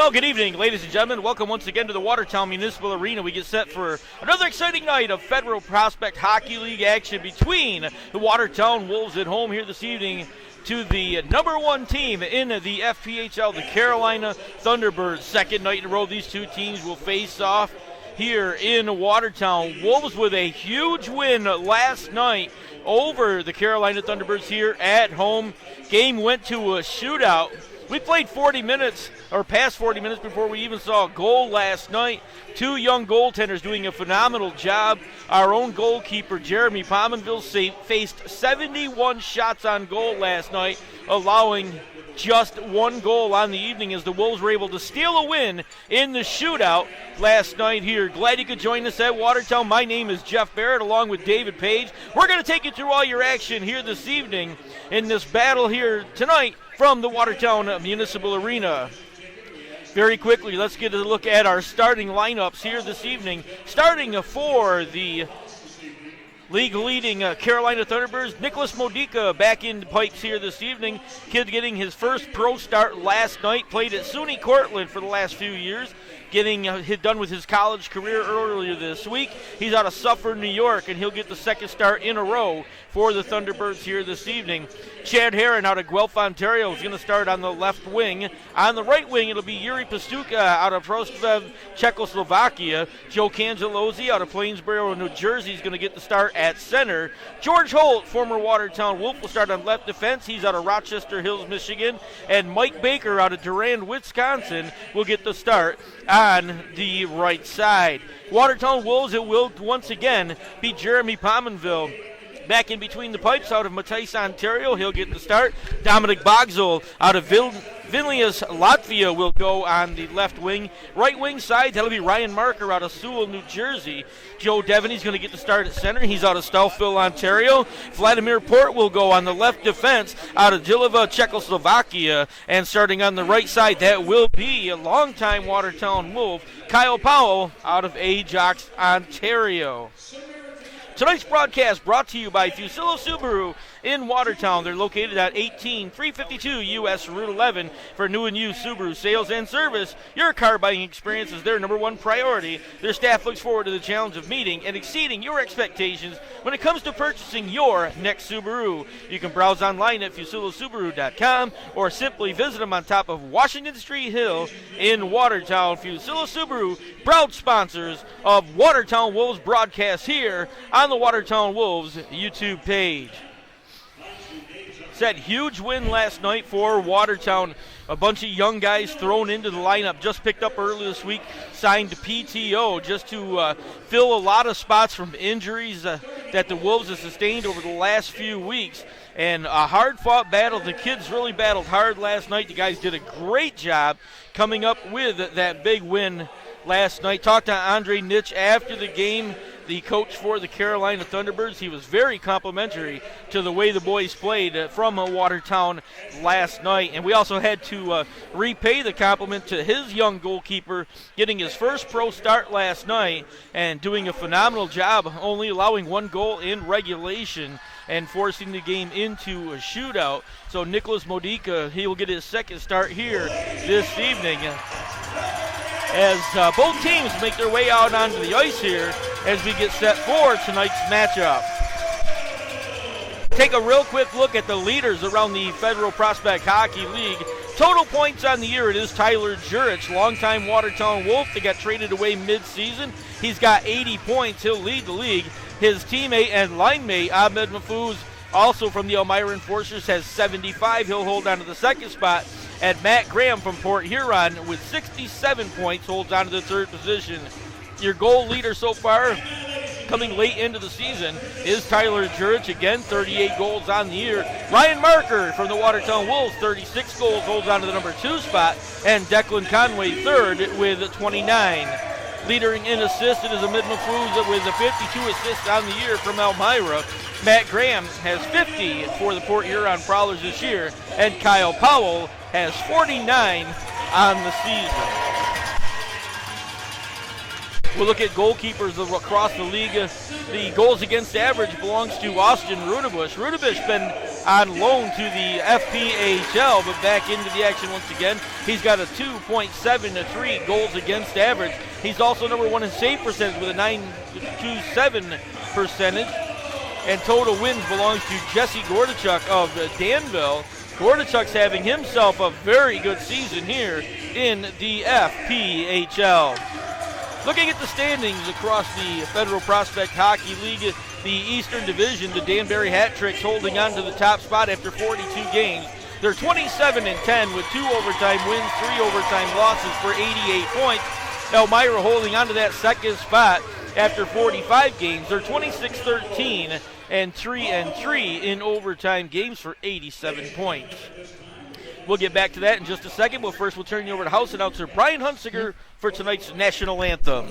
Well, good evening, ladies and gentlemen. Welcome once again to the Watertown Municipal Arena. We get set for another exciting night of Federal Prospect Hockey League action between the Watertown Wolves at home here this evening to the number one team in the FPHL, the Carolina Thunderbirds. Second night in a row, these two teams will face off here in Watertown. Wolves with a huge win last night over the Carolina Thunderbirds here at home. Game went to a shootout. We played 40 minutes, or past 40 minutes, before we even saw a goal last night. Two young goaltenders doing a phenomenal job. Our own goalkeeper, Jeremy Pominville, faced 71 shots on goal last night, allowing just one goal on the evening as the Wolves were able to steal a win in the shootout last night here. Glad you could join us at Watertown. My name is Jeff Barrett along with David Page. We're going to take you through all your action here this evening in this battle here tonight from the Watertown Municipal Arena. Very quickly, let's get a look at our starting lineups here this evening. Starting for the league-leading Carolina Thunderbirds, Nicholas Modica back in the pipes here this evening. Kid getting his first pro start last night. Played at SUNY Cortland for the last few years. Getting done with his college career earlier this week. He's out of Suffern, New York, and he'll get the second start in a row for the Thunderbirds here this evening. Chad Herron out of Guelph, Ontario is going to start on the left wing. On the right wing, it'll be Yuri Pastuka out of Prostov, Czechoslovakia. Joe Cangelozzi out of Plainsboro, New Jersey is going to get the start at center. George Holt, former Watertown Wolf, will start on left defense. He's out of Rochester Hills, Michigan. And Mike Baker out of Durand, Wisconsin will get the start on the right side. Watertown Wolves, it will once again be Jeremy Pominville. Back in between the pipes out of Matisse, Ontario, he'll get the start. Dominic Bogzel out of Vilnius, Latvia will go on the left wing. Right wing side, that'll be Ryan Marker out of Sewell, New Jersey. Joe Devaney's going to get the start at center. He's out of Stouffville, Ontario. Vladimir Port will go on the left defense out of Jileva, Czechoslovakia. And starting on the right side, that will be a longtime Watertown Wolf, Kyle Powell out of Ajax, Ontario. Tonight's broadcast brought to you by Fusillo Subaru in Watertown. They're located at 18352 U.S. Route 11 for new and used Subaru sales and service. Your car buying experience is their number one priority. Their staff looks forward to the challenge of meeting and exceeding your expectations when it comes to purchasing your next Subaru. You can browse online at FusilloSubaru.com or simply visit them on top of Washington Street Hill in Watertown. Fusillo Subaru, proud sponsors of Watertown Wolves broadcast here on the Watertown Wolves YouTube page. That huge win last night for Watertown. A bunch of young guys thrown into the lineup, just picked up earlier this week, signed to PTO just to fill a lot of spots from injuries that the Wolves have sustained over the last few weeks. And a hard-fought battle. The kids really battled hard last night. The guys did a great job coming up with that big win last night. Talked to Andre Nitsch after the game, the coach for the Carolina Thunderbirds. He was very complimentary to the way the boys played from Watertown last night. And we also had to repay the compliment to his young goalkeeper, getting his first pro start last night and doing a phenomenal job, only allowing one goal in regulation and forcing the game into a shootout. So Nicholas Modica, he will get his second start here this evening as both teams make their way out onto the ice here as we get set for tonight's matchup. Take a real quick look at the leaders around the Federal Prospect Hockey League. Total points on the year, it is Tyler Jurich, longtime Watertown Wolf. They got traded away mid-season. He's got 80 points. He'll lead the league. His teammate and line mate, Ahmed Mahfouz, also from the Elmira Enforcers, has 75. He'll hold on to the second spot. And Matt Graham from Port Huron with 67 points holds on to the third position. Your goal leader so far, coming late into the season, is Tyler Jurich. Again, 38 goals on the year. Ryan Marker from the Watertown Wolves, 36 goals, holds on to the number 2 spot. And Declan Conway, third, with 29. Leading in assists, it is Ahmed Mahfouz with 52 assists on the year from Elmira. Matt Graham has 50 for the Port Huron Prowlers this year. And Kyle Powell has 49 on the season. We'll look at goalkeepers across the league. The goals against average belongs to Austin Rudebush. Rudebush been on loan to the FPHL, but back into the action once again. He's got a 2.73 goals against average. He's also number 1 in save percentage with a 9.27 percentage. And total wins belongs to Jesse Gordachuk of Danville. Gordachuk's having himself a very good season here in the FPHL. Looking at the standings across the Federal Prospect Hockey League, the Eastern Division, the Danbury Hat Tricks holding on to the top spot after 42 games. They're 27-10 with 2 overtime wins, 3 overtime losses for 88 points. Elmira holding on to that second spot after 45 games. They're 26-13 and 3-3 in overtime games for 87 points. We'll get back to that in just a second, but first we'll turn you over to house announcer Brian Hunsiger for tonight's national anthem.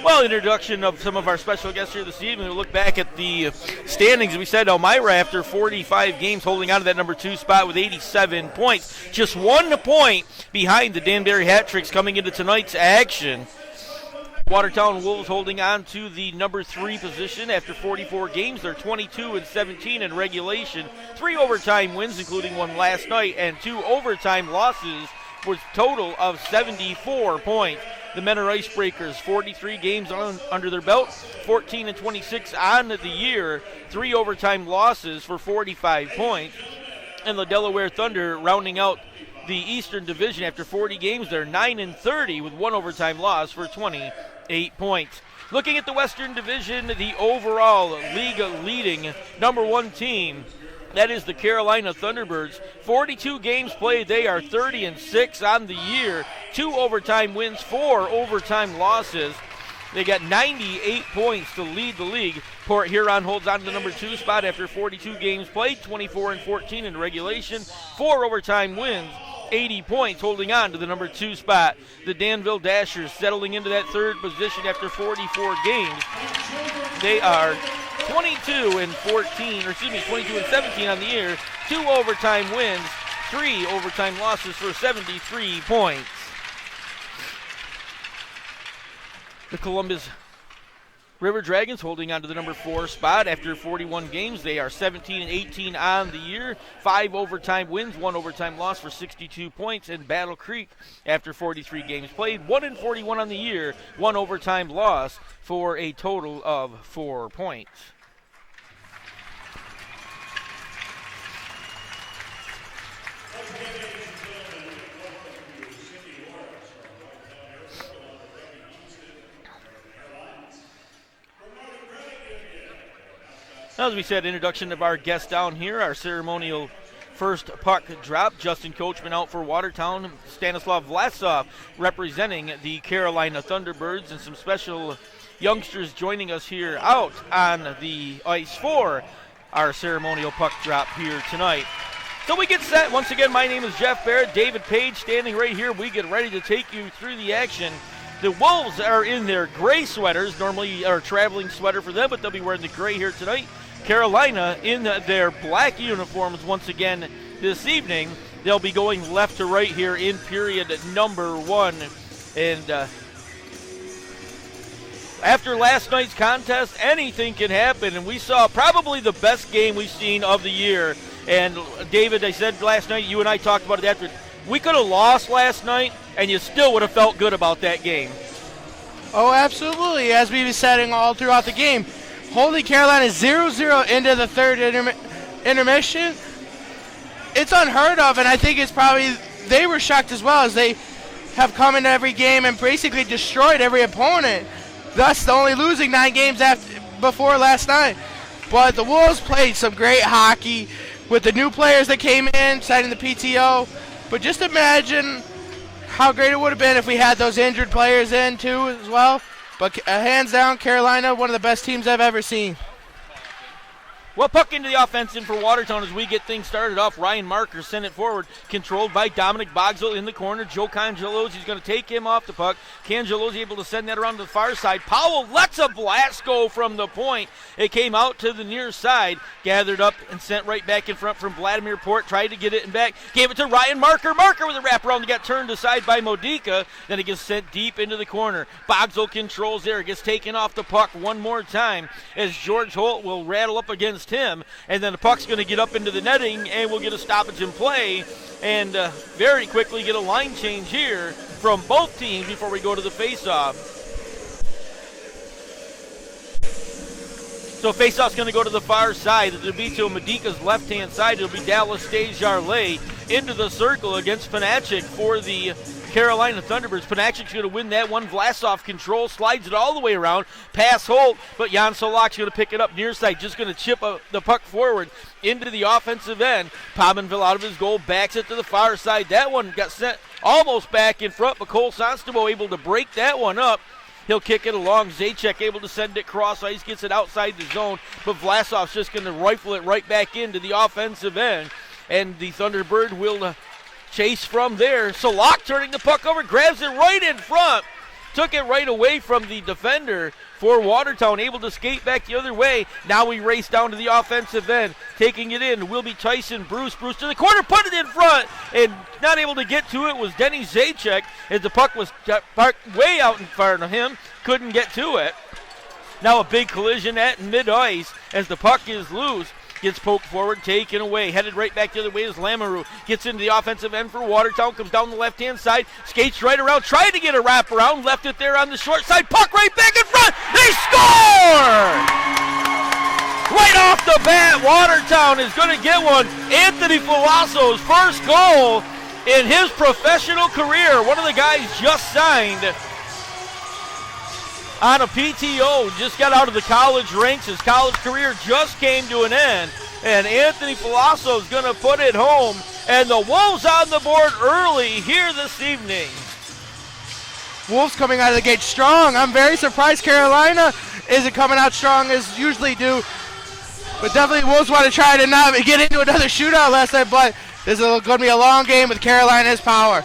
Well, introduction of some of our special guests here this evening. We'll look back at the standings. We said Elmira, after 45 games, holding on to that number 2 spot with 87 points. Just 1 point behind the Danbury Hat Tricks coming into tonight's action. Watertown Wolves holding on to the number 3 position after 44 games. They're 22-17 in regulation. 3 overtime wins, including 1 last night, and 2 overtime losses with a total of 74 points. The men are Icebreakers, 43 games under their belt, 14-26 on the year, 3 overtime losses for 45 points. And the Delaware Thunder rounding out the Eastern Division after 40 games. They're 9-30 with 1 overtime loss for 28 points. Looking at the Western Division, the overall league leading number 1 team, that is the Carolina Thunderbirds. 42 games played. They are 30-6 on the year. 2 overtime wins, 4 overtime losses. They got 98 points to lead the league. Port Huron holds on to the number 2 spot after 42 games played, 24-14 in regulation, 4 overtime wins, 80 points, holding on to the number 2 spot. The Danville Dashers settling into that 3rd position after 44 games. They are 22-17 on the year, 2 overtime wins, 3 overtime losses for 73 points. The Columbus River Dragons holding on to the number 4 spot after 41 games. They are 17-18 on the year, 5 overtime wins, 1 overtime loss for 62 points. And Battle Creek, after 43 games played, 1-41 on the year, 1 overtime loss for a total of 4 points. As we said, introduction of our guest down here, our ceremonial first puck drop. Justin Coachman out for Watertown. Stanislav Vlasov representing the Carolina Thunderbirds, and some special youngsters joining us here out on the ice for our ceremonial puck drop here tonight. So we get set. Once again, my name is Jeff Barrett. David Page standing right here. We get ready to take you through the action. The Wolves are in their gray sweaters, normally a traveling sweater for them, but they'll be wearing the gray here tonight. Carolina in their black uniforms once again this evening. They'll be going left to right here in period number 1. And after last night's contest, anything can happen, and we saw probably the best game we've seen of the year. And David, I said last night, you and I talked about it after, we could have lost last night, and you still would have felt good about that game. Oh, absolutely, as we've been saying all throughout the game. Holding Carolina 0-0 into the third intermission, it's unheard of, and I think it's probably, they were shocked as well, as they have come into every game and basically destroyed every opponent. Thus, only losing 9 games before last night. But the Wolves played some great hockey with the new players that came in, signing the PTO. But just imagine how great it would have been if we had those injured players in too as well. But hands down, Carolina, one of the best teams I've ever seen. Well, puck into the offensive for Watertown as we get things started off. Ryan Marker sent it forward, controlled by Dominic Bogsel in the corner. Joe Cangelosi is going to take him off the puck. Cangelosi able to send that around to the far side. Powell lets a blast go from the point. It came out to the near side, gathered up and sent right back in front from Vladimir Port. Tried to get it in back, gave it to Ryan Marker. Marker with a wraparound, got turned aside by Modica. Then it gets sent deep into the corner. Bogsel controls there, gets taken off the puck one more time as George Holt will rattle up against him, and then the puck's going to get up into the netting, and we'll get a stoppage in play, and very quickly get a line change here from both teams before we go to the face-off. So face-off's going to go to the far side. It'll be to Medica's left-hand side. It'll be Dallas Stays-Jarlay into the circle against Panachik for the Carolina Thunderbirds. Panachik's going to win that one. Vlasov control, slides it all the way around. Pass Holt, but Jan Solak's going to pick it up near side. Just going to chip the puck forward into the offensive end. Pominville out of his goal, backs it to the far side. That one got sent almost back in front, but Cole Sonstabo able to break that one up. He'll kick it along. Zajac able to send it cross ice, gets it outside the zone, but Vlasov's just going to rifle it right back into the offensive end. And the Thunderbird will chase from there. Solak turning the puck over, grabs it right in front. Took it right away from the defender for Watertown, able to skate back the other way. Now we race down to the offensive end. Taking it in will be Tyson Bruce. Bruce to the corner, put it in front, and not able to get to it was Denny Zajac as the puck was parked way out in front of him. Couldn't get to it. Now a big collision at mid-ice as the puck is loose. Gets poked forward, taken away. Headed right back the other way is Lamoureux. Gets into the offensive end for Watertown. Comes down the left-hand side. Skates right around. Tried to get a wraparound. Left it there on the short side. Puck right back in front. They score! Right off the bat, Watertown is going to get one. Anthony Filasso's first goal in his professional career. One of the guys just signed on a PTO, just got out of the college ranks. His college career just came to an end, and Anthony Filasso is going to put it home, and the Wolves on the board early here this evening. Wolves coming out of the gate strong. I'm very surprised Carolina isn't coming out strong as usually do, but definitely Wolves want to try to not get into another shootout last night, but this is going to be a long game with Carolina's power.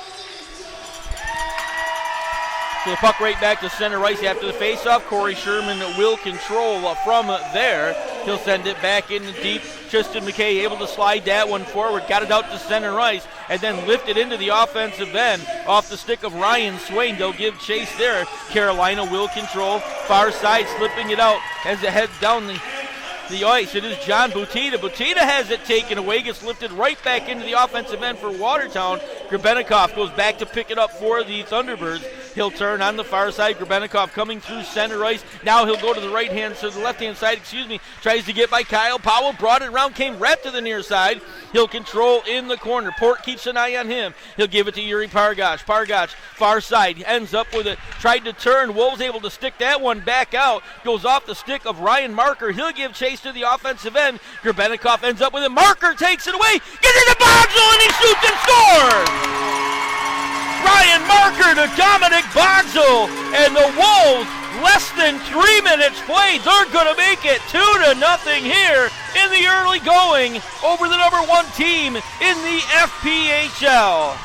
So the puck right back to center ice after the faceoff. Corey Sherman will control from there. He'll send it back in deep. Tristan McKay able to slide that one forward. Got it out to center ice and then lift it into the offensive end off the stick of Ryan Swain. They'll give chase there. Carolina will control. Far side slipping it out as it heads down the ice. It is John Butita. Butita has it taken away, gets lifted right back into the offensive end for Watertown. Grebennikov goes back to pick it up for the Thunderbirds. He'll turn on the far side. Grebennikov coming through center ice. Now he'll go to the left-hand side, tries to get by Kyle Powell. Brought it around, came right to the near side. He'll control in the corner. Port keeps an eye on him. He'll give it to Yuri Pargach. Pargach, far side, ends up with it. Tried to turn. Wolves able to stick that one back out. Goes off the stick of Ryan Marker. He'll give chase to the offensive end. Grebennikov ends up with it. Marker takes it away. Gets it to Bogsel, and he shoots and scores! Ryan Marker to Dominic Bogsel, and the Wolves, less than 3 minutes played, they're going to make it 2-0 here in the early going over the number 1 team in the FPHL.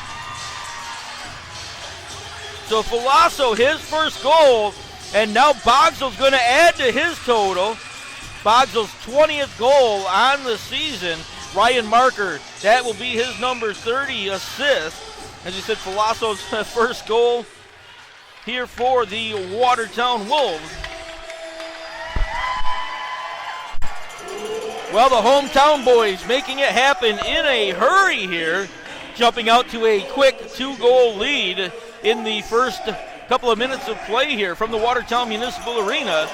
So Filasso, his first goal, and now Bogsel's going to add to his total. Bogsel's 20th goal on the season. Ryan Marker, that will be his number 30 assist. As you said, Filasso's first goal here for the Watertown Wolves. Well, the hometown boys making it happen in a hurry here, jumping out to a quick 2-goal lead in the first couple of minutes of play here from the Watertown Municipal Arena.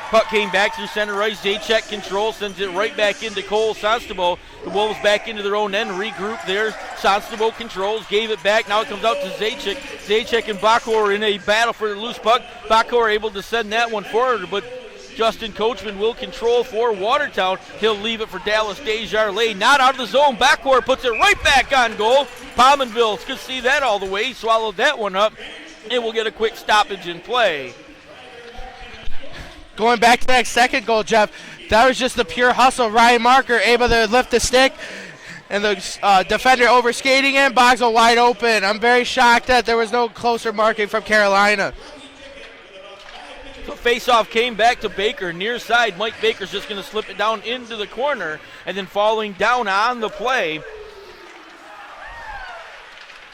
Puck came back through center ice. Zajac control, sends it right back into Cole Sanstabo. The Wolves back into their own end, regroup there. Sanstabo controls, gave it back. Now it comes out to Zajac. Zajac and Bakor in a battle for the loose puck. Bakor able to send that one forward, but Justin Coachman will control for Watertown. He'll leave it for Dallas Desjardins. Not out of the zone. Bakor puts it right back on goal. Pominville could see that all the way. Swallowed that one up. And we'll get a quick stoppage in play. Going back to that second goal, Jeff, that was just the pure hustle. Ryan Marker able to lift the stick, and the defender overskating him. Boxel wide open. I'm very shocked that there was no closer marking from Carolina. So face-off came back to Baker, near side. Mike Baker's just going to slip it down into the corner, and then falling down on the play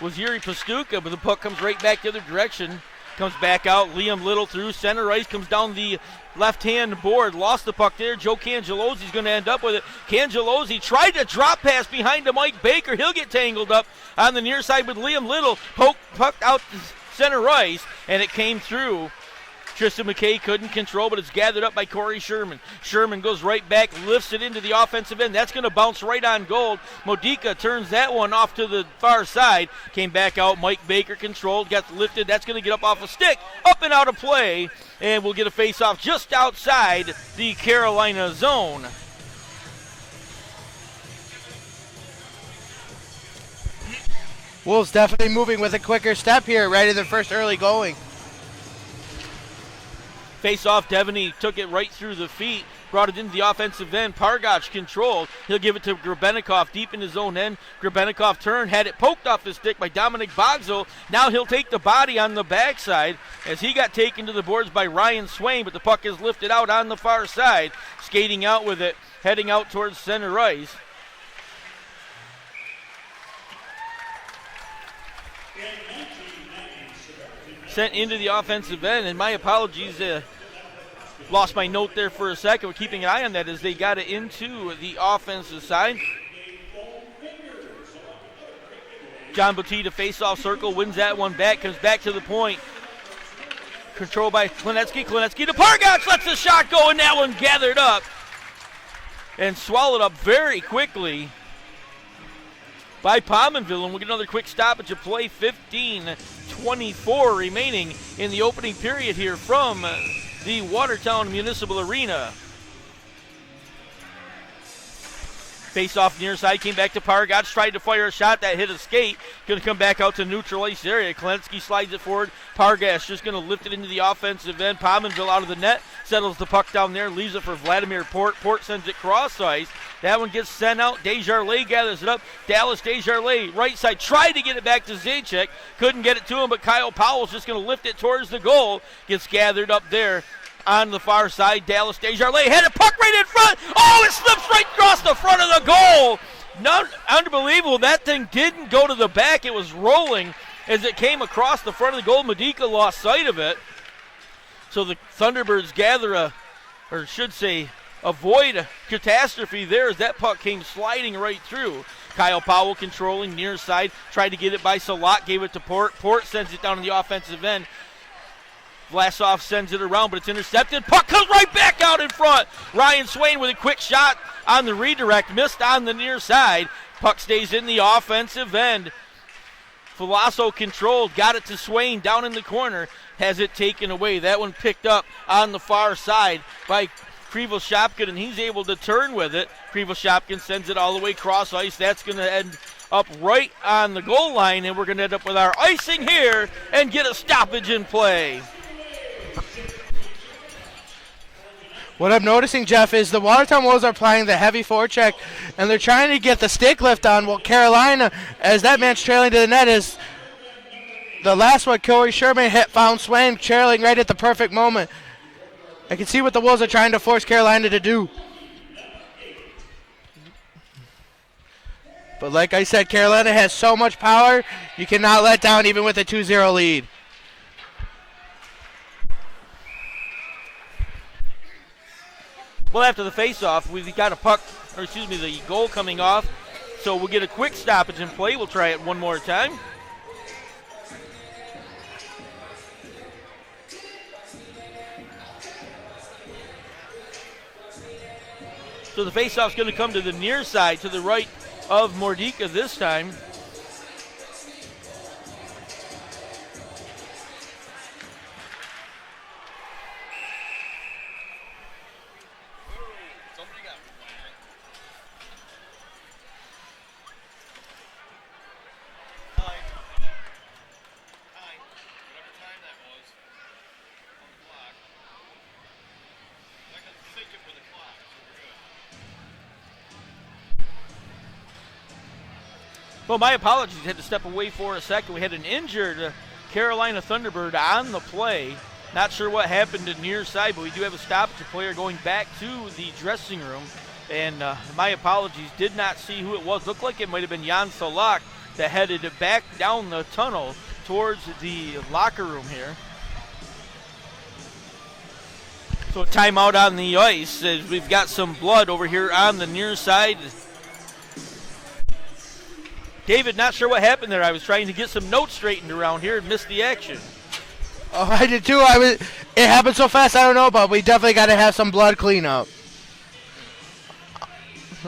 was Yuri Pastuka, but the puck comes right back the other direction. Comes back out. Liam Little through center ice, comes down the left-hand board. Lost the puck there. Joe Cangelosi's going to end up with it. Cangelosi tried to drop pass behind to Mike Baker. He'll get tangled up on the near side with Liam Little. Puck out to center ice, and it came through. Tristan McKay couldn't control, but it's gathered up by Corey Sherman. Sherman goes right back, lifts it into the offensive end. That's going to bounce right on goal. Modica turns that one off to the far side. Came back out. Mike Baker controlled, got lifted. That's going to get up off a stick, up and out of play, and we'll get a face-off just outside the Carolina zone. Wolves definitely moving with a quicker step here right in the first early going. Face-off, Devaney took it right through the feet, brought it into the offensive end. Pargach controlled. He'll give it to Grebennikov deep in his own end. Grebennikov turned, had it poked off the stick by Dominic Boxel. Now he'll take the body on the backside as he got taken to the boards by Ryan Swain, but the puck is lifted out on the far side. Skating out with it, heading out towards center ice. Sent into the offensive end, and my apologies, lost my note there for a second. We're keeping an eye on that as they got it into the offensive side. John Batista face-off circle, wins that one back, comes back to the point. Controlled by Klinetsky. Klinetsky to Pargach, lets the shot go, and that one gathered up and swallowed up very quickly by Pominville, and we'll get another quick stoppage of play. 15:24 remaining in the opening period here from the Watertown Municipal Arena. Face-off near side, came back to Pargach, tried to fire a shot that hit a skate. Going to come back out to neutral ice area. Klensky slides it forward. Pargach just going to lift it into the offensive end. Pominville out of the net, settles the puck down there, leaves it for Vladimir Port. Port sends it cross ice. That one gets sent out. Desjardins gathers it up. Dallas Desjardins, right side, tried to get it back to Zajac. Couldn't get it to him, but Kyle Powell's just going to lift it towards the goal. Gets gathered up there on the far side. Dallas Desjardins had a puck right in front. Oh, it slips right across the front of the goal. Unbelievable. That thing didn't go to the back. It was rolling as it came across the front of the goal. Medica lost sight of it. So the Thunderbirds avoid a catastrophe there as that puck came sliding right through. Kyle Powell controlling near side, tried to get it by Salat, gave it to Port. Port sends it down to the offensive end. Vlasov sends it around, but it's intercepted. Puck comes right back out in front. Ryan Swain with a quick shot on the redirect, missed on the near side. Puck stays in the offensive end. Filasso controlled, got it to Swain down in the corner, has it taken away. That one picked up on the far side by Krivoshopkin, and he's able to turn with it. Krivoshopkin sends it all the way cross ice. That's going to end up right on the goal line, and we're going to end up with our icing here and get a stoppage in play. What I'm noticing, Jeff, is the Watertown Wolves are applying the heavy forecheck, and they're trying to get the stick lift on. Well, Carolina, as that man's trailing to the net, is the last one. Corey Sherman found Swain trailing right at the perfect moment. I can see what the Wolves are trying to force Carolina to do. But like I said, Carolina has so much power, you cannot let down even with a 2-0 lead. Well, after the face-off, we've got the goal coming off. So we'll get a quick stoppage in play. We'll try it one more time. So the face-off's going to come to the near side, to the right of Mordika this time. Well, my apologies. Had to step away for a second. We had an injured Carolina Thunderbird on the play. Not sure what happened to near side, but we do have a stoppage player going back to the dressing room. And my apologies. Did not see who it was. Looked like it might have been Jan Salak that headed back down the tunnel towards the locker room here. So timeout on the ice as we've got some blood over here on the near side. David, not sure what happened there. I was trying to get some notes straightened around here and missed the action. Oh, I did too. It happened so fast, I don't know, but we definitely got to have some blood cleanup.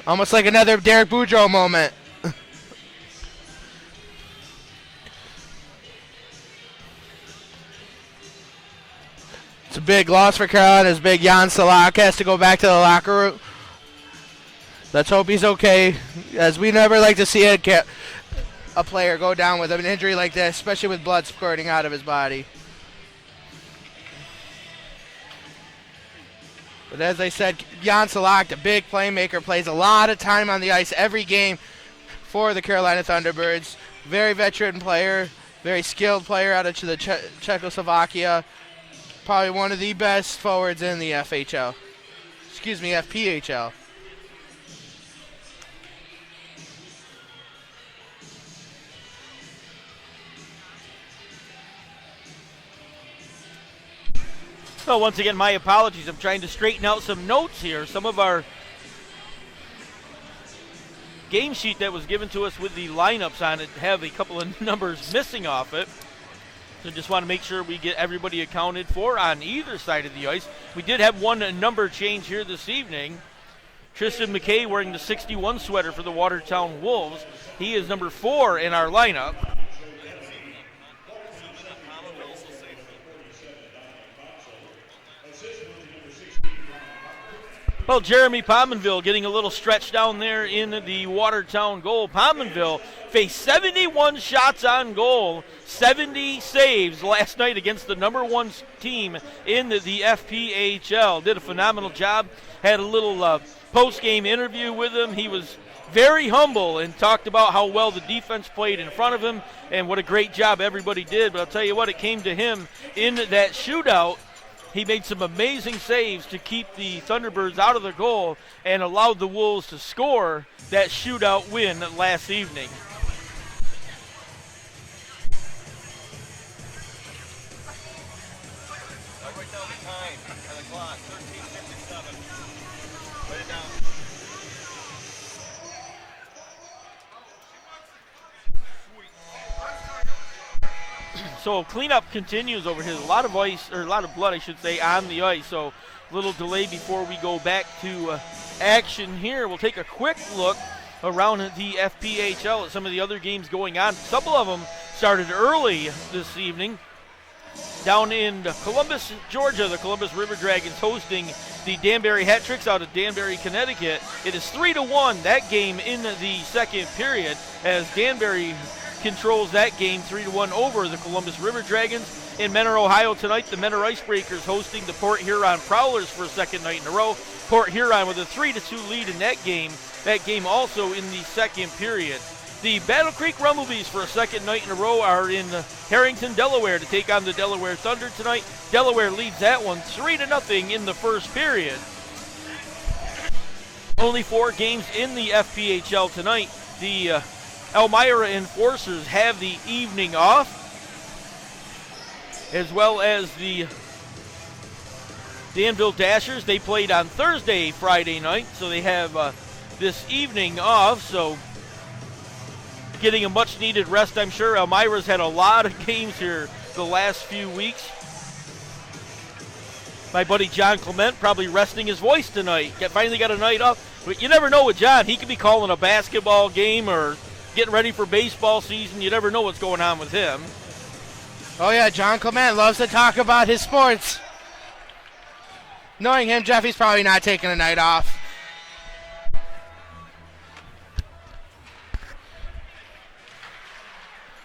Almost like another Derek Boudreau moment. It's a big loss for Carolina. It's big. Jan Salak has to go back to the locker room. Let's hope he's okay, as we never like to see a player go down with an injury like this, especially with blood squirting out of his body. But as I said, Jan Salak, the big playmaker, plays a lot of time on the ice every game for the Carolina Thunderbirds. Very veteran player, very skilled player out of the Czechoslovakia. Probably one of the best forwards in the FPHL. Well, once again, my apologies. I'm trying to straighten out some notes here. Some of our game sheet that was given to us with the lineups on it have a couple of numbers missing off it. So just want to make sure we get everybody accounted for on either side of the ice. We did have one number change here this evening. Tristan McKay wearing the 61 sweater for the Watertown Wolves. He is number 4 in our lineup. Well, Jeremy Pominville getting a little stretch down there in the Watertown goal. Pominville faced 71 shots on goal, 70 saves last night against the number 1 team in the FPHL. Did a phenomenal job. Had a little post-game interview with him. He was very humble and talked about how well the defense played in front of him and what a great job everybody did. But I'll tell you what, it came to him in that shootout. He made some amazing saves to keep the Thunderbirds out of the goal and allowed the Wolves to score that shootout win last evening. Right down the time on the clock, 13:57. Write it down. So cleanup continues over here. A lot of blood, I should say, on the ice. So a little delay before we go back to action here. We'll take a quick look around the FPHL at some of the other games going on. A couple of them started early this evening. Down in Columbus, Georgia, the Columbus River Dragons hosting the Danbury Hat-Tricks out of Danbury, Connecticut. It is 3-1, that game in the second period, as Danbury controls that game 3-1 over the Columbus River Dragons. In Mentor, Ohio tonight, the Mentor Icebreakers hosting the Port Huron Prowlers for a second night in a row. Port Huron with a 3-2 lead in that game. That game also in the second period. The Battle Creek Rumblebees for a second night in a row are in Harrington, Delaware to take on the Delaware Thunder tonight. Delaware leads that one 3-0 in the first period. Only 4 games in the FPHL tonight. The Elmira Enforcers have the evening off, as well as the Danville Dashers, they played on Thursday, Friday night, so they have this evening off, so getting a much-needed rest, I'm sure. Elmira's had a lot of games here the last few weeks. My buddy John Clement probably resting his voice tonight. Finally got a night off. But you never know with John. He could be calling a basketball game or getting ready for baseball season. You never know what's going on with him. Oh, yeah, John Clement loves to talk about his sports. Knowing him, Jeffy's probably not taking a night off.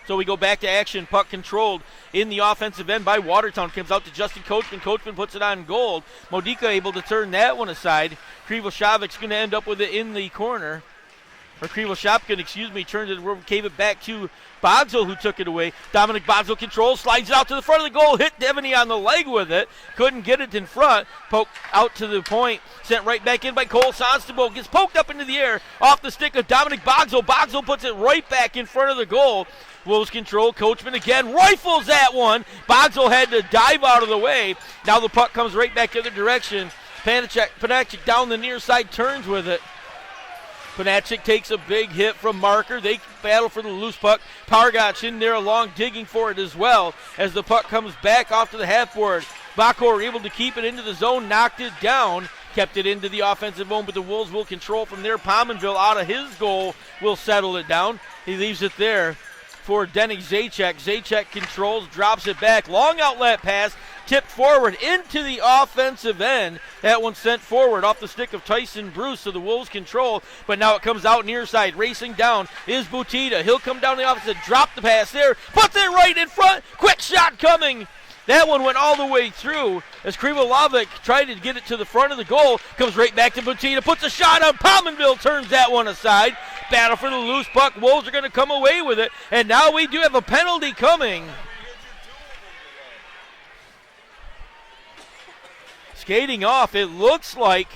So we go back to action. Puck controlled in the offensive end by Watertown. Comes out to Justin Coachman. Coachman puts it on goal. Modica able to turn that one aside. Krivoshavic's going to end up with it in the corner. Or Krivoshavkin, turns it, gave it back to Bogsel, who took it away. Dominic Bogsel controls, slides it out to the front of the goal, hit Devaney on the leg with it. Couldn't get it in front. Poked out to the point, sent right back in by Cole Sonstable. Gets poked up into the air off the stick of Dominic Bogsel. Bogsel puts it right back in front of the goal. Wolves control. Coachman again rifles that one. Bogsel had to dive out of the way. Now the puck comes right back the other direction. Panachik down the near side, turns with it. Panachik takes a big hit from Marker. They battle for the loose puck. Pargach in there along, digging for it as well as the puck comes back off to the half board. Bakor able to keep it into the zone, knocked it down, kept it into the offensive zone, but the Wolves will control from there. Pominville out of his goal will settle it down. He leaves it there for Denny Zajac. Zajac controls, drops it back. Long outlet pass, tipped forward into the offensive end. That one sent forward off the stick of Tyson Bruce, so the Wolves control. But now it comes out near side. Racing down is Butita. He'll come down the opposite, drop the pass there, puts it right in front. Quick shot coming. That one went all the way through as Krivolovic tried to get it to the front of the goal. Comes right back to Butita, puts a shot on. Pominville turns that one aside. Battle for the loose puck. Wolves are going to come away with it. And now we do have a penalty coming. Skating off, it looks like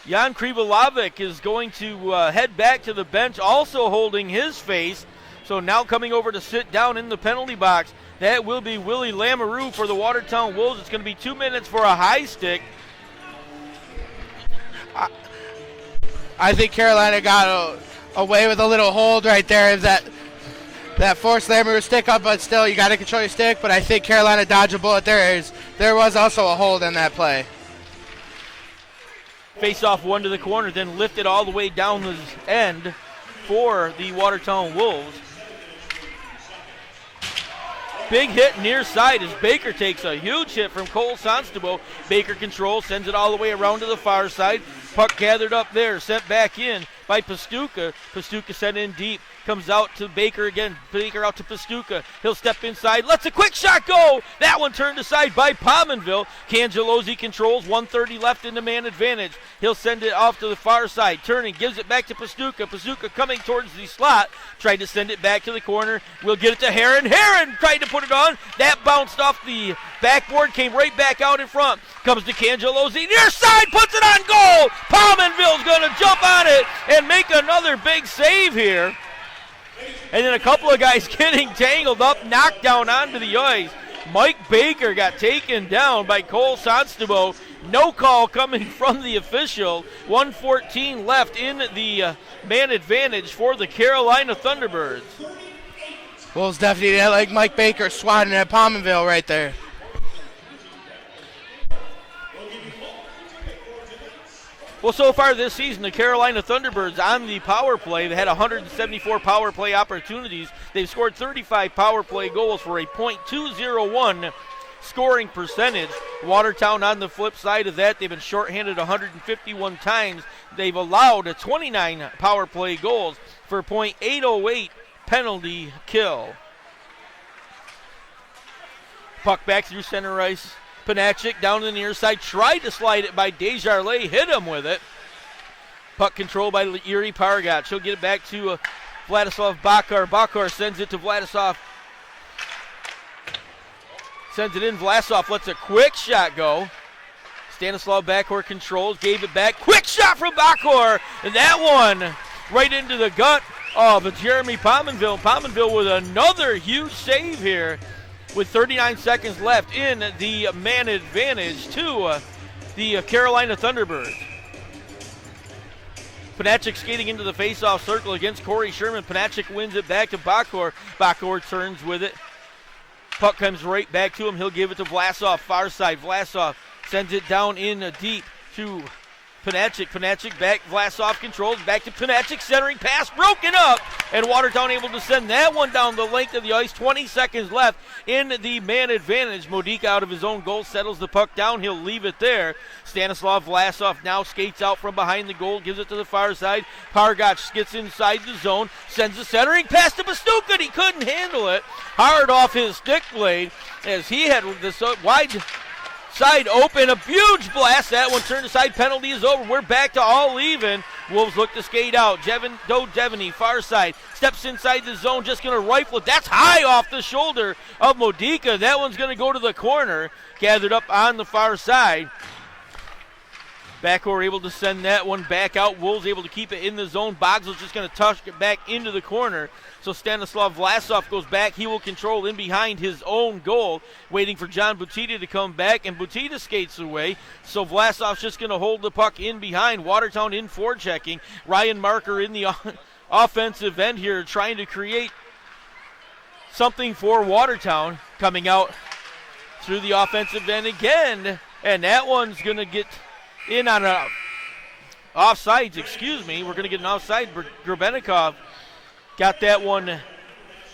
Jan Krivolovic is going to head back to the bench, also holding his face. So now coming over to sit down in the penalty box, that will be Willie Lamoureux for the Watertown Wolves. It's going to be 2 minutes for a high stick. I think Carolina got away with a little hold right there. That forced Lamoureux stick up, but still you got to control your stick. But I think Carolina dodged a bullet there. There was also a hold in that play. Face off one to the corner, then lifted all the way down the end for the Watertown Wolves. Big hit near side as Baker takes a huge hit from Cole Sonstable. Baker controls, sends it all the way around to the far side. Puck gathered up there, sent back in by Pastuca. Pastuca sent in deep. Comes out to Baker again. Baker out to Pastuca. He'll step inside. Lets a quick shot go. That one turned aside by Pominville. Cangelozzi controls. 1:30 left in the man advantage. He'll send it off to the far side. Turning. Gives it back to Pastuca. Pastuca coming towards the slot. Tried to send it back to the corner. We'll get it to Heron. Heron tried to put it on. That bounced off the backboard. Came right back out in front. Comes to Cangelozzi. Near side. Puts it on goal. Pominville's going to jump on it and make another big save here. And then a couple of guys getting tangled up, knocked down onto the ice. Mike Baker got taken down by Cole Sonstable. No call coming from the official. 1:14 left in the man advantage for the Carolina Thunderbirds. Wolves definitely like Mike Baker swatting at Pominville right there. Well, so far this season, the Carolina Thunderbirds on the power play, they had 174 power play opportunities. They've scored 35 power play goals for a .201 scoring percentage. Watertown on the flip side of that, they've been shorthanded 151 times. They've allowed 29 power play goals for .808 penalty kill. Puck back through center ice. Panachik down to the near side, tried to slide it by Desjardins, hit him with it. Puck control by Yuri Pargach. He'll get it back to Vladislav Bakar. Bakar sends it to Vladislav. Sends it in. Vlasov lets a quick shot go. Stanislav Bakar controls, gave it back. Quick shot from Bakar, and that one right into the gut of Jeremy Pominville. Pominville with another huge save here. with 39 seconds left in the man advantage to the Carolina Thunderbirds. Panachik skating into the face-off circle against Corey Sherman. Panachik wins it back to Bakor. Bakor turns with it. Puck comes right back to him. He'll give it to Vlasov, far side. Vlasov sends it down in deep to Panachik. Panachik back. Vlasov controls. Back to Panachik. Centering pass broken up. And Watertown able to send that one down the length of the ice. 20 seconds left in the man advantage. Modica out of his own goal settles the puck down. He'll leave it there. Stanislav Vlasov now skates out from behind the goal. Gives it to the far side. Pargach gets inside the zone. Sends a centering pass to Bastuka. He couldn't handle it. Hard off his stick blade as he had this wide side open, a huge blast. That one turned aside. Penalty is over. We're back to all even. Wolves look to skate out. Devaney, far side, steps inside the zone, just going to rifle it. That's high off the shoulder of Modica. That one's going to go to the corner. Gathered up on the far side. Backcourt able to send that one back out. Wolves able to keep it in the zone. Bogsel's just going to touch it back into the corner. So Stanislav Vlasov goes back. He will control in behind his own goal, waiting for John Butita to come back, and Butita skates away. So Vlasov's just going to hold the puck in behind. Watertown in forechecking. Ryan Marker in the offensive end here, trying to create something for Watertown. Coming out through the offensive end again, and that one's going to get in on a offsides, We're going to get an offside. Grebenikov got that one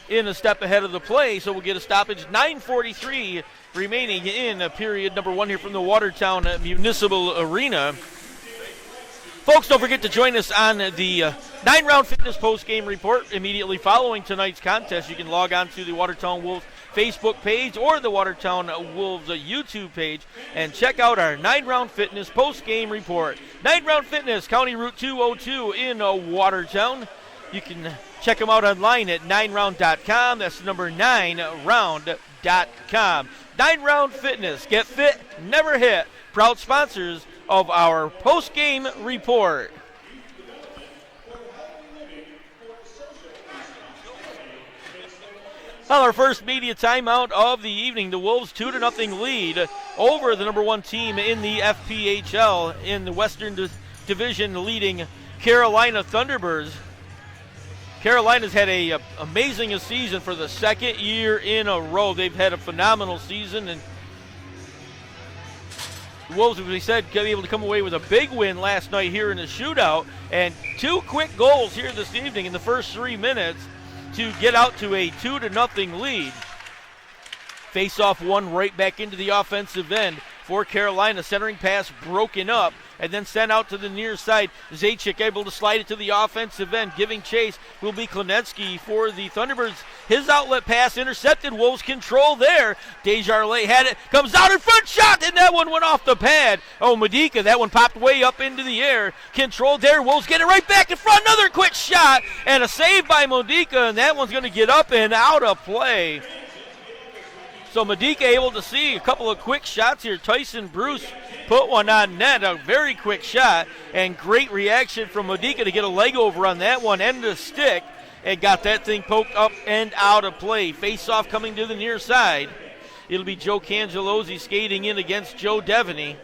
in a step ahead of the play, so we'll get a stoppage. 9:43 remaining in period number one here from the Watertown Municipal Arena. Folks, don't forget to join us on the 9-Round Fitness post-game report immediately following tonight's contest. You can log on to the Watertown Wolves Facebook page or the Watertown Wolves YouTube page and check out our 9-Round Fitness post-game report. 9-Round Fitness, County Route 202 in Watertown. You can check them out online at 9round.com. That's the number 9round.com. 9-Round Fitness, get fit, never hit. Proud sponsors of our post-game report. Well, our first media timeout of the evening. The Wolves 2-0 lead over the number one team in the FPHL in the Western Division, leading Carolina Thunderbirds. Carolina's had a amazing season for the second year in a row. They've had a phenomenal season, and the Wolves, as we said, got able to come away with a big win last night here in the shootout, and two quick goals here this evening in the first 3 minutes to get out to a 2-0 lead. Face-off one right back into the offensive end for Carolina. Centering pass broken up and then sent out to the near side. Zajac able to slide it to the offensive end. Giving chase will be Klinetsky for the Thunderbirds. His outlet pass intercepted. Wolves control there. Desjardins had it. Comes out in front, shot, and that one went off the pad. Oh, Modica, that one popped way up into the air. Controlled there. Wolves get it right back in front. Another quick shot and a save by Modica, and that one's going to get up and out of play. So Modica able to see a couple of quick shots here. Tyson Bruce put one on net, a very quick shot, and great reaction from Modica to get a leg over on that one, end of stick, and got that thing poked up and out of play. Face-off coming to the near side. It'll be Joe Cangelozzi skating in against Joe Devaney.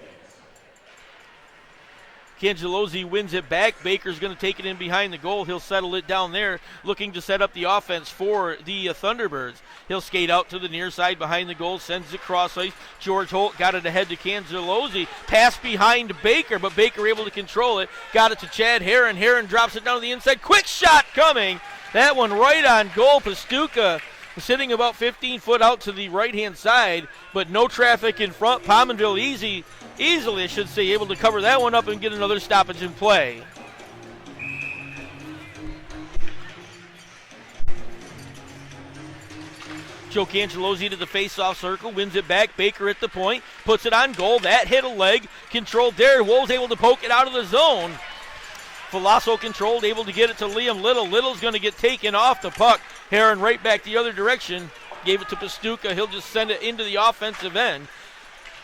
Cangelozzi wins it back. Baker's going to take it in behind the goal. He'll settle it down there, looking to set up the offense for the Thunderbirds. He'll skate out to the near side behind the goal, sends it cross ice. George Holt got it ahead to Cangelozzi. Pass behind Baker, but Baker able to control it. Got it to Chad Herron. Herron drops it down to the inside. Quick shot coming. That one right on goal. Pastuka sitting about 15 foot out to the right-hand side, but no traffic in front. Pominville easily, I should say, able to cover that one up and get another stoppage in play. Joe Cangelozzi to the face-off circle, wins it back. Baker at the point, puts it on goal. That hit a leg, controlled there. Wolves able to poke it out of the zone. Falasso controlled, able to get it to Liam Little. Little's going to get taken off the puck. Herron right back the other direction. Gave it to Pastuka. He'll just send it into the offensive end.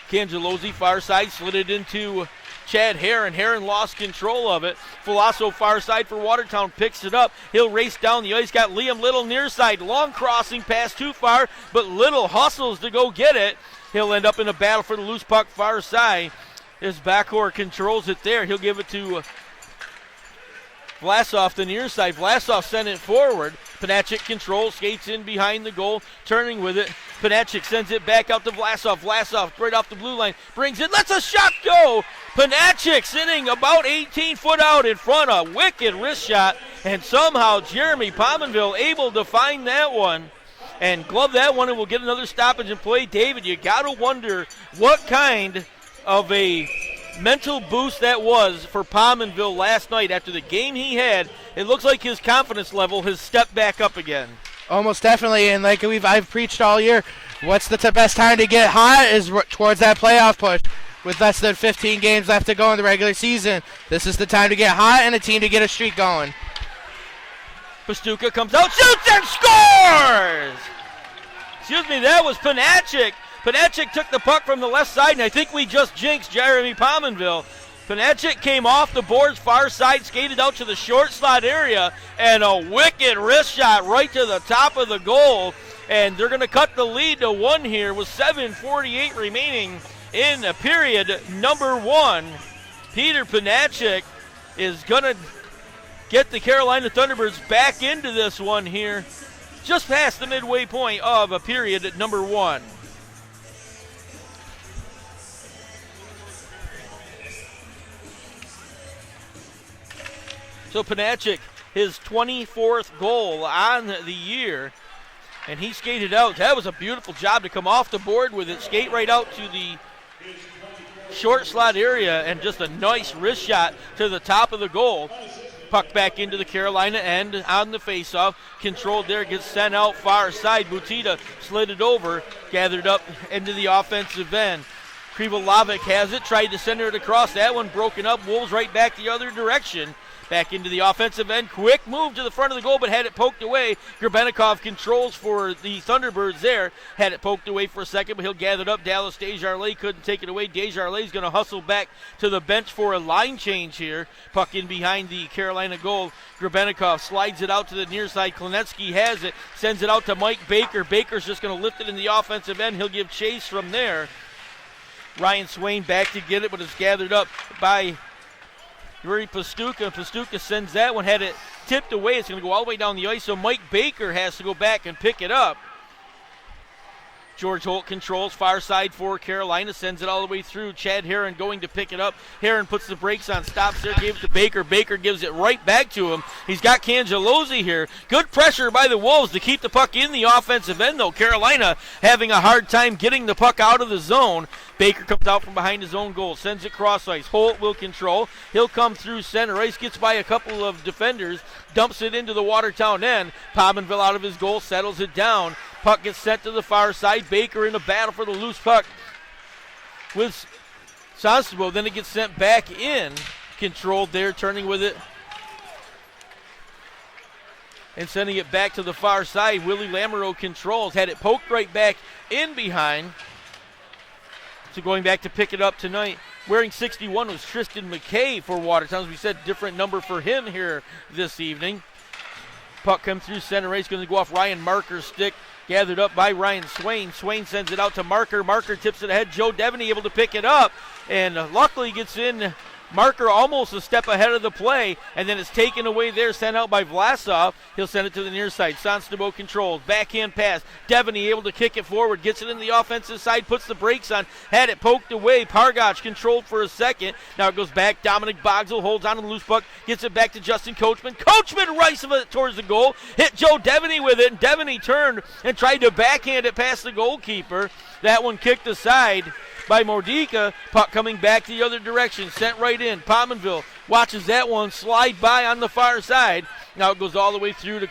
Cangelozzi, far side, slid it into Chad Herron. Herron lost control of it. Filasso far side for Watertown, picks it up. He'll race down the ice. Got Liam Little near side. Long crossing pass too far, but Little hustles to go get it. He'll end up in a battle for the loose puck far side. His backcourt controls it there. He'll give it to Vlasov, the near side. Vlasov sent it forward. Panachik controls, skates in behind the goal, turning with it. Panachik sends it back out to Vlasov. Vlasov right off the blue line, brings it, lets a shot go. Panachik sitting about 18 foot out in front, a wicked wrist shot, and somehow Jeremy Pominville able to find that one and glove that one, and we'll get another stoppage in play. David, you got to wonder what kind of a mental boost that was for Pominville last night after the game he had. It looks like his confidence level has stepped back up again. Almost definitely, and like I've preached all year, what's the best time to get hot is towards that playoff push. With less than 15 games left to go in the regular season, this is the time to get hot and a team to get a streak going. Pastuca comes out, shoots and scores! Excuse me, that was Panachik. Panachik took the puck from the left side, and I think we just jinxed Jeremy Pominville. Panachik came off the boards far side, skated out to the short slot area, and a wicked wrist shot right to the top of the goal. And they're going to cut the lead to 1 here with 7:48 remaining in period number 1. Peter Panachik is going to get the Carolina Thunderbirds back into this one here, just past the midway point of a period at number 1. So Panachik, his 24th goal on the year, and he skated out. That was a beautiful job to come off the board with it, skate right out to the short slot area, and just a nice wrist shot to the top of the goal. Puck back into the Carolina end on the faceoff. Controlled there, gets sent out far side. Butita slid it over, gathered up into the offensive end. Krivolovic has it, tried to center it across. That one broken up. Wolves right back the other direction. Back into the offensive end. Quick move to the front of the goal, but had it poked away. Grebenikov controls for the Thunderbirds there. Had it poked away for a second, but he'll gather it up. Dallas Desjardins couldn't take it away. Desjardins going to hustle back to the bench for a line change here. Puck in behind the Carolina goal. Grebenikov slides it out to the near side. Klinetsky has it. Sends it out to Mike Baker. Baker's just going to lift it in the offensive end. He'll give chase from there. Ryan Swain back to get it, but it's gathered up by Yuri Pastuca. Pastuca sends that one, had it tipped away. It's going to go all the way down the ice, so Mike Baker has to go back and pick it up. George Holt controls far side for Carolina, sends it all the way through. Chad Herron going to pick it up. Herron puts the brakes on, stops there, gave it to Baker. Baker gives it right back to him. He's got Cangelozzi here. Good pressure by the Wolves to keep the puck in the offensive end, though. Carolina having a hard time getting the puck out of the zone. Baker comes out from behind his own goal, sends it cross ice. Holt will control. He'll come through center ice, gets by a couple of defenders, dumps it into the Watertown end. Pominville out of his goal, settles it down. Puck gets sent to the far side. Baker in a battle for the loose puck with Sanstabo. Then it gets sent back in. Controlled there, turning with it and sending it back to the far side. Willie Lamoureux controls. Had it poked right back in behind. So going back to pick it up tonight, wearing 61 was Tristan McKay for Watertown. As we said, different number for him here this evening. Puck comes through center ice, going to go off Ryan Marker's stick. Gathered up by Ryan Swain. Swain sends it out to Marker. Marker tips it ahead. Joe Devaney able to pick it up. And luckily gets in. Marker almost a step ahead of the play. And then it's taken away there, sent out by Vlasov. He'll send it to the near side. Sanstabo controls. Backhand pass. Devaney able to kick it forward. Gets it in the offensive side. Puts the brakes on. Had it poked away. Pargach controlled for a second. Now it goes back. Dominic Bogsel holds on to the loose puck. Gets it back to Justin Coachman. Coachman rice of it towards the goal. Hit Joe Devaney with it. And Devaney turned and tried to backhand it past the goalkeeper. That one kicked aside by Mordika. Puck coming back the other direction. Sent right in. Pominville watches that one slide by on the far side. Now it goes all the way through to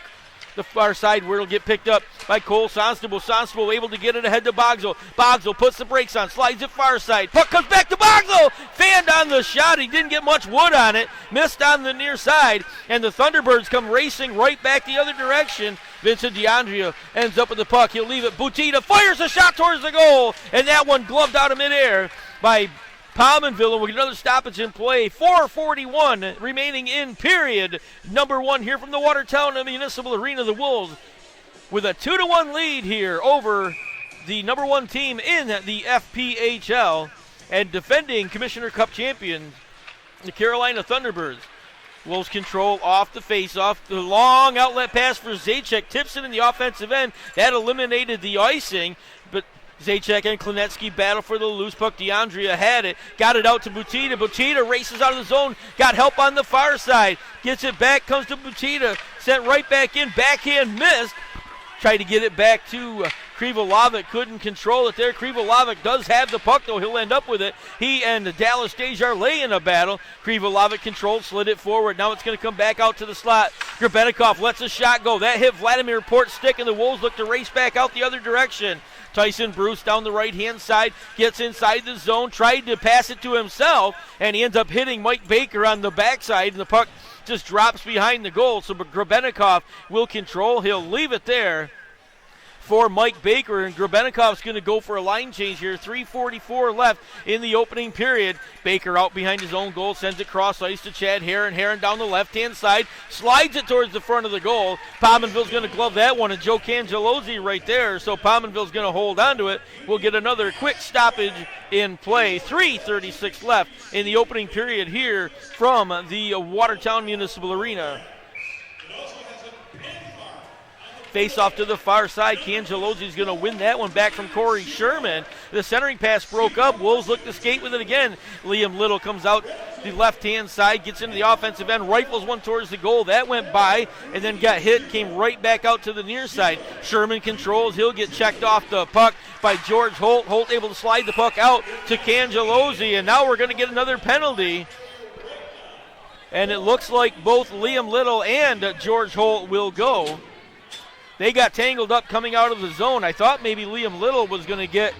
the far side where it'll get picked up by Cole Sanstable. Sanstable able to get it ahead to Bogsel. Bogsel puts the brakes on, slides it far side. Puck comes back to Bogsel. Fanned on the shot. He didn't get much wood on it. Missed on the near side. And the Thunderbirds come racing right back the other direction. Vincent DeAndrea ends up with the puck. He'll leave it. Butita fires a shot towards the goal. And that one gloved out of midair by Pominville, and we'll get another stoppage in play. 4:41 remaining in period number 1 here from the Watertown Municipal Arena. The Wolves with a 2-1 lead here over the number 1 team in the FPHL and defending Commissioner Cup champions, the Carolina Thunderbirds. Wolves control off the face-off. The long outlet pass for Zajac tips it in the offensive end. That eliminated the icing, but Zajac and Klinetsky battle for the loose puck. DeAndrea had it, got it out to Butita. Butita races out of the zone, got help on the far side, gets it back, comes to Butita, sent right back in, backhand missed. Tried to get it back to Krivolovic, couldn't control it there. Krivolovic does have the puck, though. He'll end up with it. He and Dallas Desjardins in a battle. Krivolovic controlled, slid it forward. Now it's going to come back out to the slot. Grebenikov lets a shot go. That hit Vladimir Port's stick, and the Wolves look to race back out the other direction. Tyson Bruce down the right-hand side, gets inside the zone, tried to pass it to himself, and he ends up hitting Mike Baker on the backside, and the puck just drops behind the goal. So Grebenikov will control. He'll leave it there for Mike Baker, and Grabenikov's going to go for a line change here. 3:44 left in the opening period. Baker out behind his own goal, sends it cross ice to Chad Herron. Herron down the left-hand side, slides it towards the front of the goal. Pominville's going to glove that one, and Joe Cangelozzi right there, so Pominville's going to hold on to it. We'll get another quick stoppage in play. 3:36 left in the opening period here from the Watertown Municipal Arena. Face off to the far side. Cangelozzi's going to win that one back from Corey Sherman. The centering pass broke up. Wolves look to skate with it again. Liam Little comes out the left-hand side, gets into the offensive end, rifles one towards the goal. That went by and then got hit, came right back out to the near side. Sherman controls. He'll get checked off the puck by George Holt. Holt able to slide the puck out to Cangelozzi, and now we're going to get another penalty. And it looks like both Liam Little and George Holt will go. They got tangled up coming out of the zone. I thought maybe Liam Little was going to get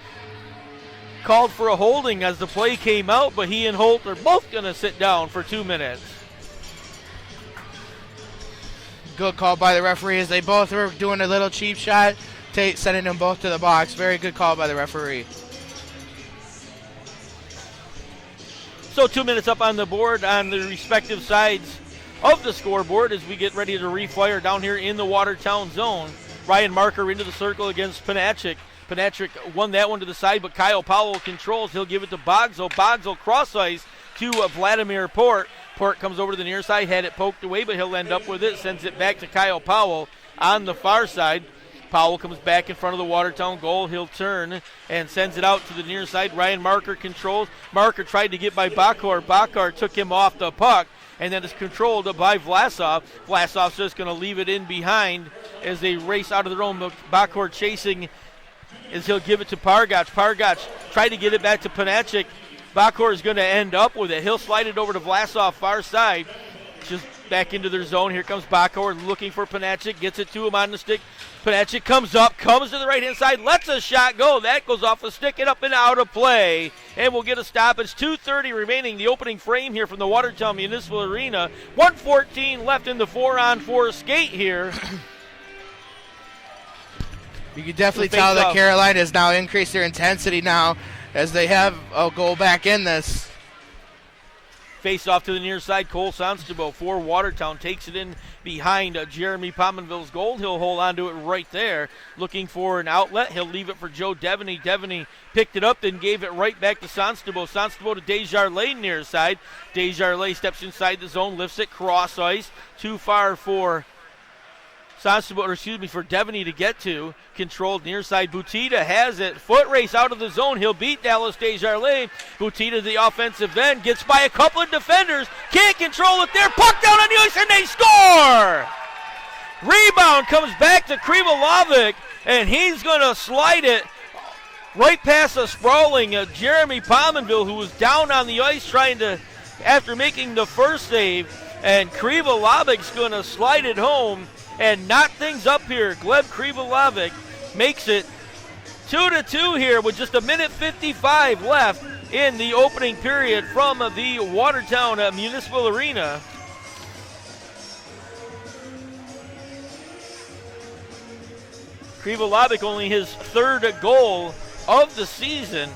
called for a holding as the play came out, but he and Holt are both going to sit down for 2 minutes. Good call by the referee as they both were doing a little cheap shot, sending them both to the box. Very good call by the referee. So 2 minutes up on the board on the respective sides of the scoreboard as we get ready to refire down here in the Watertown zone. Ryan Marker into the circle against Panachik. Panachik won that one to the side, but Kyle Powell controls. He'll give it to Bogzel. Bogzel cross ice to Vladimir Port. Port comes over to the near side, had it poked away, but he'll end up with it. Sends it back to Kyle Powell on the far side. Powell comes back in front of the Watertown goal. He'll turn and sends it out to the near side. Ryan Marker controls. Marker tried to get by Bakar. Bakar took him off the puck, and then it's controlled by Vlasov. Vlasov's just going to leave it in behind as they race out of their own. Bakar chasing as he'll give it to Pargach. Pargach tried to get it back to Panachik. Bakar is going to end up with it. He'll slide it over to Vlasov, far side. Just back into their zone. Here comes Bakar looking for Panachik. Gets it to him on the stick. Panachik comes up, comes to the right-hand side, lets a shot go. That goes off the stick and up and out of play. And we'll get a stoppage. 2:30 remaining, the opening frame here from the Watertown Municipal Arena. 1:14 left in the 4-on-4 skate here. You can definitely tell that Carolina has now increased their intensity now as they have a goal back in this. Face off to the near side. Cole Sonstabo for Watertown takes it in behind Jeremy Pominville's goal. He'll hold on to it right there. Looking for an outlet. He'll leave it for Joe Devaney. Devaney picked it up, then gave it right back to Sonstabo. Sonstabo to Desjardins near side. Desjardins steps inside the zone, lifts it cross ice. Too far for for Devaney to get to. Controlled near side. Butita has it. Foot race out of the zone. He'll beat Dallas Desjardins. Butita, the offensive end, gets by a couple of defenders. Can't control it there. Puck down on the ice, and they score! Rebound comes back to Krivolovic, and he's going to slide it right past a sprawling Jeremy Pominville, who was down on the ice trying to, after making the first save, and Krivolovic's going to slide it home and knot things up here. Gleb Krivolovic makes it 2-2 here with just 1:55 left in the opening period from the Watertown Municipal Arena. Krivolovic only his third goal of the season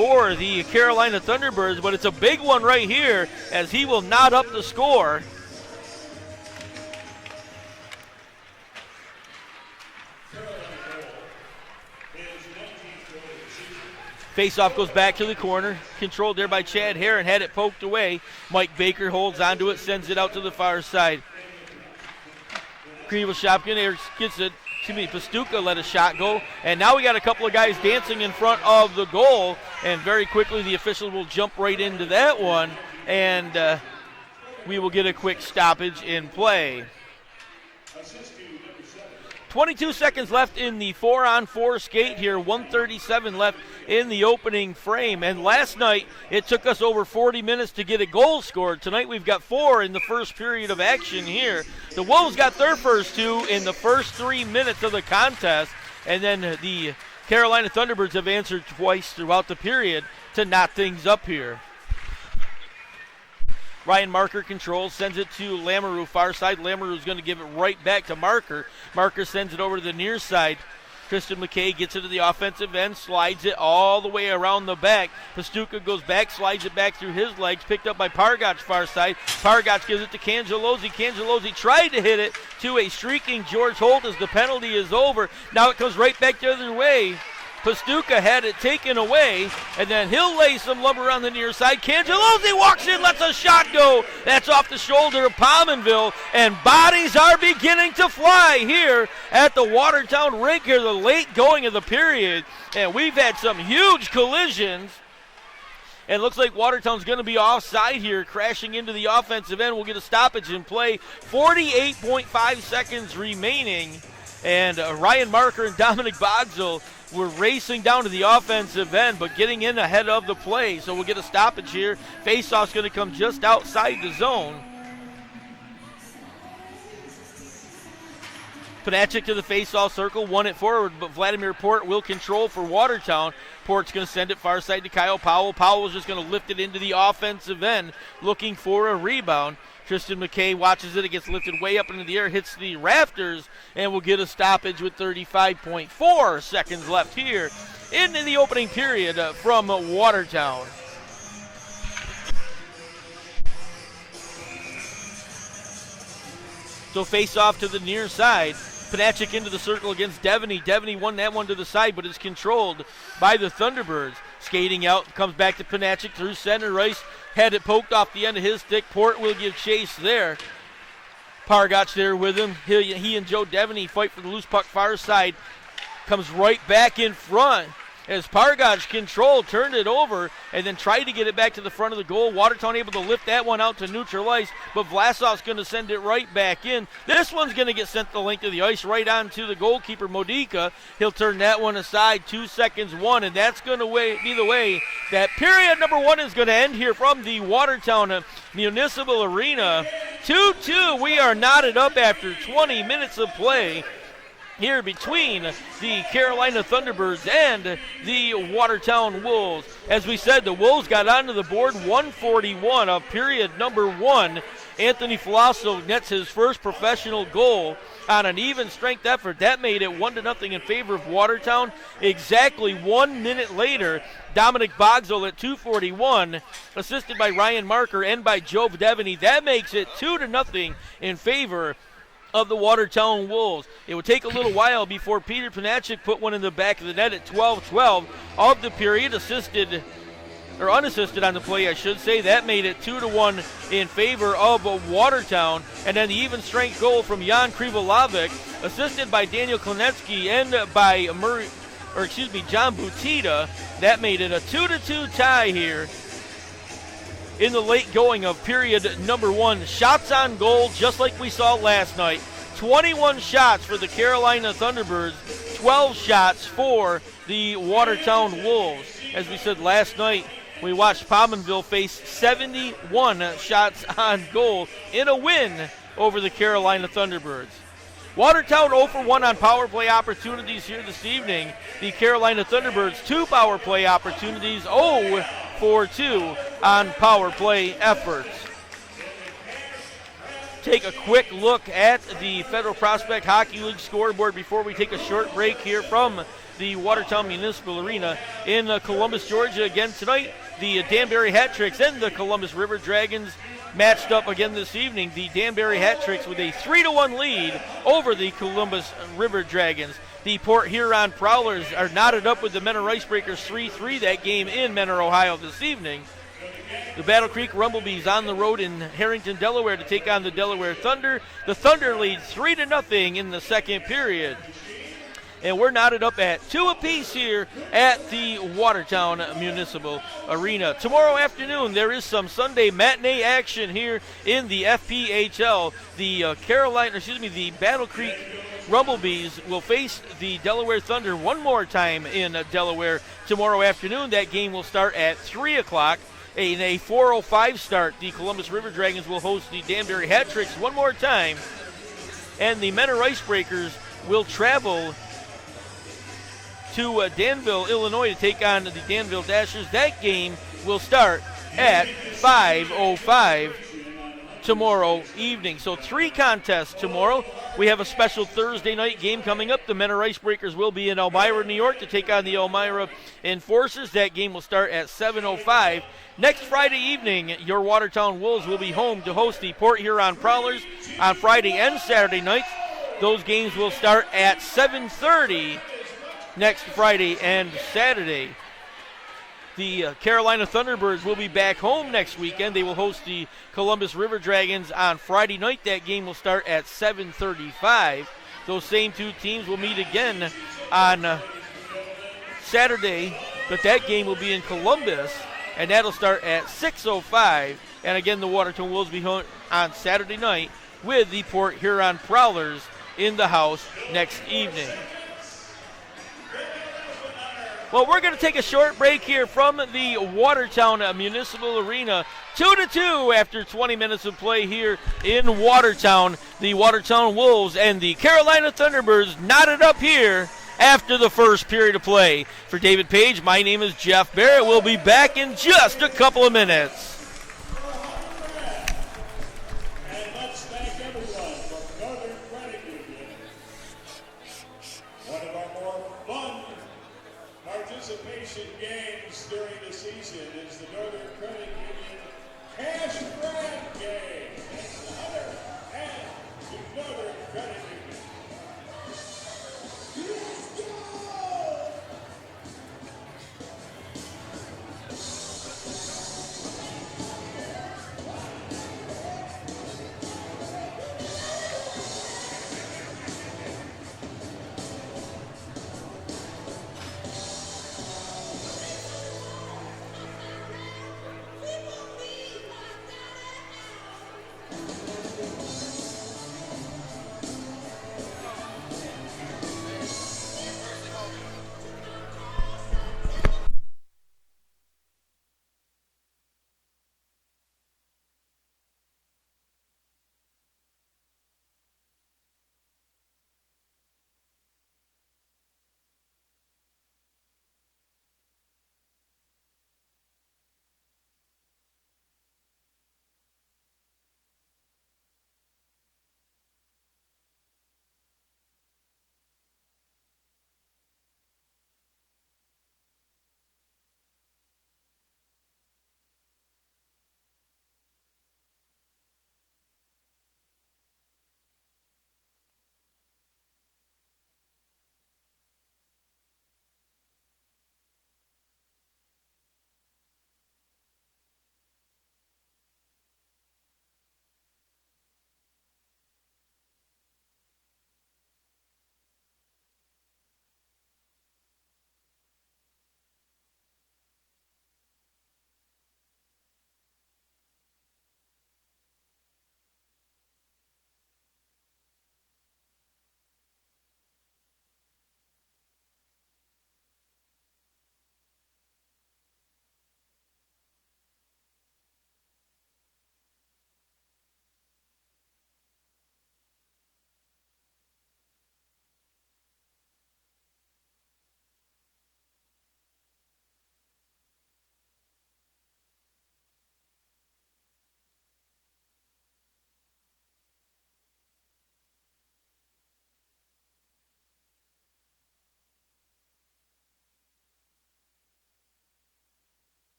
for the Carolina Thunderbirds, but it's a big one right here as he will knot up the score. Faceoff goes back to the corner, controlled there by Chad Heron, had it poked away. Mike Baker holds onto it, sends it out to the far side. Krivoshopkin gets it. Pastuka let a shot go, and now we got a couple of guys dancing in front of the goal, and very quickly the official will jump right into that one, and we will get a quick stoppage in play. 22 seconds left in the 4-on-4 skate here, 1:37 left in the opening frame. And last night, it took us over 40 minutes to get a goal scored. Tonight, we've got 4 in the first period of action here. The Wolves got their first 2 in the first 3 minutes of the contest. And then the Carolina Thunderbirds have answered twice throughout the period to knot things up here. Ryan Marker controls, sends it to Lamoureux, far side. Lamoureux's going to give it right back to Marker. Marker sends it over to the near side. Tristan McKay gets it to the offensive end, slides it all the way around the back. Pastuka goes back, slides it back through his legs, picked up by Pargach, far side. Pargach gives it to Cangelozzi. Cangelozzi tried to hit it to a streaking George Holt as the penalty is over. Now it comes right back the other way. Pastuka had it taken away, and then he'll lay some lumber on the near side. Cangelozzi walks in, lets a shot go. That's off the shoulder of Pominville, and bodies are beginning to fly here at the Watertown rink here, the late going of the period. And we've had some huge collisions. And it looks like Watertown's going to be offside here, crashing into the offensive end. We'll get a stoppage in play. 48.5 seconds remaining. And Ryan Marker and Dominic Bogsel were racing down to the offensive end, but getting in ahead of the play. So we'll get a stoppage here. Faceoff's going to come just outside the zone. Panachik to the faceoff circle, won it forward, but Vladimir Port will control for Watertown. Port's going to send it far side to Kyle Powell. Powell is just going to lift it into the offensive end, looking for a rebound. Tristan McKay watches it. It gets lifted way up into the air, hits the rafters, and we'll get a stoppage with 35.4 seconds left here in the opening period from Watertown. So face off to the near side. Panachik into the circle against Devaney. Devaney won that one to the side, but is controlled by the Thunderbirds. Skating out, comes back to Panachik through center ice. Had it poked off the end of his stick. Port will give chase there. Pargach there with him. He and Joe Devaney fight for the loose puck far side. Comes right back in front as Pargach controlled, turned it over, and then tried to get it back to the front of the goal. Watertown able to lift that one out to neutral ice, but Vlasov's going to send it right back in. This one's going to get sent the length of the ice right on to the goalkeeper, Modica. He'll turn that one aside, 2 seconds, 1, and that's going to be the way that period number 1 is going to end here from the Watertown Municipal Arena. 2-2, we are knotted up after 20 minutes of play here between the Carolina Thunderbirds and the Watertown Wolves. As we said, the Wolves got onto the board 141 of period number 1. Anthony Falasso nets his first professional goal on an even strength effort. That made it 1-0 in favor of Watertown. Exactly 1 minute later, Dominic Bogsel at 2:41, assisted by Ryan Marker and by Joe Devaney. That makes it 2-0 in favor of the Watertown Wolves. It would take a little while before Peter Panachik put one in the back of the net at 12-12 of the period, unassisted on the play, I should say. That made it 2-1 in favor of Watertown. And then the even strength goal from Jan Krivolovic, assisted by Daniel Klinetsky and by John Butita. That made it a 2-2 tie here in the late going of period number 1. Shots on goal, just like we saw last night. 21 shots for the Carolina Thunderbirds, 12 shots for the Watertown Wolves. As we said last night, we watched Pominville face 71 shots on goal in a win over the Carolina Thunderbirds. Watertown 0 for 1 on power play opportunities here this evening. The Carolina Thunderbirds 2 power play opportunities, 0 for 2 on power play efforts. Take a quick look at the Federal Prospect Hockey League scoreboard before we take a short break here from the Watertown Municipal Arena in Columbus, Georgia. Again tonight, the Danbury Hat Tricks and the Columbus River Dragons matched up again this evening. The Danbury Hat Tricks with a 3-1 lead over the Columbus River Dragons. The Port Huron Prowlers are knotted up with the Menor Icebreakers 3-3, that game in Menor, Ohio this evening. The Battle Creek Rumblebees on the road in Harrington, Delaware to take on the Delaware Thunder. The Thunder lead 3-0 in the second period. And we're knotted up at 2 apiece here at the Watertown Municipal Arena. Tomorrow afternoon, there is some Sunday matinee action here in the FPHL. The Battle Creek Rumblebees will face the Delaware Thunder one more time in Delaware tomorrow afternoon. That game will start at 3 o'clock. In a 4:05 start, the Columbus River Dragons will host the Danbury Hat Tricks one more time. And the Menor Icebreakers will travel to Danville, Illinois to take on the Danville Dashers. That game will start at 5:05 tomorrow evening. So 3 contests tomorrow. We have a special Thursday night game coming up. The Menor Icebreakers will be in Elmira, New York to take on the Elmira Enforcers. That game will start at 7:05. Next Friday evening, your Watertown Wolves will be home to host the Port Huron Prowlers on Friday and Saturday nights. Those games will start at 7:30 next Friday and Saturday. The Carolina Thunderbirds will be back home next weekend. They will host the Columbus River Dragons on Friday night. That game will start at 7:35. Those same 2 teams will meet again on Saturday, but that game will be in Columbus, and that'll start at 6:05. And again, the Watertown Wolves will be home on Saturday night with the Port Huron Prowlers in the house next evening. Well, we're going to take a short break here from the Watertown Municipal Arena. 2-2 after 20 minutes of play here in Watertown. The Watertown Wolves and the Carolina Thunderbirds knotted up here after the first period of play. For David Page, my name is Jeff Barrett. We'll be back in just a couple of minutes. Participation games during the season is the Northern Credit Union Cash Grab Game. That's another and the Northern Credit Union. Let's go!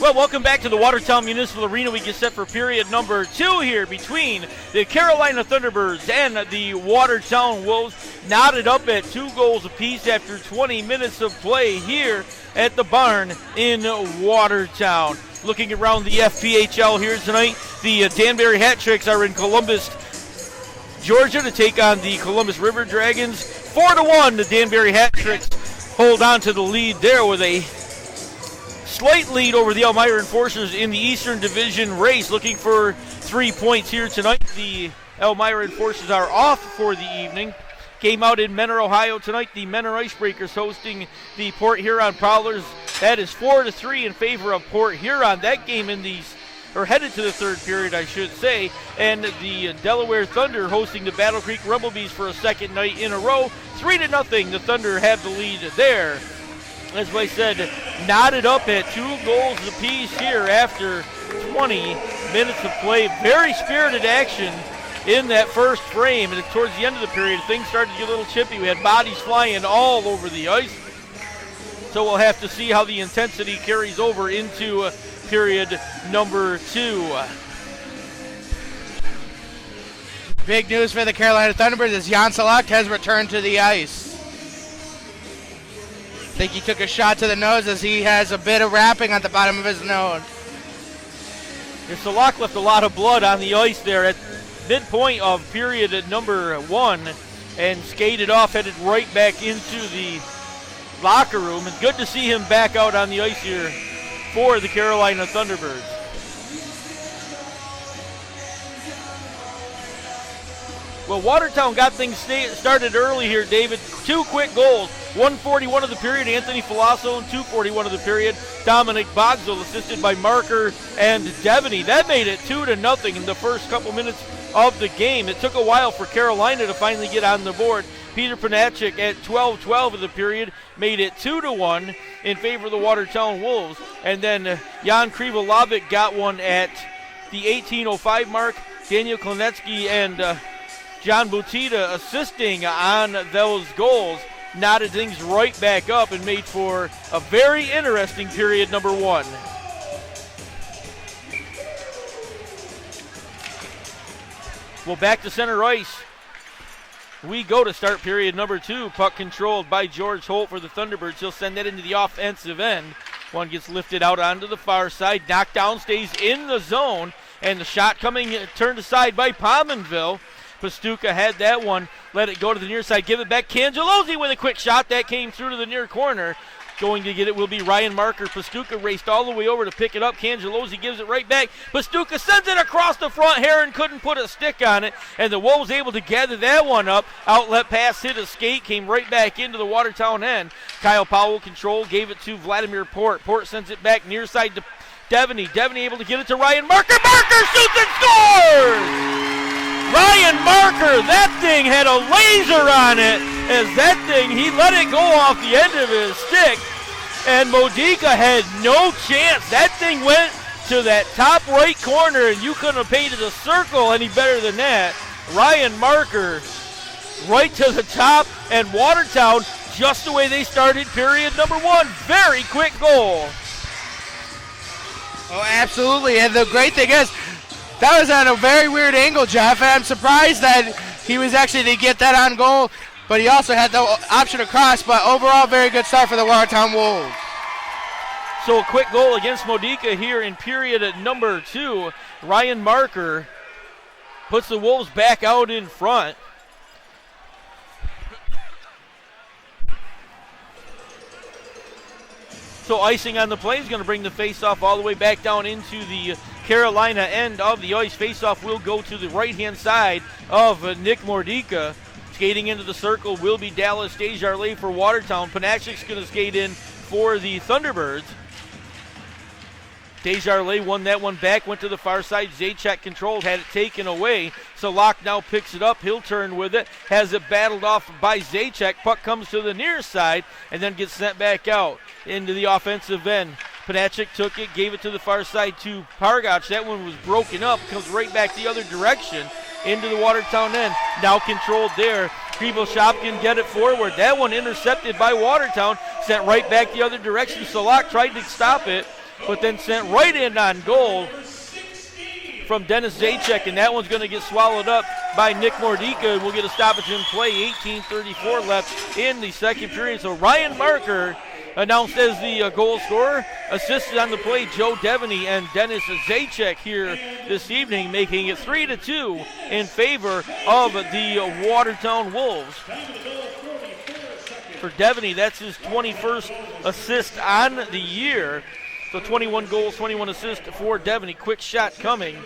Well, welcome back to the Watertown Municipal Arena. We get set for period number 2 here between the Carolina Thunderbirds and the Watertown Wolves. Knotted up at 2 goals apiece after 20 minutes of play here at the barn in Watertown. Looking around the FPHL here tonight, the Danbury Hat Tricks are in Columbus, Georgia to take on the Columbus River Dragons. 4-1, the Danbury Hat Tricks hold on to the lead there with a slight lead over the Elmira Enforcers in the Eastern Division race, looking for 3 points here tonight. The Elmira Enforcers are off for the evening. Game out in Menor, Ohio tonight. The Menor Icebreakers hosting the Port Huron Prowlers. That is 4-3 in favor of Port Huron. That game headed to the third period, I should say. And the Delaware Thunder hosting the Battle Creek Rumblebees for a second night in a row. 3-0. The Thunder have the lead there. As I said, knotted up at 2 goals apiece here after 20 minutes of play. Very spirited action in that first frame. And towards the end of the period, things started to get a little chippy. We had bodies flying all over the ice. So we'll have to see how the intensity carries over into period number 2. Big news for the Carolina Thunderbirds as Jan Select has returned to the ice. I think he took a shot to the nose as he has a bit of wrapping at the bottom of his nose. Salak left a lot of blood on the ice there at midpoint of period number 1 and skated off, headed right back into the locker room. And good to see him back out on the ice here for the Carolina Thunderbirds. Well, Watertown got things started early here, David. 2 quick goals. 1:41 of the period, Anthony Filasso, and 2:41 of the period, Dominic Bogsel, assisted by Marker and Devaney. That made it 2-0 in the first couple minutes of the game. It took a while for Carolina to finally get on the board. Peter Panachik at 12:12 of the period made it 2-1 in favor of the Watertown Wolves. And then Jan Krivolovic got one at the 18:05 mark. Daniel Klinetsky and John Butita assisting on those goals, knotted things right back up and made for a very interesting period number 1. Well, back to center ice we go to start period number 2. Puck controlled by George Holt for the Thunderbirds. He'll send that into the offensive end. One gets lifted out onto the far side. Knocked down, stays in the zone. And the shot coming, turned aside by Pominville. Pastuca had that one, let it go to the near side, give it back. Cangelozzi with a quick shot that came through to the near corner. Going to get it will be Ryan Marker. Pastuca raced all the way over to pick it up. Cangelozzi gives it right back. Pastuca sends it across the front. Heron couldn't put a stick on it, and the Wolves able to gather that one up. Outlet pass hit a skate, came right back into the Watertown end. Kyle Powell control, gave it to Vladimir Port. Port sends it back near side to Devaney. Devaney able to get it to Ryan Marker. Marker shoots and scores! Ryan Marker, that thing had a laser on it. As that thing, he let it go off the end of his stick. And Modica had no chance. That thing went to that top right corner, and you couldn't have painted a circle any better than that. Ryan Marker right to the top, and Watertown just the way they started period number 1. Very quick goal. Oh, absolutely. And the great thing is, that was at a very weird angle, Jeff. And I'm surprised that he was actually to get that on goal, but he also had the option to cross. But overall, very good start for the Watertown Wolves. So a quick goal against Modica here in period number 2. Ryan Marker puts the Wolves back out in front. So icing on the play is going to bring the faceoff all the way back down into the Carolina end of the ice. Faceoff will go to the right-hand side of Nick Modica. Skating into the circle will be Dallas Desjardins for Watertown. Panachik's going to skate in for the Thunderbirds. Desjardins won that one back, went to the far side. Zajac controlled, had it taken away. Salak now picks it up. He'll turn with it. Has it battled off by Zajac. Puck comes to the near side and then gets sent back out into the offensive end. Panachik took it, gave it to the far side to Pargach. That one was broken up. Comes right back the other direction into the Watertown end. Now controlled there. Krivoshopkin get it forward. That one intercepted by Watertown. Sent right back the other direction. Salak tried to stop it. but then sent right in on goal from Dennis Zajac, and that one's going to get swallowed up by Nick Mordika, and we'll get a stoppage in play. 18:34 left in the second period. So Ryan Marker announced as the goal scorer. Assisted on the play, Joe Devaney and Dennis Zajac here this evening, making it 3-2 in favor of the Watertown Wolves. For Devaney, that's his 21st assist on the year. So 21 goals, 21 assists for Devaney. Quick shot coming.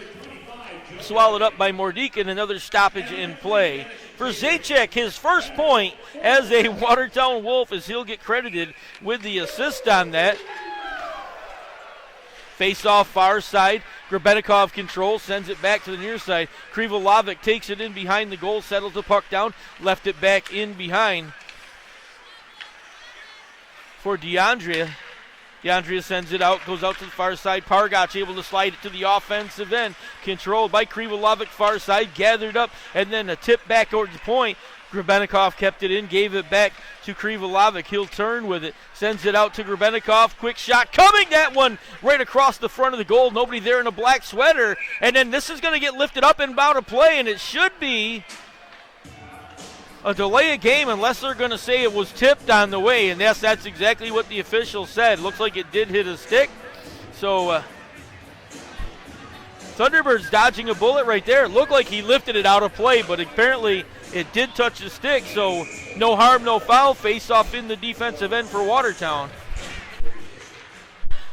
Swallowed up by Mordika, and another stoppage in play. For Zajac, his first point as a Watertown Wolf, as he'll get credited with the assist on that. Face off far side. Grebenikov controls, sends it back to the near side. Krivolovic takes it in behind the goal, settles the puck down, left it back in behind for DeAndrea. DeAndrea sends it out, goes out to the far side. Pargach able to slide it to the offensive end. Controlled by Krivolovic, far side, gathered up, and then a tip back over the point. Grebenikov kept it in, gave it back to Krivolovic. He'll turn with it, sends it out to Grebenikov. Quick shot coming, that one right across the front of the goal. Nobody there in a black sweater. And then this is going to get lifted up and bound to play, and it should be a delay of game unless they're going to say it was tipped on the way, and that's exactly what the official said. Looks like it did hit a stick. So Thunderbirds dodging a bullet right there. It looked like he lifted it out of play, but apparently it did touch the stick, so no harm, no foul. Face off in the defensive end for Watertown.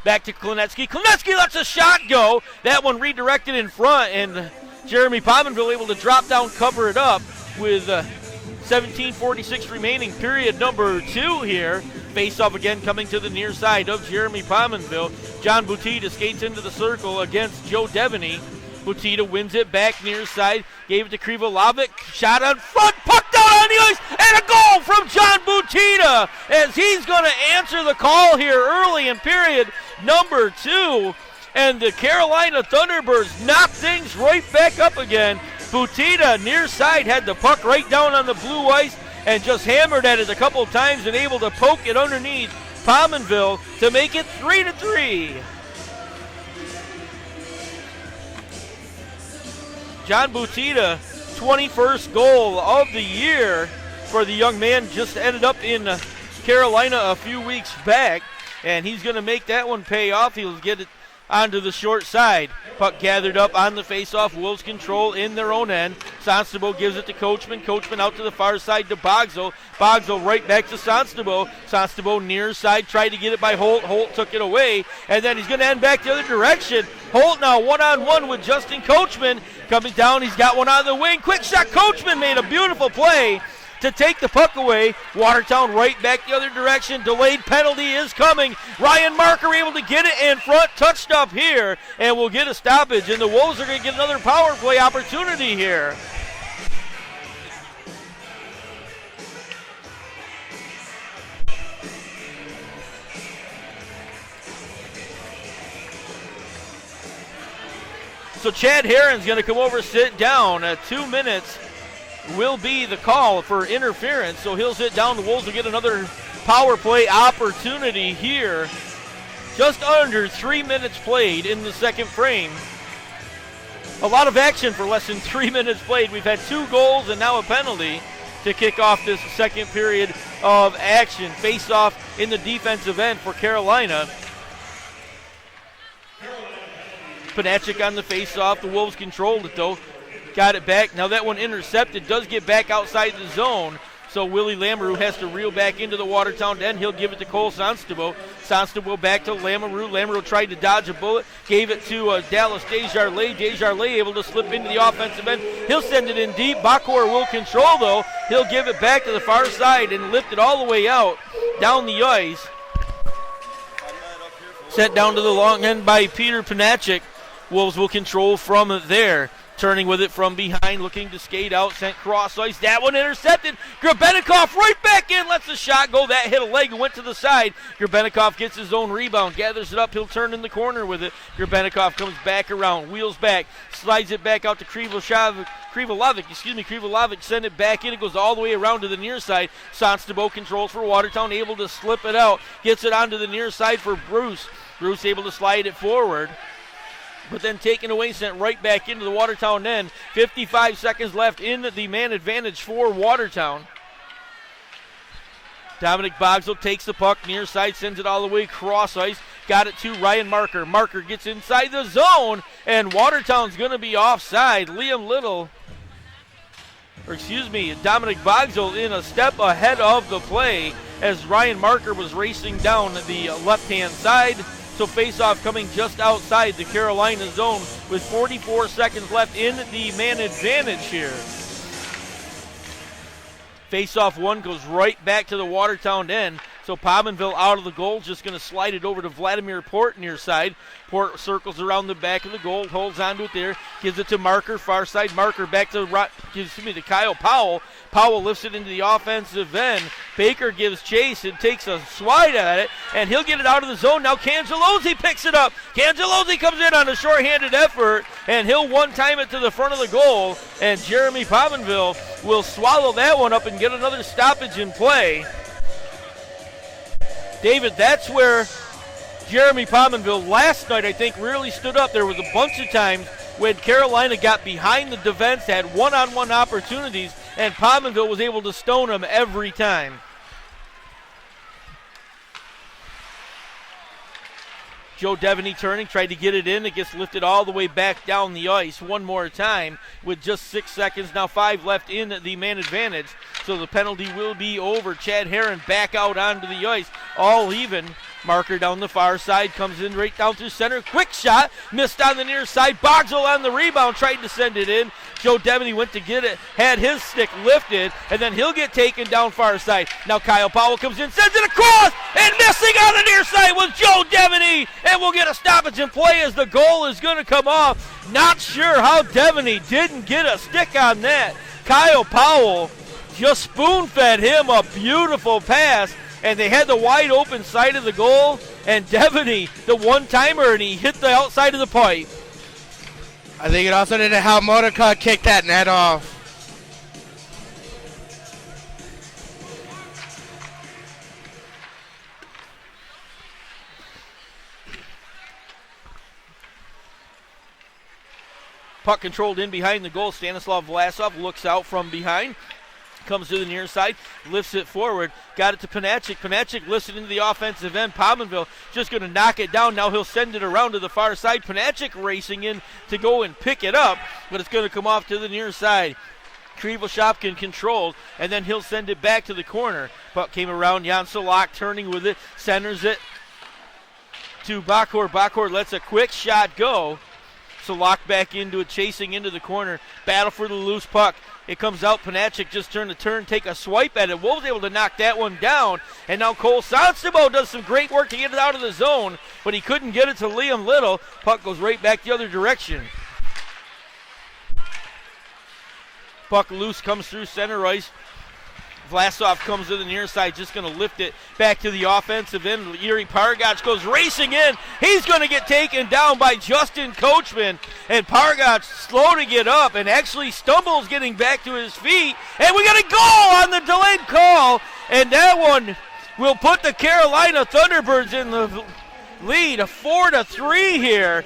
Back to Klinetsky. Klinetsky lets a shot go. That one redirected in front, and Jeremy Pominville able to drop down, cover it up with 17:46 remaining, period number 2 here. Face off again coming to the near side of Jeremy Pominville. John Butita skates into the circle against Joe Devaney. Butita wins it back near side, gave it to Krivolovic. Shot on front, puck down on the ice, and a goal from John Butita as he's going to answer the call here early in period number 2. And the Carolina Thunderbirds knock things right back up again. Butita near side had the puck right down on the blue ice and just hammered at it a couple of times and able to poke it underneath Pominville to make it 3-3. John Butita, 21st goal of the year for the young man, just ended up in Carolina a few weeks back, and he's going to make that one pay off. He'll get it onto the short side. Puck gathered up on the face-off. Wolves control in their own end. Sonstable gives it to Coachman. Coachman out to the far side to Bogzo. Bogzo right back to Sonstable. Sonstable near side, tried to get it by Holt. Holt took it away, and then he's going to end back the other direction. Holt now one-on-one with Justin Coachman. Coming down, he's got one on the wing. Quick shot, Coachman made a beautiful play to take the puck away. Watertown right back the other direction. Delayed penalty is coming. Ryan Marker able to get it in front, touched up here, and we'll get a stoppage. And the Wolves are going to get another power play opportunity here. So Chad Herron's going to come over, sit down. 2 minutes will be the call for interference, so he'll sit down. The Wolves will get another power play opportunity here. Just under 3 minutes played in the second frame. A lot of action for less than 3 minutes played. We've had 2 goals and now a penalty to kick off this second period of action. Face off in the defensive end for Carolina. Panachik on the face-off. The Wolves controlled it, though. Got it back. Now that one intercepted. Does get back outside the zone. So Willie Lamoureux has to reel back into the Watertown end. He'll give it to Cole Sonstable. Sonstable back to Lamoureux. Lamoureux tried to dodge a bullet. Gave it to Dallas Desjardins. Desjardins able to slip into the offensive end. He'll send it in deep. Bakor will control, though. He'll give it back to the far side and lift it all the way out down the ice. Sent down to the long end by Peter Panachik. Wolves will control from there. Turning with it from behind, looking to skate out, sent cross ice. That one intercepted. Grebenikov right back in, lets the shot go. That hit a leg and went to the side. Grebenikov gets his own rebound, gathers it up. He'll turn in the corner with it. Grebenikov comes back around, wheels back, slides it back out to Krivolovic. Krivolovic send it back in. It goes all the way around to the near side. Sonstable controls for Watertown, able to slip it out. Gets it onto the near side for Bruce. Bruce able to slide it forward, but then taken away, sent right back into the Watertown end. 55 seconds left in the man advantage for Watertown. Dominic Bogsell takes the puck near side, sends it all the way across ice. Got it to Ryan Marker. Marker gets inside the zone, and Watertown's going to be offside. Dominic Bogsell in a step ahead of the play as Ryan Marker was racing down the left-hand side. So face-off coming just outside the Carolina zone with 44 seconds left in the man advantage here. Face-off one goes right back to the Watertown end. So Pominville out of the goal, just going to slide it over to Vladimir Port near side. Port circles around the back of the goal, holds onto it there, gives it to Marker, far side. Marker back to Kyle Powell. Powell lifts it into the offensive end. Baker gives chase and takes a swide at it, and he'll get it out of the zone. Now Cangelozzi picks it up. Cangelozzi comes in on a shorthanded effort, and he'll one-time it to the front of the goal, and Jeremy Pominville will swallow that one up and get another stoppage in play. David, that's where Jeremy Pominville last night, I think, really stood up. There was a bunch of times when Carolina got behind the defense, had one-on-one opportunities, and Pominville was able to stone them every time. Joe Devaney turning, tried to get it in. It gets lifted all the way back down the ice one more time with just 6 seconds. Now 5 left in the man advantage. So the penalty will be over. Chad Herron back out onto the ice. All even. Marker down the far side, comes in right down through center. Quick shot, missed on the near side. Bogsell on the rebound, tried to send it in. Joe Devaney went to get it, had his stick lifted, and then he'll get taken down far side. Now Kyle Powell comes in, sends it across, and missing on the near side was Joe Devaney, and we'll get a stoppage in play as the goal is going to come off. Not sure how Devaney didn't get a stick on that. Kyle Powell just spoon-fed him a beautiful pass, and they had the wide open side of the goal, and Devaney, the one-timer, and he hit the outside of the pipe. I think it also didn't help Modica kick that net off. Puck controlled in behind the goal. Stanislav Vlasov looks out from behind. Comes to the near side, lifts it forward, got it to Panachik. Panachik lifts it into the offensive end. Pominville just going to knock it down. Now he'll send it around to the far side. Panachik racing in to go and pick it up, but it's going to come off to the near side. Krivoshopkin controlled, and then he'll send it back to the corner. Puck came around. Jan Solak turning with it, centers it to Bakor. Bakor lets a quick shot go. Solak back into it, chasing into the corner. Battle for the loose puck. It comes out. Panachik just turned the turn, take a swipe at it. Wolves able to knock that one down. And now Cole Sanstimo does some great work to get it out of the zone, but he couldn't get it to Liam Little. Puck goes right back the other direction. Puck loose, comes through center ice. Vlasov comes to the near side, just going to lift it back to the offensive end. Yuri Pargach goes racing in. He's going to get taken down by Justin Coachman. And Pargach slow to get up and actually stumbles getting back to his feet. And we got a goal on the delayed call. And that one will put the Carolina Thunderbirds in the lead, a 4-3 here.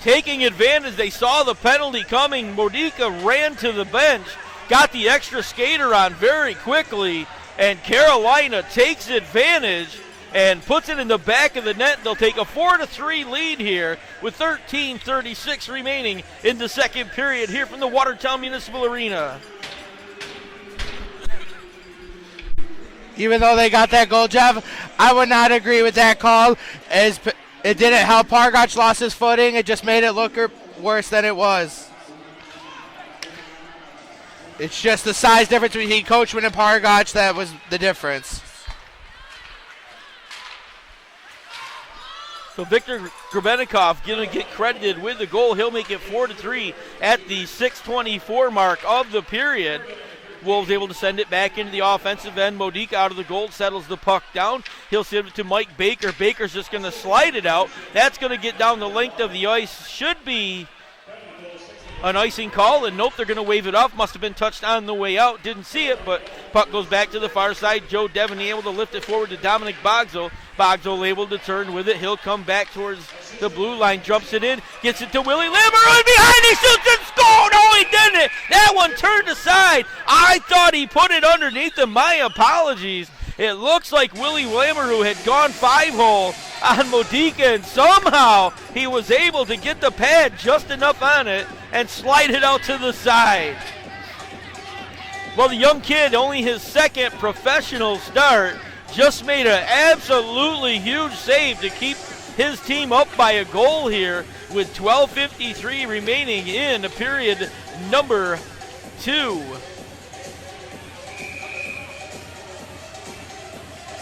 Taking advantage, they saw the penalty coming. Modica ran to the bench, got the extra skater on very quickly, and Carolina takes advantage and puts it in the back of the net. They'll take a 4-3 lead here with 13:36 remaining in the second period here from the Watertown Municipal Arena. Even though they got that goal, Jeff, I would not agree with that call. It didn't help. Pargach lost his footing. It just made it look worse than it was. It's just the size difference between Coachman and Pargach that was the difference. So Victor Grebenikov going to get credited with the goal. He'll make it 4-3 at the 6:24 mark of the period. Wolves able to send it back into the offensive end. Modica out of the goal, settles the puck down. He'll send it to Mike Baker. Baker's just going to slide it out. That's going to get down the length of the ice. Should be an icing call, and nope, they're going to wave it off. Must have been touched on the way out. Didn't see it, but puck goes back to the far side. Joe Devaney able to lift it forward to Dominic Bogzo. Bogzo able to turn with it. He'll come back towards the blue line, jumps it in, gets it to Willie Lamoureux, and behind he shoots and score! No, he didn't! That one turned aside. I thought he put it underneath him. My apologies. It looks like Willie Lamoureux had gone 5-hole on Modica, and somehow he was able to get the pad just enough on it and slide it out to the side. Well, the young kid, only his second professional start, just made an absolutely huge save to keep his team up by a goal here with 12:53 remaining in period number 2.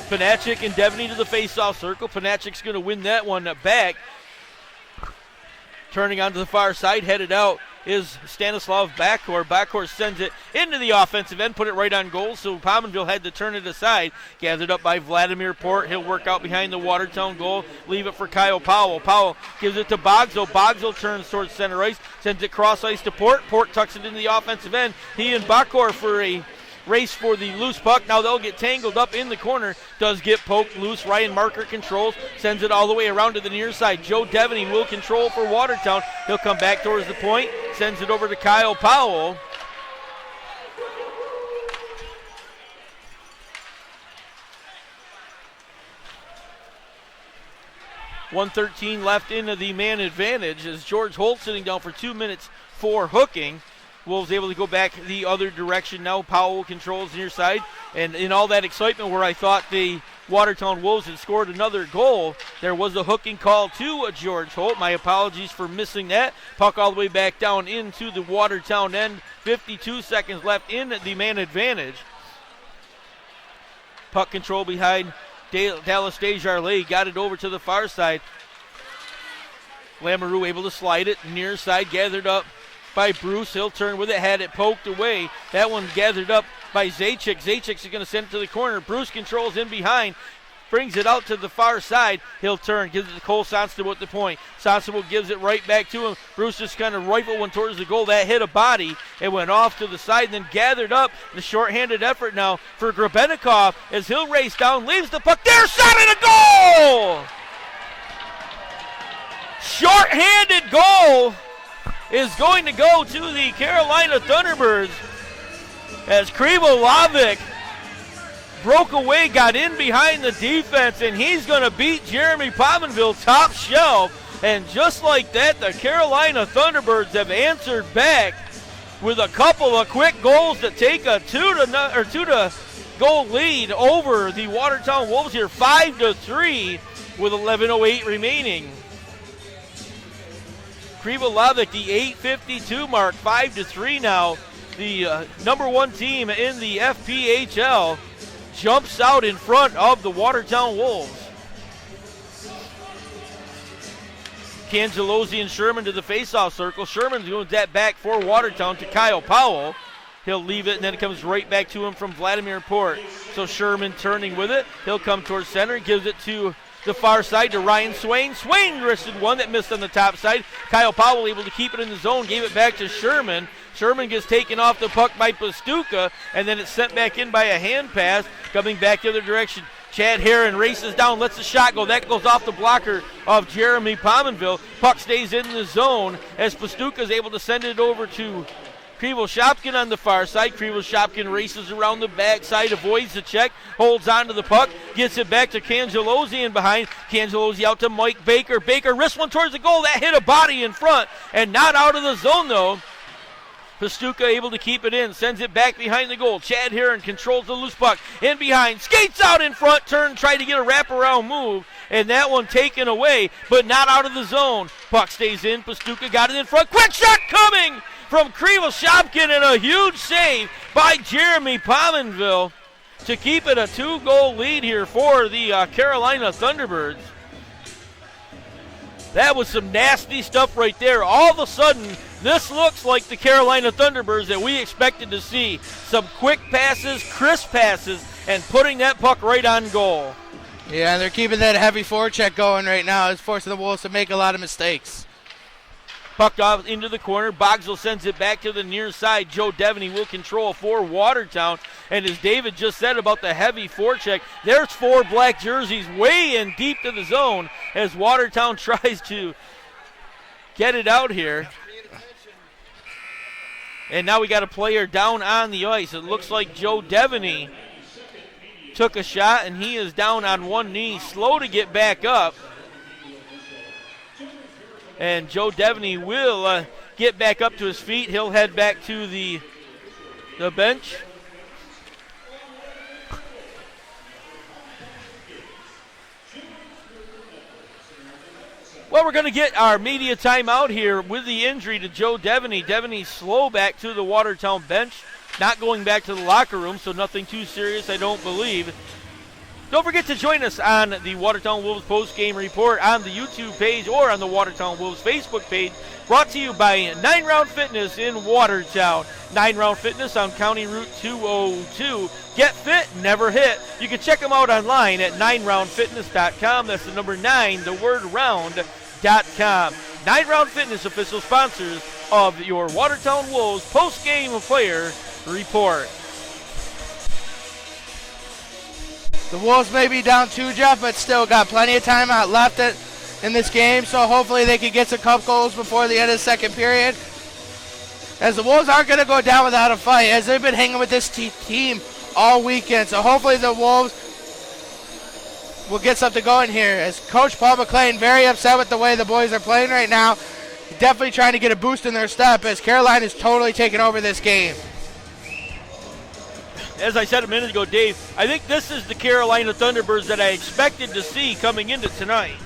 Panachik and Devaney to the face-off circle. Panachik's going to win that one back. Turning onto the far side, headed out is Stanislav Backor. Backor sends it into the offensive end, put it right on goal, so Pominville had to turn it aside. Gathered up by Vladimir Port. He'll work out behind the Watertown goal, leave it for Kyle Powell. Powell gives it to Bogzo. Bogzo turns towards center ice, sends it cross ice to Port. Port tucks it into the offensive end. He and Backor for a race for the loose puck. Now they'll get tangled up in the corner. Does get poked loose. Ryan Marker controls. Sends it all the way around to the near side. Joe Devaney will control for Watertown. He'll come back towards the point. Sends it over to Kyle Powell. .113 left into the man advantage as George Holt sitting down for 2 minutes for hooking. Wolves able to go back the other direction now. Powell controls near side. And in all that excitement where I thought the Watertown Wolves had scored another goal, there was a hooking call to George Holt. My apologies for missing that. Puck all the way back down into the Watertown end. 52 seconds left in the man advantage. Puck control behind Dallas Desjardins. Got it over to the far side. Lamoureux able to slide it. Near side gathered up by Bruce. He'll turn with it, had it poked away. That one gathered up by Zajac. Zajac is going to send it to the corner. Bruce controls in behind, brings it out to the far side. He'll turn, gives it to Cole Sonstable at the point. Sonstable gives it right back to him. Bruce just kind of rifled one towards the goal. That hit a body. It went off to the side and then gathered up. The shorthanded effort now for Grebennikov as he'll race down, leaves the puck there, shot and a goal! Shorthanded goal is going to go to the Carolina Thunderbirds as Krivolovic broke away, got in behind the defense, and he's going to beat Jeremy Pominville top shelf. And just like that, the Carolina Thunderbirds have answered back with a couple of quick goals to take a 2-to goal lead over the Watertown Wolves here, 5-3 with 11:08 remaining. Krivolovic, the 8:52 mark, 5-3 now. The number one team in the FPHL jumps out in front of the Watertown Wolves. Cangelosi and Sherman to the faceoff circle. Sherman's going that back for Watertown to Kyle Powell. He'll leave it, and then it comes right back to him from Vladimir Port. So Sherman turning with it. He'll come towards center, gives it to the far side to Ryan Swain. Swain wristed one that missed on the top side. Kyle Powell able to keep it in the zone, gave it back to Sherman. Sherman gets taken off the puck by Pastuca, and then it's sent back in by a hand pass. Coming back the other direction, Chad Herron races down, lets the shot go. That goes off the blocker of Jeremy Pominville. Puck stays in the zone as Pastuca is able to send it over to Krivoshopkin on the far side. Krivoshopkin races around the backside, avoids the check, holds on to the puck, gets it back to Cangelosi in behind. Cangelosi out to Mike Baker. Baker wrists one towards the goal. That hit a body in front and not out of the zone though. Pastuca able to keep it in, sends it back behind the goal. Chad Herron controls the loose puck in behind, skates out in front, turn, tried to get a wraparound move, and that one taken away, but not out of the zone. Puck stays in, Pastuca got it in front, quick shot coming from Krivoshopkin, and a huge save by Jeremy Pominville to keep it a 2-goal lead here for the Carolina Thunderbirds. That was some nasty stuff right there. All of a sudden, this looks like the Carolina Thunderbirds that we expected to see. Some quick passes, crisp passes, and putting that puck right on goal. Yeah, they're keeping that heavy forecheck going right now. It's forcing the Wolves to make a lot of mistakes. Puck off into the corner. Bogsville sends it back to the near side. Joe Devaney will control for Watertown. And as David just said about the heavy forecheck, there's 4 black jerseys way in deep to the zone as Watertown tries to get it out here. And now we got a player down on the ice. It looks like Joe Devaney took a shot, and he is down on one knee, slow to get back up. And Joe Devaney will get back up to his feet. He'll head back to the bench. Well, we're going to get our media timeout here with the injury to Joe Devaney. Devaney slow back to the Watertown bench, not going back to the locker room, so nothing too serious, I don't believe. Don't forget to join us on the Watertown Wolves post-game report on the YouTube page or on the Watertown Wolves Facebook page, brought to you by 9 Round Fitness in Watertown. 9 Round Fitness on County Route 202. Get fit, never hit. You can check them out online at 9roundfitness.com. That's the number 9, the word round.com. 9 Round Fitness, official sponsors of your Watertown Wolves post-game player report. The Wolves may be down 2, Jeff, but still got plenty of time out left in this game, so hopefully they can get some cup goals before the end of the second period. As the Wolves aren't going to go down without a fight, as they've been hanging with this team all weekend. So hopefully the Wolves will get something going here. As Coach Paul McLean very upset with the way the boys are playing right now. Definitely trying to get a boost in their step as Carolina is totally taking over this game. As I said a minute ago, Dave, I think this is the Carolina Thunderbirds that I expected to see coming into tonight.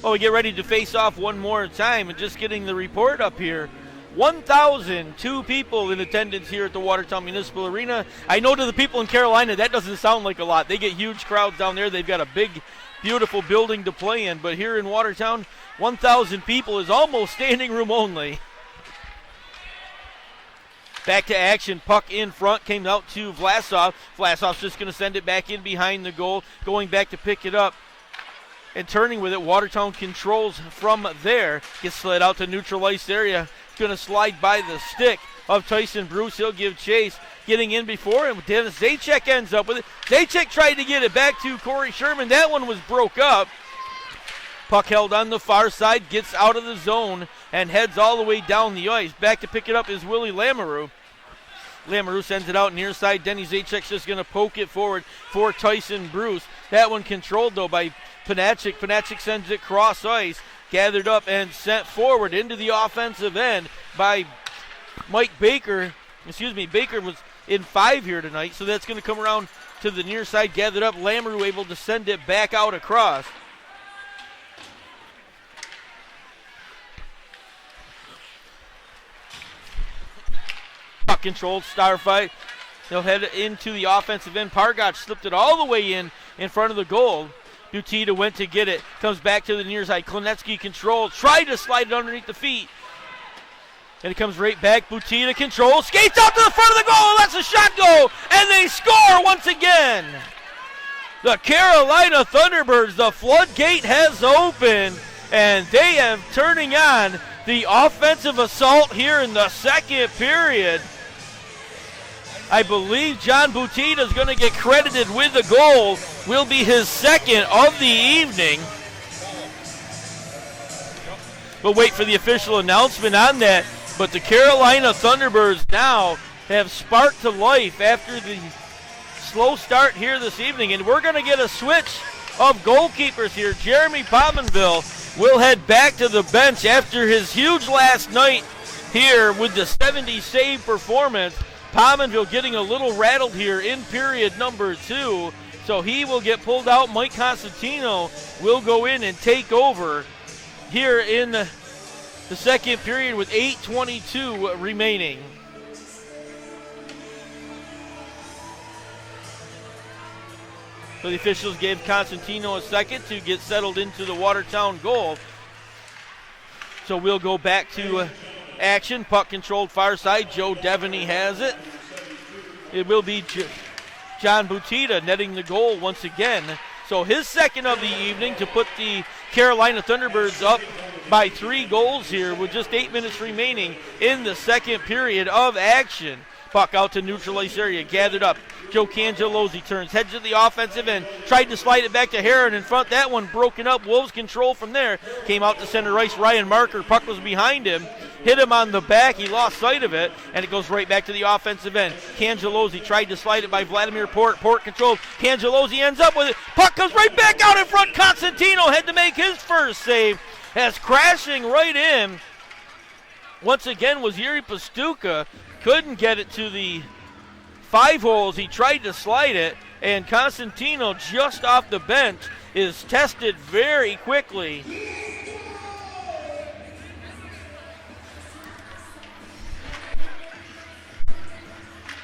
Well, we get ready to face off one more time, and just getting the report up here. 1,002 people in attendance here at the Watertown Municipal Arena. I know to the people in Carolina that doesn't sound like a lot. They get huge crowds down there. They've got a big, beautiful building to play in. But here in Watertown, 1,000 people is almost standing room only. Back to action. Puck in front. Came out to Vlasov. Vlasov's just going to send it back in behind the goal. Going back to pick it up. And turning with it, Watertown controls from there. Gets slid out to neutral ice area. Going to slide by the stick of Tyson Bruce. He'll give chase. Getting in before him. Dennis Zajac ends up with it. Zajac tried to get it back to Corey Sherman. That one was broke up. Puck held on the far side. Gets out of the zone and heads all the way down the ice. Back to pick it up is Willie Lamoureux. Lamoureux sends it out near side. Denny Zacek's just going to poke it forward for Tyson Bruce. That one controlled, though, by Panachik. Panachik sends it cross ice, gathered up and sent forward into the offensive end by Mike Baker. Baker was in 5 here tonight, so that's going to come around to the near side, gathered up. Lamoureux able to send it back out across. Puck controlled, star fight. They'll head into the offensive end. Pargach slipped it all the way in front of the goal. Butita went to get it. Comes back to the near side. Klinetsky controls. Tried to slide it underneath the feet. And it comes right back. Butita controls. Skates out to the front of the goal. That's a shot go. And they score once again. The Carolina Thunderbirds, the floodgate has opened. And they are turning on the offensive assault here in the second period. I believe John Butita is going to get credited with the goal. Will be his second of the evening. We'll wait for the official announcement on that. But the Carolina Thunderbirds now have sparked to life after the slow start here this evening. And we're going to get a switch of goalkeepers here. Jeremy Pominville will head back to the bench after his huge last night here with the 70 save performance. Pominville getting a little rattled here in period number 2. So he will get pulled out. Mike Constantino will go in and take over here in the second period with 8:22 remaining. So the officials gave Constantino a second to get settled into the Watertown goal. So we'll go back to action. Puck controlled far side. Joe Devaney has it. It will be John Butita netting the goal once again. So his second of the evening to put the Carolina Thunderbirds up by 3 goals here with just 8 minutes remaining in the second period of action. Puck out to neutral ice area, gathered up. Joe Cangelozzi turns, heads to the offensive end, tried to slide it back to Heron in front. That one broken up. Wolves control from there. Came out to center ice. Ryan Marker, puck was behind him. Hit him on the back. He lost sight of it, and it goes right back to the offensive end. Cangelozzi tried to slide it by Vladimir Port. Port controlled. Cangelozzi ends up with it. Puck comes right back out in front. Constantino had to make his first save as crashing right in once again was Yuri Pastuka. Couldn't get it to the 5 holes. He tried to slide it, and Constantino just off the bench is tested very quickly.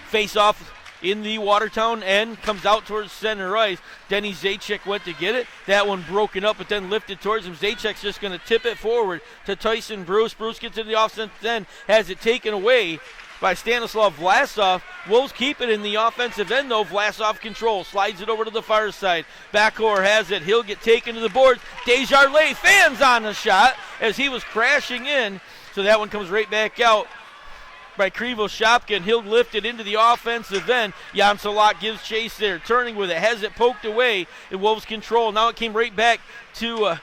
Face off in the Watertown end, comes out towards center ice. Denny Zajac went to get it. That one broken up, but then lifted towards him. Zacek's just going to tip it forward to Tyson Bruce. Bruce gets in the offensive end, has it taken away by Stanislav Vlasov. Wolves keep it in the offensive end, though. Vlasov controls, slides it over to the far side. Backhoer has it. He'll get taken to the boards. Desjardins fans on the shot as he was crashing in. So that one comes right back out by Krivo Shopkin. He'll lift it into the offensive end. Jan Solak gives chase there. Turning with it. Has it poked away. And Wolves control. Now it came right back to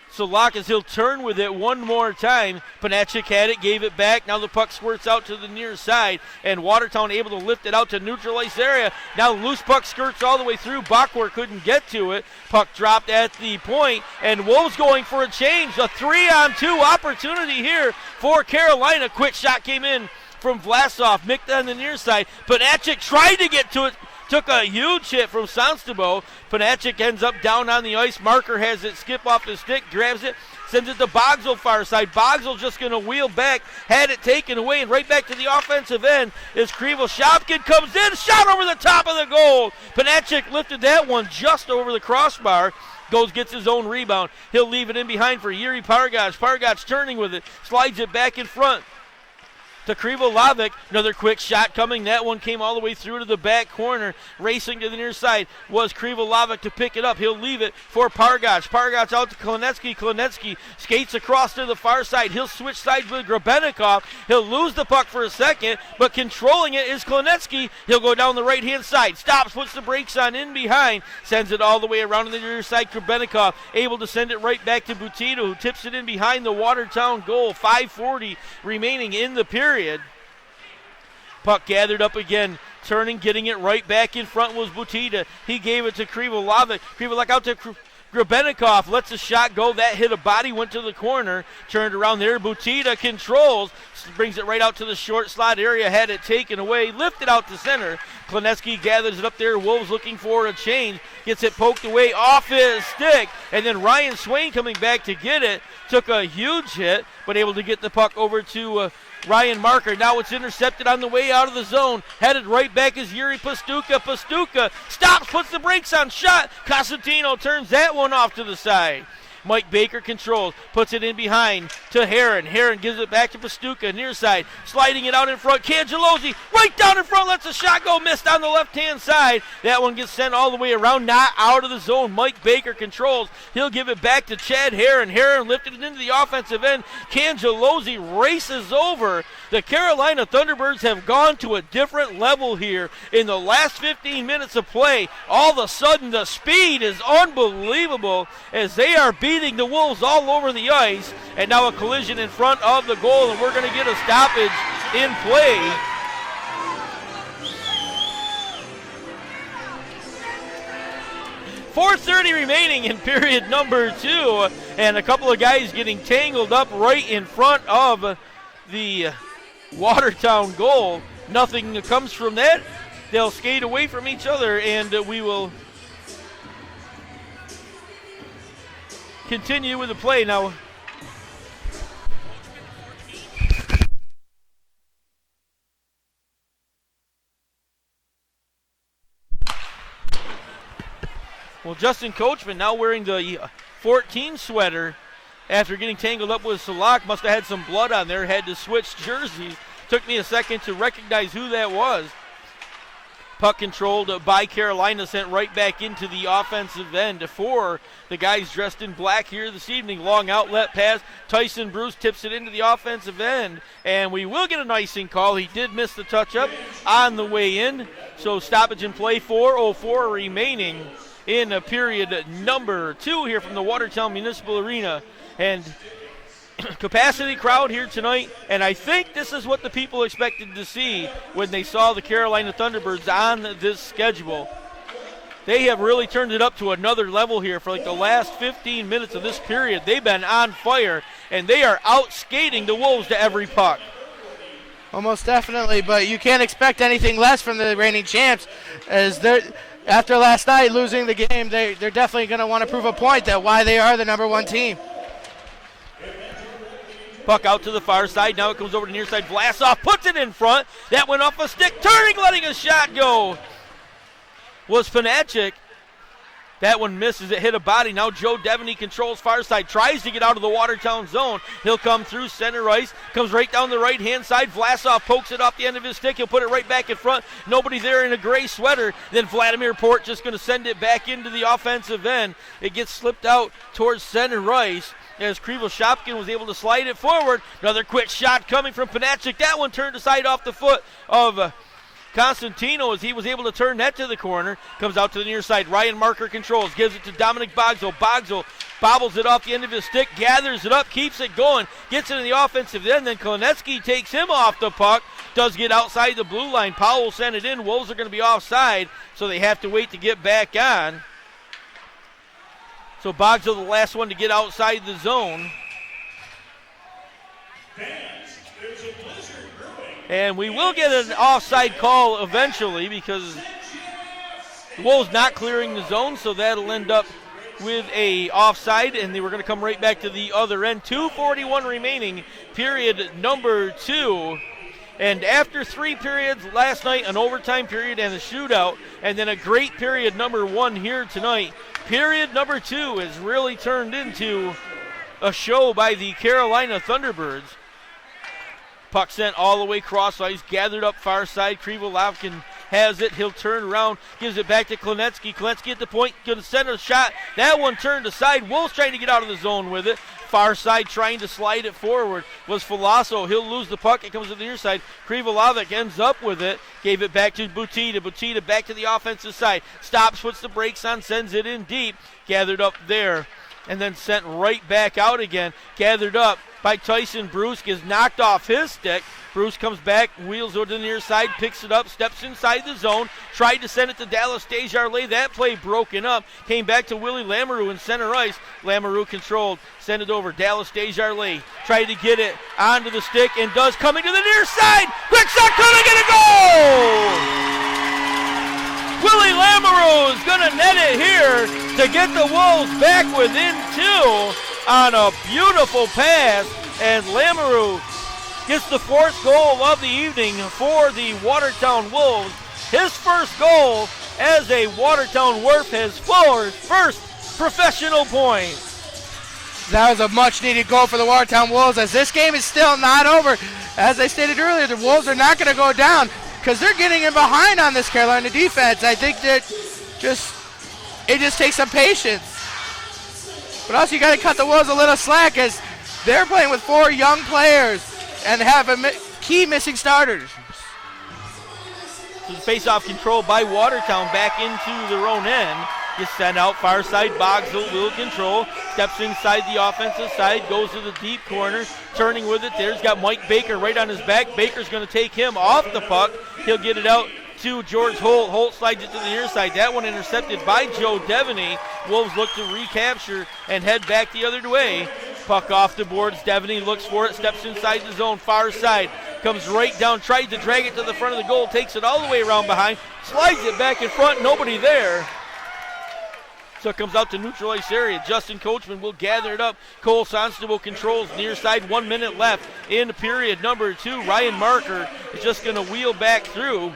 Solak as he'll turn with it one more time. Panachik had it, gave it back. Now the puck squirts out to the near side, and Watertown able to lift it out to neutral ice area. Now loose puck skirts all the way through. Bachwer couldn't get to it. Puck dropped at the point, and Wolves going for a change. A 3-on-2 opportunity here for Carolina. Quick shot came in from Vlasov. Mick on the near side. Panachik tried to get to it. Took a huge hit from Sanstabo. Panachik ends up down on the ice. Marker has it skip off the stick, grabs it, sends it to Bogsel far side. Bogsel just going to wheel back, had it taken away, and right back to the offensive end as Krivo Shopkin comes in, shot over the top of the goal. Panachik lifted that one just over the crossbar. Gets his own rebound. He'll leave it in behind for Yuri Pargach. Pargach turning with it, slides it back in front to Krivo Lavic. Another quick shot coming. That one came all the way through to the back corner. Racing to the near side was Krivo Lavic to pick it up. He'll leave it for Pargach. Pargach out to Klinetsky. Klinetsky skates across to the far side. He'll switch sides with Grabenikov. He'll lose the puck for a second, but controlling it is Klinetsky. He'll go down the right-hand side. Stops, puts the brakes on in behind. Sends it all the way around to the near side. Grabenikov able to send it right back to Butito, who tips it in behind the Watertown goal. 5:40 remaining in the period. Puck gathered up again, turning, getting it right back in front was Butita. He gave it to Krivolavik. Krivolavik out to Grabenikov, lets the shot go. That hit a body, went to the corner, turned around there. Butita controls, brings it right out to the short slot area, had it taken away, lifted out to center. Klinetsky gathers it up there. Wolves looking for a change, gets it poked away off his stick, and then Ryan Swain coming back to get it. Took a huge hit, but able to get the puck over to Ryan Marker. Now it's intercepted on the way out of the zone. Headed right back is Yuri Pastuka. Pastuka stops, puts the brakes on, shot. Constantino turns that one off to the side. Mike Baker controls, puts it in behind to Heron. Heron gives it back to Pastuka, near side, sliding it out in front. Cangelozzi right down in front, lets the shot go, missed on the left-hand side. That one gets sent all the way around, not out of the zone. Mike Baker controls. He'll give it back to Chad Heron. Heron lifted it into the offensive end. Cangelozzi races over. The Carolina Thunderbirds have gone to a different level here in the last 15 minutes of play. All of a sudden, the speed is unbelievable as they are beating the Wolves all over the ice. And now a collision in front of the goal, and we're going to get a stoppage in play. .430 remaining in period number 2, and a couple of guys getting tangled up right in front of the Watertown goal. Nothing comes from that. They'll skate away from each other, and we will continue with the play now. Well, Justin Coachman now wearing the 14 sweater after getting tangled up with Salak. Must have had some blood on there, had to switch jerseys. Took me a second to recognize who that was. Puck controlled by Carolina, sent right back into the offensive end for the guys dressed in black here this evening. Long outlet pass. Tyson Bruce tips it into the offensive end, and we will get an icing call. He did miss the touch-up on the way in, so stoppage in play. 4:04 remaining in period number 2 here from the Watertown Municipal Arena. And capacity crowd here tonight, and I think this is what the people expected to see when they saw the Carolina Thunderbirds on this schedule. They have really turned it up to another level here for like the last 15 minutes of this period. They've been on fire, and they are out skating the Wolves to every puck. Almost definitely, but you can't expect anything less from the reigning champs, as they're, after last night losing the game, they're definitely going to want to prove a point that why they are the number 1 team. Puck out to the far side. Now it comes over to the near side. Vlasov puts it in front. That went off a stick. Turning, letting a shot go was Panachik. That one misses. It hit a body. Now Joe Devaney controls far side. Tries to get out of the Watertown zone. He'll come through center ice. Comes right down the right-hand side. Vlasov pokes it off the end of his stick. He'll put it right back in front. Nobody there in a gray sweater. Then Vladimir Port just going to send it back into the offensive end. It gets slipped out towards center ice, as Krivel Shopkin was able to slide it forward. Another quick shot coming from Panachik. That one turned aside off the foot of Constantino as he was able to turn that to the corner. Comes out to the near side. Ryan Marker controls. Gives it to Dominic Bogzel. Bogzel bobbles it off the end of his stick. Gathers it up. Keeps it going. Gets it in the offensive end. Then Kolenetsky takes him off the puck. Does get outside the blue line. Powell sent it in. Wolves are going to be offside, so they have to wait to get back on. So Bogzel the last one to get outside the zone. And we will get an offside call eventually because the Wolves not clearing the zone, so that'll end up with a offside, and they were going to come right back to the other end. 2:41 remaining, period number 2. And after 3 periods last night, an overtime period and a shootout, and then a great period number 1 here tonight, period number 2 has really turned into a show by the Carolina Thunderbirds. Puck sent all the way cross ice, gathered up far side. Krivolovkin has it. He'll turn around, gives it back to Kolenetsky. Kolenetsky at the point, going to send a shot. That one turned aside. Wolves trying to get out of the zone with it. Far side trying to slide it forward was Falasso. He'll lose the puck. It comes to the near side. Krivolovic ends up with it. Gave it back to Butita. Butita back to the offensive side. Stops, puts the brakes on, sends it in deep. Gathered up there and then sent right back out again. Gathered up by Tyson Bruce. Gets knocked off his stick. Bruce comes back, wheels over to the near side, picks it up, steps inside the zone, tried to send it to Dallas Desjardins. That play broken up. Came back to Willie Lamoureux in center ice. Lamoureux controlled, send it over. Dallas Desjardins tried to get it onto the stick and does, coming to the near side. Quick shot coming and a goal! Willie Lamoureux is going to net it here to get the Wolves back within 2 on a beautiful pass, and Lamoureux gets the 4th goal of the evening for the Watertown Wolves. His first goal as a Watertown Wolf, his first professional point. That was a much-needed goal for the Watertown Wolves, as this game is still not over. As I stated earlier, the Wolves are not going to go down because they're getting in behind on this Carolina defense. I think that it just takes some patience. But also you got to cut the Wolves a little slack, as they're playing with 4 young players and have key missing starters. So the face-off control by Watertown back into their own end. Gets sent out far side. Bogsel will control. Steps inside the offensive side. Goes to the deep corner. Turning with it there. He's got Mike Baker right on his back. Baker's going to take him off the puck. He'll get it out to George Holt. Holt slides it to the near side. That one intercepted by Joe Devaney. Wolves look to recapture and head back the other way. Puck off the boards. Devaney looks for it. Steps inside the zone. Far side. Comes right down. Tries to drag it to the front of the goal. Takes it all the way around behind. Slides it back in front. Nobody there. So it comes out to neutral ice area. Justin Coachman will gather it up. Cole Sonstable controls near side. 1 minute left in period number 2. Ryan Marker is just going to wheel back through.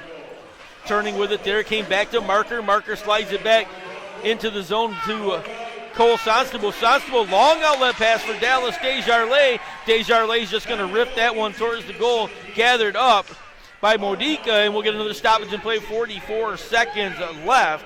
Turning with it there. Came back to Marker. Marker slides it back into the zone to Cole Sonstable. Sonstable, long outlet pass for Dallas Desjardins. Desjardins just going to rip that one towards the goal, gathered up by Modica, and we'll get another stoppage and play. 44 seconds left.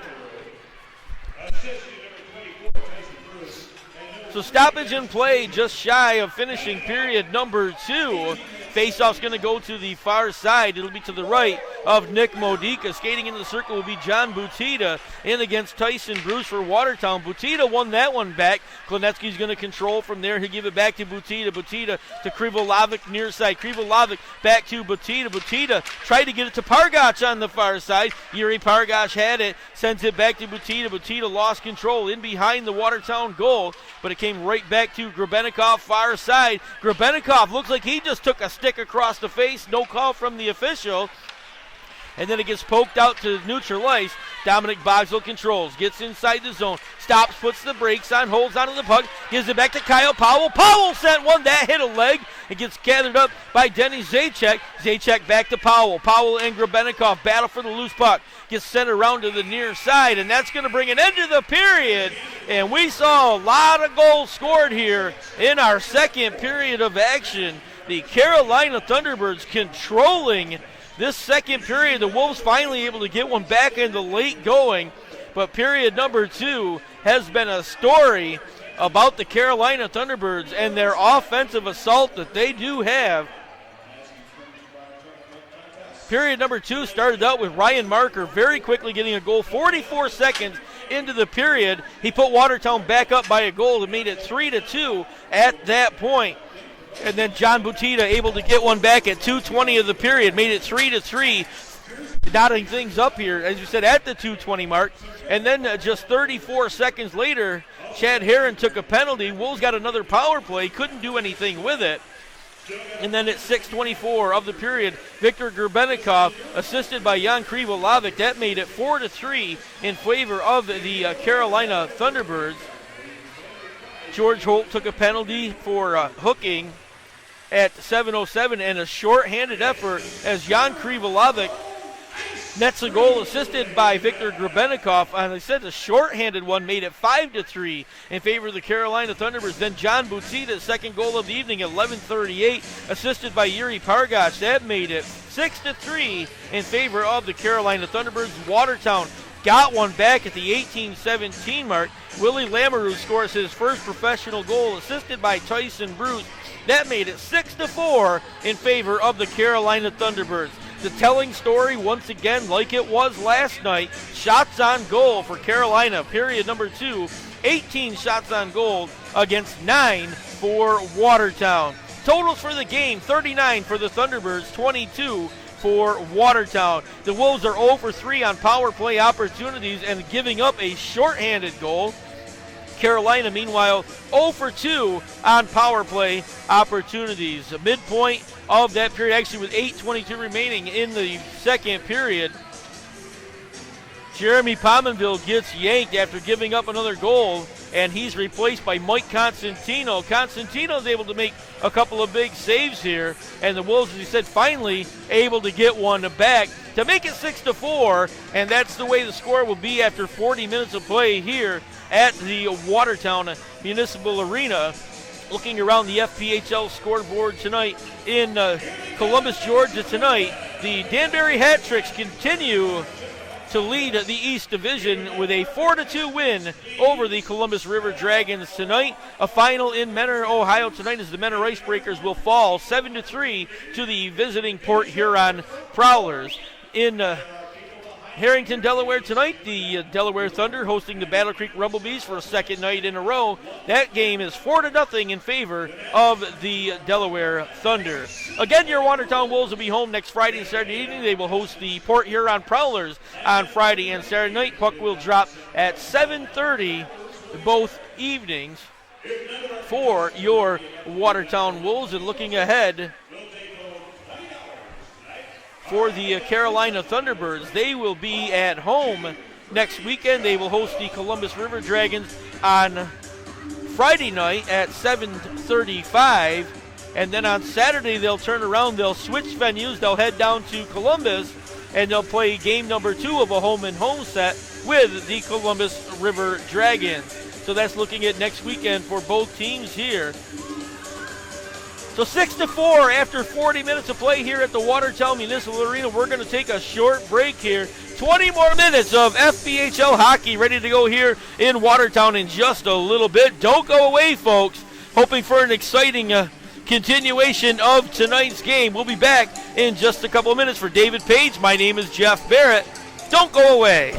So stoppage and play just shy of finishing period number 2. Faceoff's going to go to the far side. It'll be to the right of Nick Modica. Skating into the circle will be John Butita in against Tyson Bruce for Watertown. Butita won that one back. Klonetsky's going to control from there. He'll give it back to Butita. Butita to Krivolovic near side. Krivolovic back to Butita. Butita tried to get it to Pargach on the far side. Yuri Pargach had it. Sends it back to Butita. Butita lost control in behind the Watertown goal, but it came right back to Grebenikov far side. Grebenikov looks like he just took a stick across the face. No call from the official. And then it gets poked out to neutral ice. Dominic Bogsel controls, gets inside the zone, stops, puts the brakes on, holds onto the puck, gives it back to Kyle Powell. Powell sent one, that hit a leg. It gets gathered up by Denny Zajac. Zajac back to Powell. Powell and Grebenikov battle for the loose puck. Gets sent around to the near side, and that's going to bring an end to the period. And we saw a lot of goals scored here in our second period of action. The Carolina Thunderbirds controlling this second period. The Wolves finally able to get one back in the late going, but period number 2 has been a story about the Carolina Thunderbirds and their offensive assault that they do have. Period number 2 started out with Ryan Marker very quickly getting a goal. 44 seconds into the period, he put Watertown back up by a goal and made it 3-2 at that point. And then John Butita able to get one back at 2:20 of the period, made it 3-3, knotting things up here, as you said, at the 2:20 mark. And then just 34 seconds later, Chad Herron took a penalty. Wolves got another power play, couldn't do anything with it. And then at 6:24 of the period, Viktor Grebenikov, assisted by Jan Krivolovic, that made it 4-3 in favor of the Carolina Thunderbirds. George Holt took a penalty for hooking at 7:07, and a short-handed effort as Jan Krivolovic nets a goal assisted by Viktor Grebenikov. And I said the short-handed one made it 5-3 in favor of the Carolina Thunderbirds. Then John Butita's second goal of the evening at 11:38, assisted by Yuri Pargach. That made it 6-3 in favor of the Carolina Thunderbirds. Watertown got one back at the 18-17 mark. Willie Lamoureux scores his first professional goal, assisted by Tyson Bruce. That made it 6-4 in favor of the Carolina Thunderbirds. The telling story, once again, like it was last night, shots on goal for Carolina. Period number 2, 18 shots on goal against 9 for Watertown. Totals for the game, 39 for the Thunderbirds, 22 for Watertown. The Wolves are 0 for 3 on power play opportunities and giving up a shorthanded goal. Carolina, meanwhile, 0 for 2 on power play opportunities. A midpoint of that period, actually with 8:22 remaining in the second period, Jeremy Pominville gets yanked after giving up another goal, and he's replaced by Mike Constantino. Constantino's able to make a couple of big saves here, and the Wolves, as you said, finally able to get one back to make it 6-4, and that's the way the score will be after 40 minutes of play here at the Watertown Municipal Arena. Looking around the FPHL scoreboard tonight in Columbus, Georgia tonight, the Danbury Hat Tricks continue to lead the East Division with a 4-2 win over the Columbus River Dragons tonight. A final in Menor, Ohio tonight as the Menor Icebreakers will fall 7-3 to the visiting Port Huron Prowlers. In Harrington, Delaware tonight, the Delaware Thunder hosting the Battle Creek Rumblebees for a second night in a row. That game is 4-0 in favor of the Delaware Thunder. Again, your Watertown Wolves will be home next Friday and Saturday evening. They will host the Port Huron Prowlers on Friday and Saturday night. Puck will drop at 7:30 both evenings for your Watertown Wolves. And looking ahead for the Carolina Thunderbirds, they will be at home next weekend. They will host the Columbus River Dragons on Friday night at 7:35, and then on Saturday they'll turn around, they'll switch venues, they'll head down to Columbus and they'll play game number 2 of a home-and-home set with the Columbus River Dragons. So that's looking at next weekend for both teams here. So 6-4 after 40 minutes of play here at the Watertown Municipal Arena. We're going to take a short break here. 20 more minutes of FBHL hockey ready to go here in Watertown in just a little bit. Don't go away, folks. Hoping for an exciting continuation of tonight's game. We'll be back in just a couple of minutes. For David Page, my name is Jeff Barrett. Don't go away.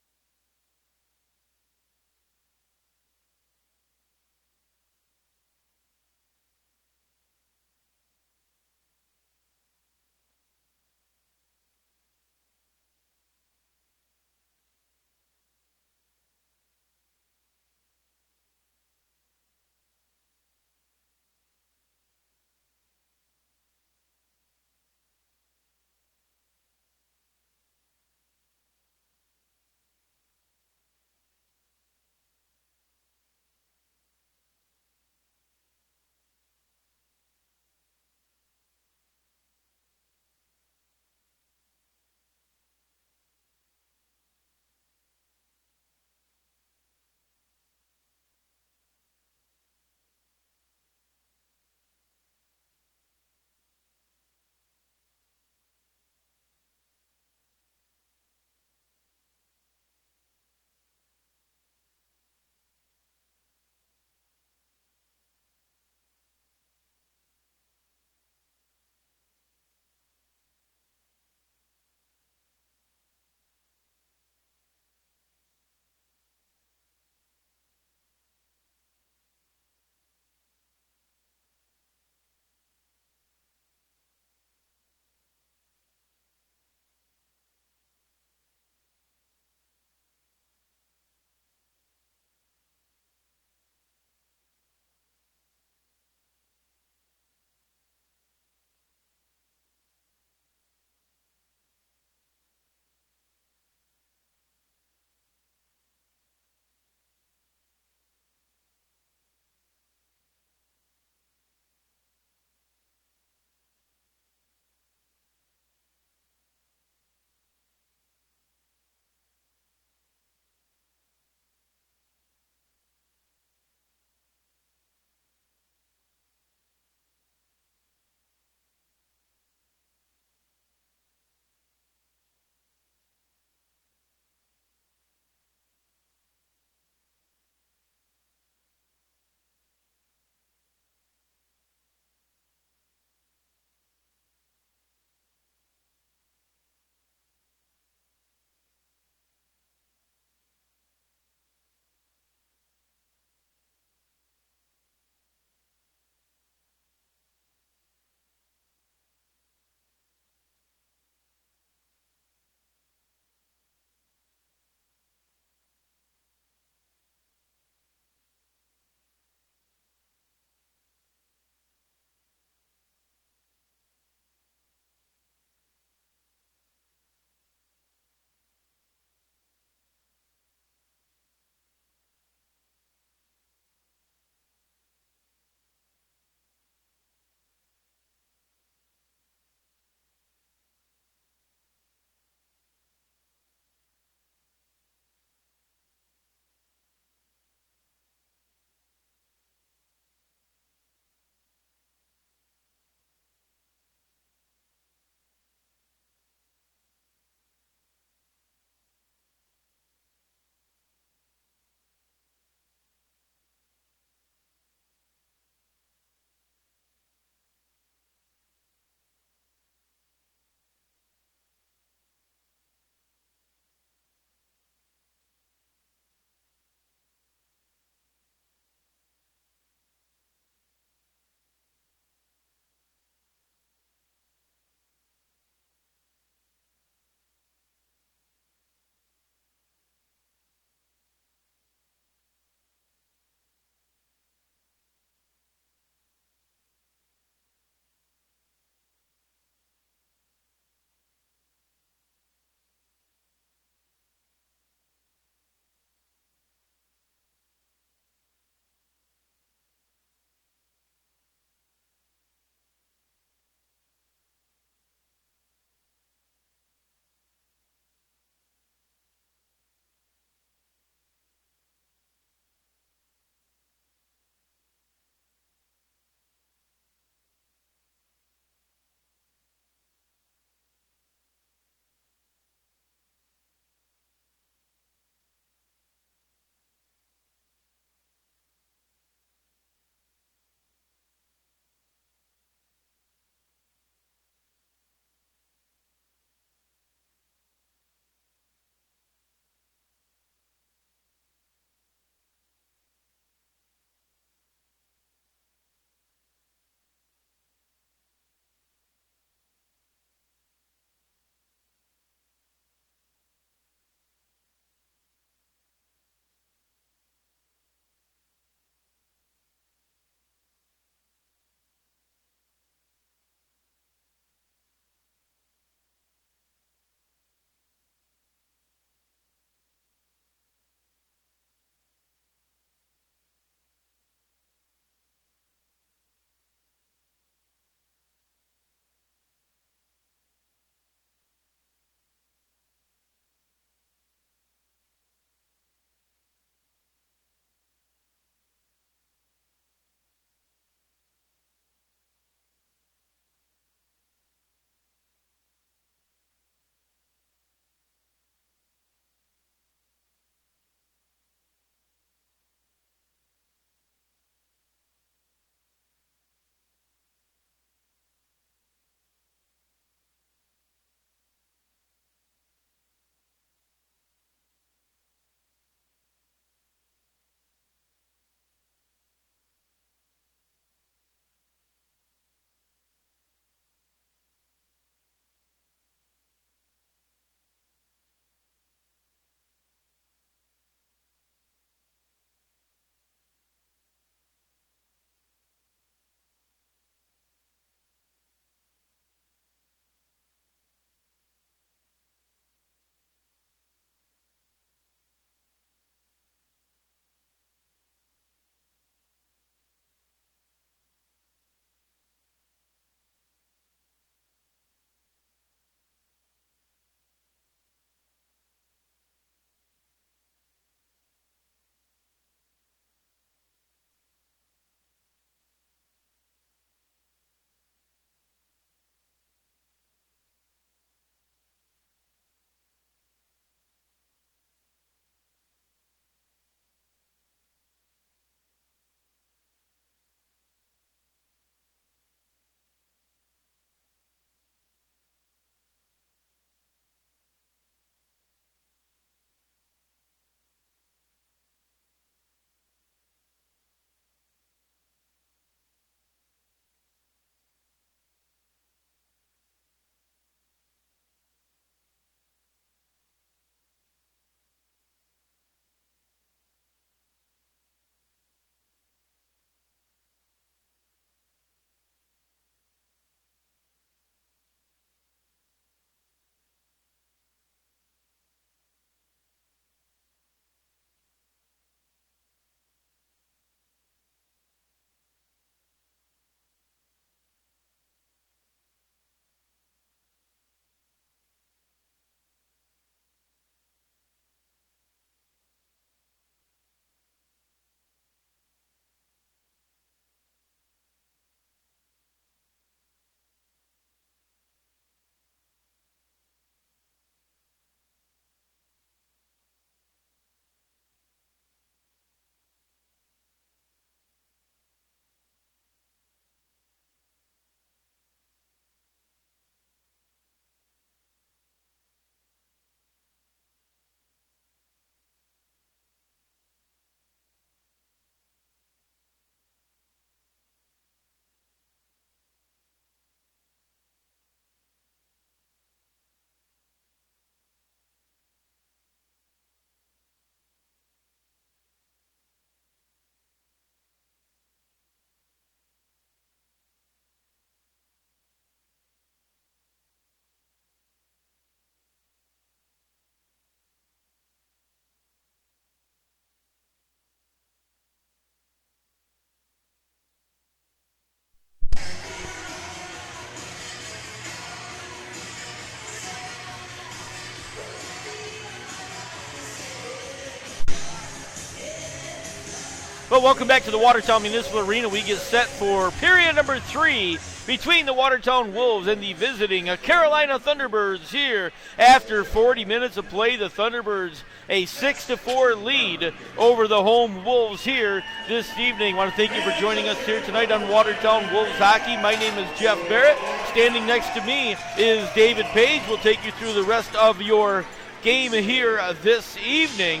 Well, welcome back to the Watertown Municipal Arena. We get set for period number 3 between the Watertown Wolves and the visiting Carolina Thunderbirds here. After 40 minutes of play, the Thunderbirds a 6-4 lead over the home Wolves here this evening. I want to thank you for joining us here tonight on Watertown Wolves Hockey. My name is Jeff Barrett. Standing next to me is David Page. We'll take you through the rest of your game here this evening.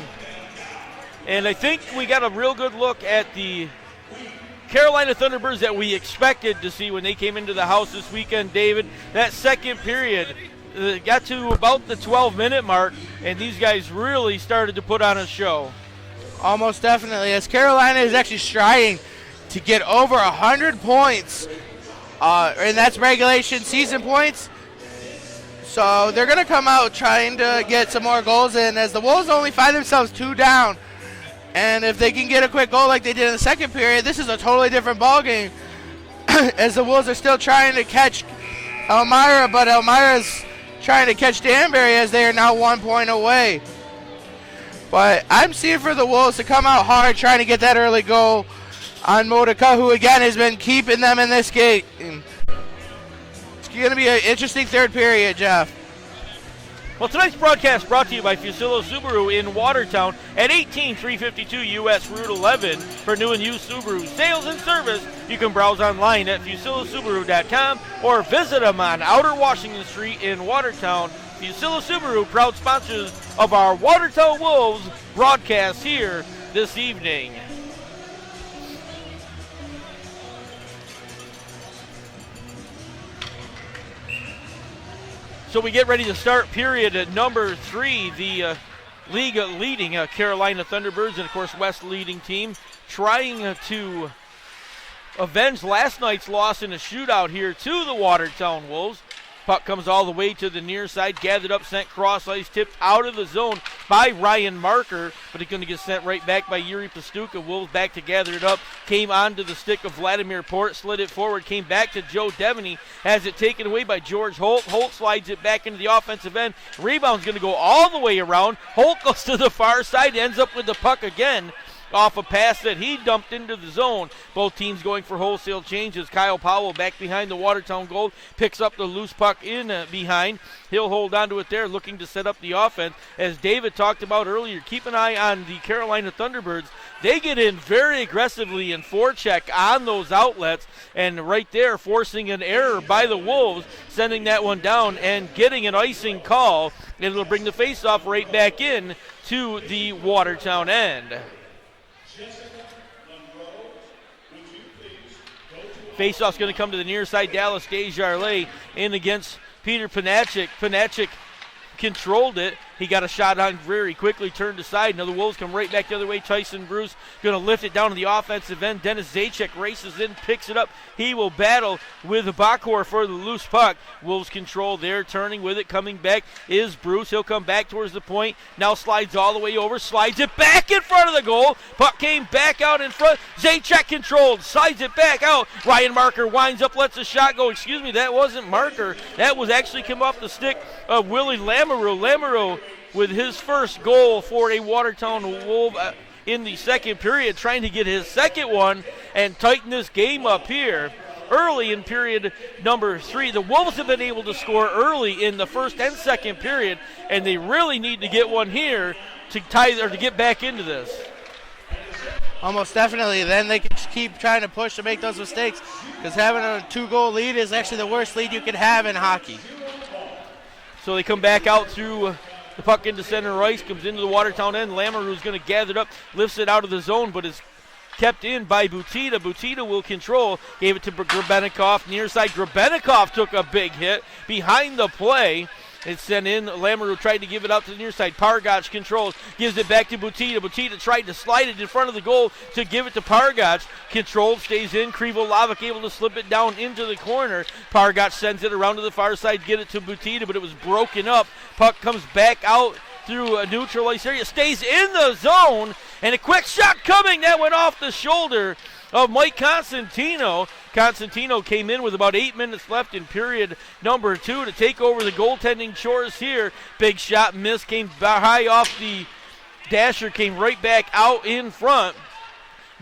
And I think we got a real good look at the Carolina Thunderbirds that we expected to see when they came into the house this weekend, David. That second period got to about the 12-minute mark, and these guys really started to put on a show. Almost definitely, as Carolina is actually striving to get over 100 points, and that's regulation season points. So they're going to come out trying to get some more goals in, as the Wolves only find themselves 2 down. And if they can get a quick goal like they did in the second period, this is a totally different ballgame, as the Wolves are still trying to catch Elmira, but Elmira's trying to catch Danbury as they are now 1 point away. But I'm seeing for the Wolves to come out hard, trying to get that early goal on Modica, who again has been keeping them in this game. It's going to be an interesting third period, Jeff. Well, tonight's broadcast brought to you by Fusillo Subaru in Watertown at 18352 US Route 11. For new and used Subaru sales and service, you can browse online at FusilloSubaru.com or visit them on Outer Washington Street in Watertown. Fusillo Subaru, proud sponsors of our Watertown Wolves broadcast here this evening. So we get ready to start period at number 3. The league leading Carolina Thunderbirds and, of course, West leading team trying to avenge last night's loss in a shootout here to the Watertown Wolves. Puck comes all the way to the near side, gathered up, sent cross ice, tipped out of the zone by Ryan Marker, but he's going to get sent right back by Yuri Pastuka. Wolves back to gather it up, came onto the stick of Vladimir Port, slid it forward, came back to Joe Devaney, has it taken away by George Holt. Holt slides it back into the offensive end. Rebound's going to go all the way around. Holt goes to the far side, ends up with the puck again, off a pass that he dumped into the zone. Both teams going for wholesale changes. Kyle Powell back behind the Watertown goal, picks up the loose puck in behind. He'll hold on to it there, looking to set up the offense. As David talked about earlier, keep an eye on the Carolina Thunderbirds. They get in very aggressively in forecheck on those outlets, and right there forcing an error by the Wolves, sending that one down and getting an icing call. It'll bring the faceoff right back in to the Watertown end. Faceoff's going to come to the near side. Dallas Desjardins in against Peter Panachik. Panachik controlled it. He got a shot on Greer. He quickly turned aside. Now the Wolves come right back the other way. Tyson Bruce going to lift it down to the offensive end. Dennis Zajac races in, picks it up. He will battle with Bakor for the loose puck. Wolves control there. Turning with it. Coming back is Bruce. He'll come back towards the point. Now slides all the way over. Slides it back in front of the goal. Puck came back out in front. Zajac controlled. Slides it back out. Ryan Marker winds up. Lets a shot go. Excuse me, that wasn't Marker. That was actually come off the stick of Willie Lamoureux. Lamoureux with his first goal for a Watertown Wolf in the second period, trying to get his second one and tighten this game up here. Early in period number 3, the Wolves have been able to score early in the first and second period, and they really need to get one here to tie or to get back into this. Almost definitely. Then they can keep trying to push to make those mistakes, because having a 2-goal lead is actually the worst lead you can have in hockey. So they come back out through the puck into center ice, comes into the Watertown end. Lamoureux's going to gather it up, lifts it out of the zone, but is kept in by Butita. Butita will control, gave it to Grebennikov. Near side, Grebennikov took a big hit behind the play. It's sent in. Lamoureux tried to give it out to the near side. Pargach controls, gives it back to Butita. Butita tried to slide it in front of the goal to give it to Pargach. Controlled, stays in. Krivolavik able to slip it down into the corner. Pargach sends it around to the far side, get it to Butita, but it was broken up. Puck comes back out through a neutral ice area, stays in the zone, and a quick shot coming. That went off the shoulder of Mike Constantino. Constantino came in with about 8 minutes left in period number 2 to take over the goaltending chores here. Big shot missed, came high off the dasher, came right back out in front.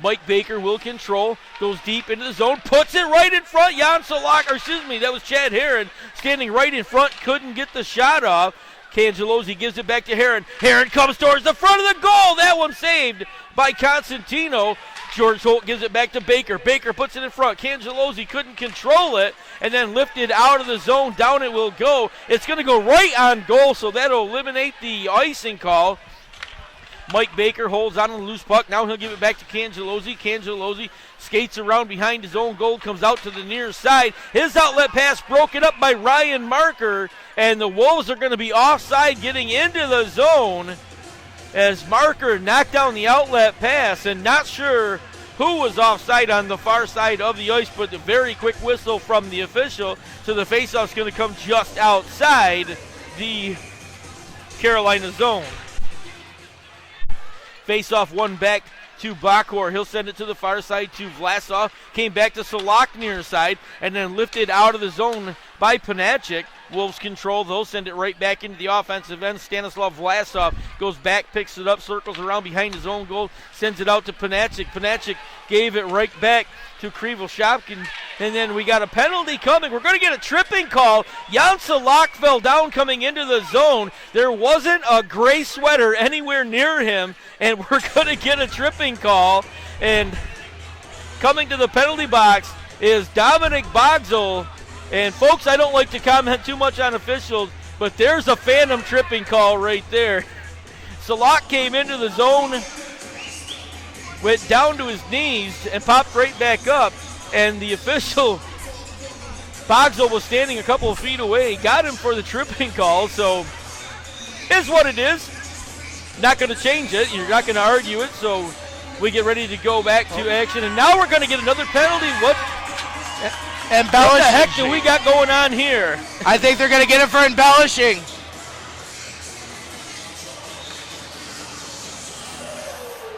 Mike Baker will control, goes deep into the zone, puts it right in front. Jan Solak, or excuse me, that was Chad Herron standing right in front, couldn't get the shot off. Cangelosi gives it back to Herron. Herron comes towards the front of the goal. That one saved by Constantino. George Holt gives it back to Baker. Baker puts it in front. Cangelosi couldn't control it and then lifted out of the zone. Down it will go. It's going to go right on goal, so that'll eliminate the icing call. Mike Baker holds on to the loose puck. Now he'll give it back to Cangelosi. Cangelosi skates around behind his own goal, comes out to the near side. His outlet pass broken up by Ryan Marker, and the Wolves are going to be offside getting into the zone as Marker knocked down the outlet pass, and not sure who was offside on the far side of the ice, but a very quick whistle from the official, so the faceoff's going to come just outside the Carolina zone. Faceoff one back to Bakor. He'll send it to the far side to Vlasov. Came back to Solak near side and then lifted out of the zone by Panachik. Wolves control, they'll send it right back into the offensive end. Stanislav Vlasov goes back, picks it up, circles around behind his own goal, sends it out to Panachik. Panachik gave it right back to Krivel Shopkin, and then we got a penalty coming. We're going to get a tripping call. Jan Solak fell down coming into the zone. There wasn't a gray sweater anywhere near him, and we're going to get a tripping call. And coming to the penalty box is Dominic Bogsel. And folks, I don't like to comment too much on officials, but there's a phantom tripping call right there. Solak came into the zone, went down to his knees, and popped right back up. And the official, Bogsel, was standing a couple of feet away, got him for the tripping call. So, is what it is. Not going to change it. You're not going to argue it. So, we get ready to go back to action. And now we're going to get another penalty. What the heck do we got going on here? I think they're going to get it for embellishing.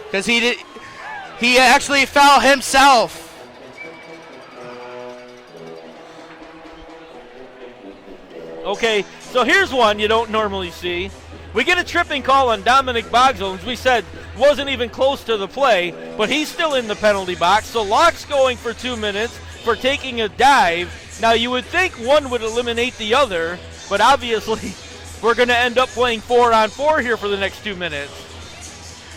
Because he actually fell himself. Okay, so here's one you don't normally see. We get a tripping call on Dominic Bogsel, as we said, wasn't even close to the play, but he's still in the penalty box. So Locke's going for 2 minutes for taking a dive. Now you would think one would eliminate the other, but obviously we're going to end up playing 4-on-4 here for the next 2 minutes.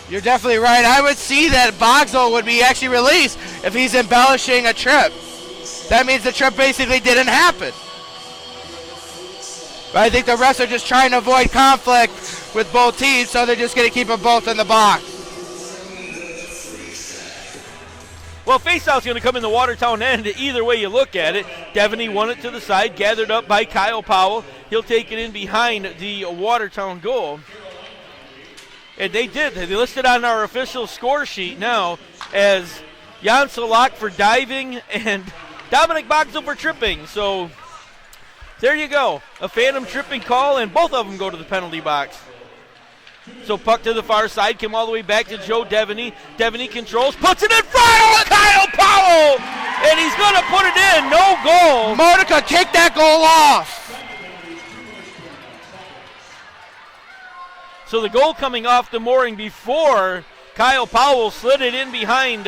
You're definitely right. I would see that Bogsel would be actually released if he's embellishing a trip. That means the trip basically didn't happen. But I think the refs are just trying to avoid conflict with both teams, so they're just going to keep them both in the box. Well, faceoff's going to come in the Watertown end. Either way you look at it, Devaney won it to the side, gathered up by Kyle Powell. He'll take it in behind the Watertown goal. And they did. They listed on our official score sheet now as Jan Solak for diving and Dominic Bogsel for tripping. So there you go. A phantom tripping call, and both of them go to the penalty box. So puck to the far side, came all the way back to Joe Devaney. Devaney controls, puts it in front. Kyle Powell! And he's going to put it in. No goal. Modica kicked that goal off. So the goal coming off the mooring before Kyle Powell slid it in behind.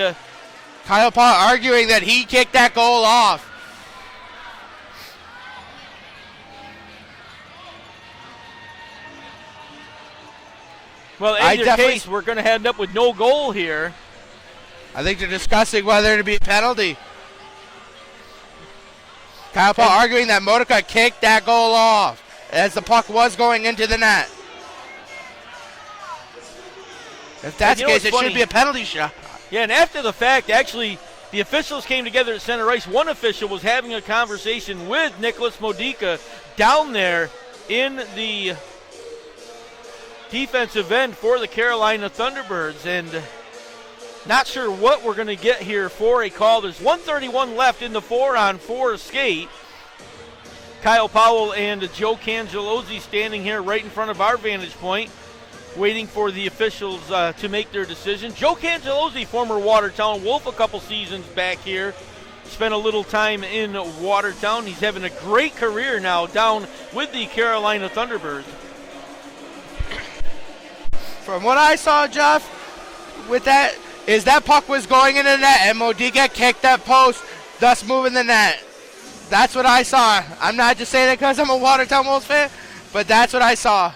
Kyle Powell arguing that he kicked that goal off. Well, in either case, we're going to end up with no goal here. I think they're discussing whether to be a penalty. Kyle Powell arguing that Modica kicked that goal off as the puck was going into the net. If that's the case, it should be a penalty shot. Yeah, and after the fact, actually, the officials came together at center ice. One official was having a conversation with Nicholas Modica down there in the defensive end for the Carolina Thunderbirds, and not sure what we're going to get here for a call. There's 1:31 left in the 4-on-4 skate. Kyle Powell and Joe Cangelosi standing here right in front of our vantage point, waiting for the officials to make their decision. Joe Cangelosi, former Watertown Wolf a couple seasons back here, spent a little time in Watertown. He's having a great career now down with the Carolina Thunderbirds. From what I saw, Jeff, with that is that puck was going in the net, and Modica kicked that post, thus moving the net. That's what I saw. I'm not just saying it because I'm a Watertown Wolves fan, but that's what I saw.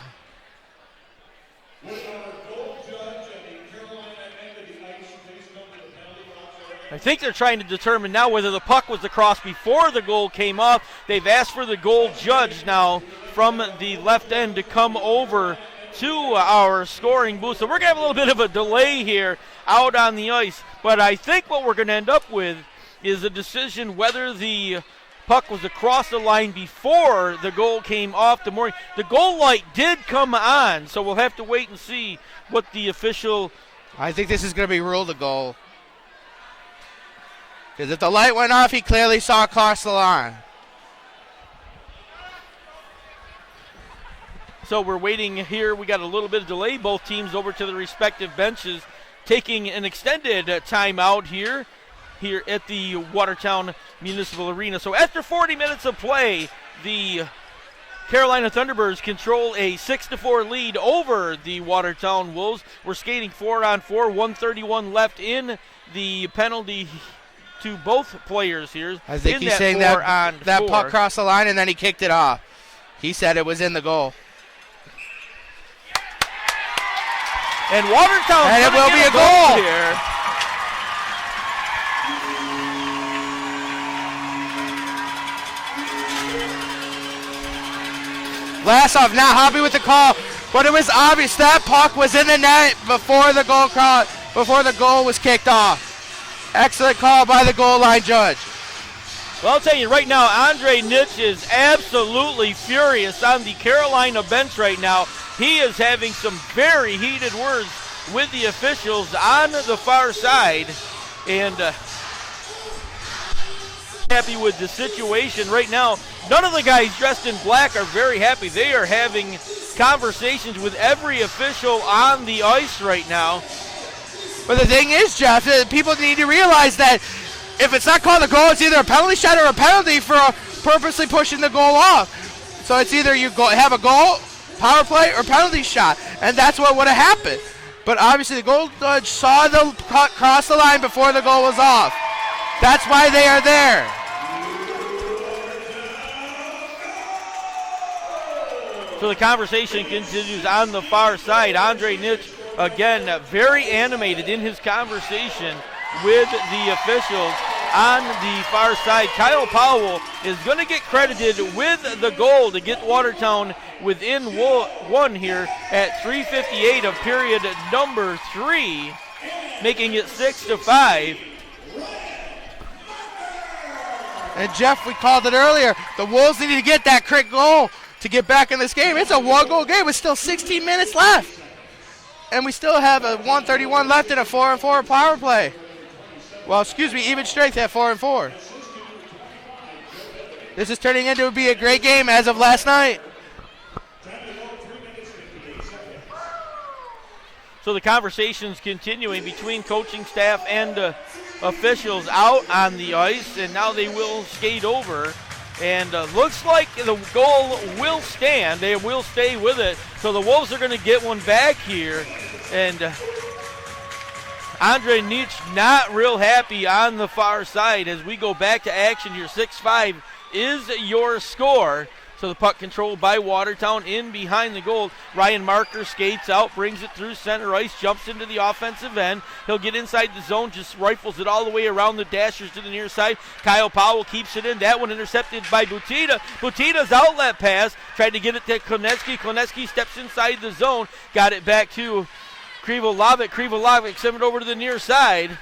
I think they're trying to determine now whether the puck was across before the goal came off. They've asked for the goal judge now from the left end to come over to our scoring booth. So we're going to have a little bit of a delay here out on the ice. But I think what we're going to end up with is a decision whether the puck was across the line before the goal came off the mooring. The goal light did come on, so we'll have to wait and see what the official... I think this is going to be ruled a goal. Because if the light went off, he clearly saw across the line. So we're waiting here. We got a little bit of delay. Both teams over to the respective benches, taking an extended timeout here at the Watertown Municipal Arena. So after 40 minutes of play, the Carolina Thunderbirds control a 6-4 lead over the Watertown Wolves. We're skating 4-on-4, 1:31 left in the penalty to both players here. I think he's saying that puck crossed the line and then he kicked it off. He said it was in the goal. And Watertown, and it will be a goal here. Vlasov not happy with the call, but it was obvious that puck was in the net before the goal was kicked off. Excellent call by the goal line judge. Well, I'll tell you right now, Andre Nitsch is absolutely furious on the Carolina bench right now. He is having some very heated words with the officials on the far side. And happy with the situation right now. None of the guys dressed in black are very happy. They are having conversations with every official on the ice right now. But the thing is, Jeff, people need to realize that if it's not called a goal, it's either a penalty shot or a penalty for purposely pushing the goal off. So it's either you have a goal, power play, or penalty shot, and that's what would have happened. But obviously the goal judge saw the puck cross the line before the goal was off. That's why they are there. So the conversation continues on the far side. Andre Nitsch, again, very animated in his conversation with the officials on the far side. Kyle Powell is going to get credited with the goal to get Watertown within one here at 3:58 of period number 3, making it 6-5. And Jeff, we called it earlier. The Wolves needed to get that quick goal to get back in this game. It's a one-goal game with still 16 minutes left. And we still have a 1:31 left in a 4-on-4 power play. Well, excuse me, even strength at 4-on-4. This is turning into be a great game as of last night. So the conversation's continuing between coaching staff and officials out on the ice, and now they will skate over. And looks like the goal will stand. They will stay with it. So the Wolves are going to get one back here. And Andre Nitsch not real happy on the far side as we go back to action here. 6-5 is your score. So the puck controlled by Watertown in behind the goal. Ryan Marker skates out, brings it through center ice, jumps into the offensive end. He'll get inside the zone, just rifles it all the way around the dashers to the near side. Kyle Powell keeps it in. That one intercepted by Butita. Butita's outlet pass, tried to get it to Koneski. Koneski steps inside the zone, got it back to Krivolovic. Krivolovic sent it over to the near side.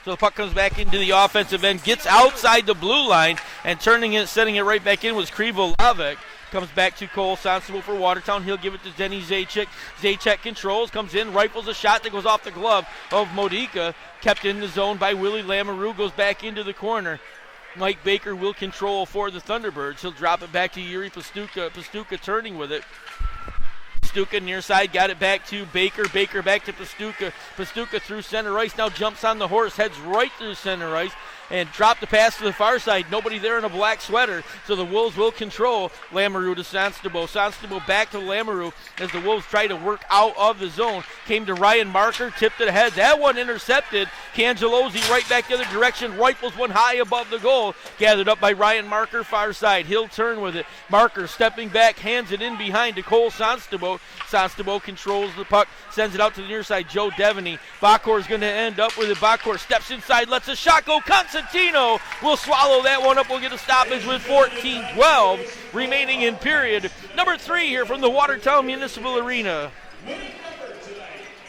So the puck comes back into the offensive end, gets outside the blue line, and setting it right back in was Krivolovic. Comes back to Cole Sensible for Watertown. He'll give it to Denny Zajac. Zajac controls, comes in, rifles a shot that goes off the glove of Modica. Kept in the zone by Willie Lamoureux, goes back into the corner. Mike Baker will control for the Thunderbirds. He'll drop it back to Yuri Pastuka. Pastuka turning with it. Pastuca near side, got it back to Baker. Baker back to Pastuca. Pastuca through center ice, now jumps on the horse, heads right through center ice, and dropped the pass to the far side. Nobody there in a black sweater, so the Wolves will control. Lamoureux to Sanstabo. Sanstabo back to Lamoureux as the Wolves try to work out of the zone. Came to Ryan Marker, tipped it ahead. That one intercepted. Cangelozzi right back the other direction. Rifles one high above the goal. Gathered up by Ryan Marker, far side. He'll turn with it. Marker stepping back, hands it in behind to Cole Sanstabo. Sanstabo controls the puck, sends it out to the near side. Joe Devaney. Bakor is going to end up with it. Bakor steps inside, lets a shot go. Constantino will swallow that one up. We'll get a stoppage with 14-12 remaining in period number 3 here from the Watertown Municipal Arena.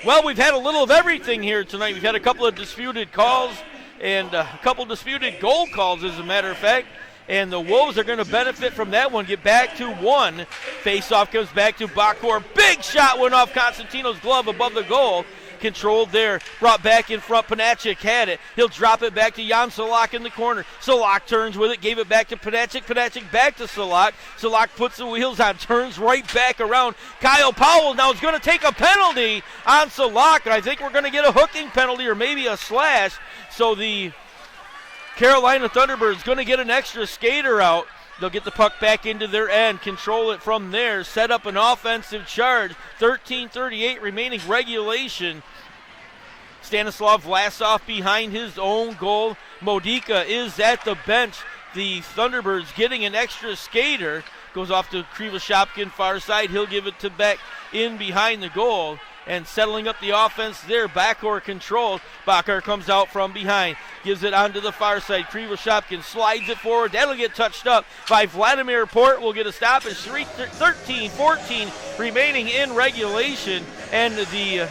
Well, we've had a little of everything here tonight. We've had a couple of disputed calls and a couple disputed goal calls, as a matter of fact. And the Wolves are going to benefit from that one. Get back to 1. Face-off comes back to Bakor. Big shot went off Constantino's glove above the goal. Controlled there. Brought back in front. Panachik had it. He'll drop it back to Jan Solak in the corner. Solak turns with it. Gave it back to Panachik. Panachik back to Solak. Solak puts the wheels on. Turns right back around. Kyle Powell now is going to take a penalty on Solak. And I think we're going to get a hooking penalty or maybe a slash. So the Carolina Thunderbirds going to get an extra skater out. They'll get the puck back into their end, control it from there, set up an offensive charge. 13:38 remaining regulation. Stanislav Vlasov behind his own goal. Modica is at the bench. The Thunderbirds getting an extra skater. Goes off to Krivoshyapkin, far side. He'll give it to back in behind the goal. And settling up the offense there, Bakor controlled. Bakor comes out from behind, gives it onto the far side. Krivoshyapkin slides it forward. That'll get touched up by Vladimir Port. We'll get a stoppage. 13-14 remaining in regulation. And the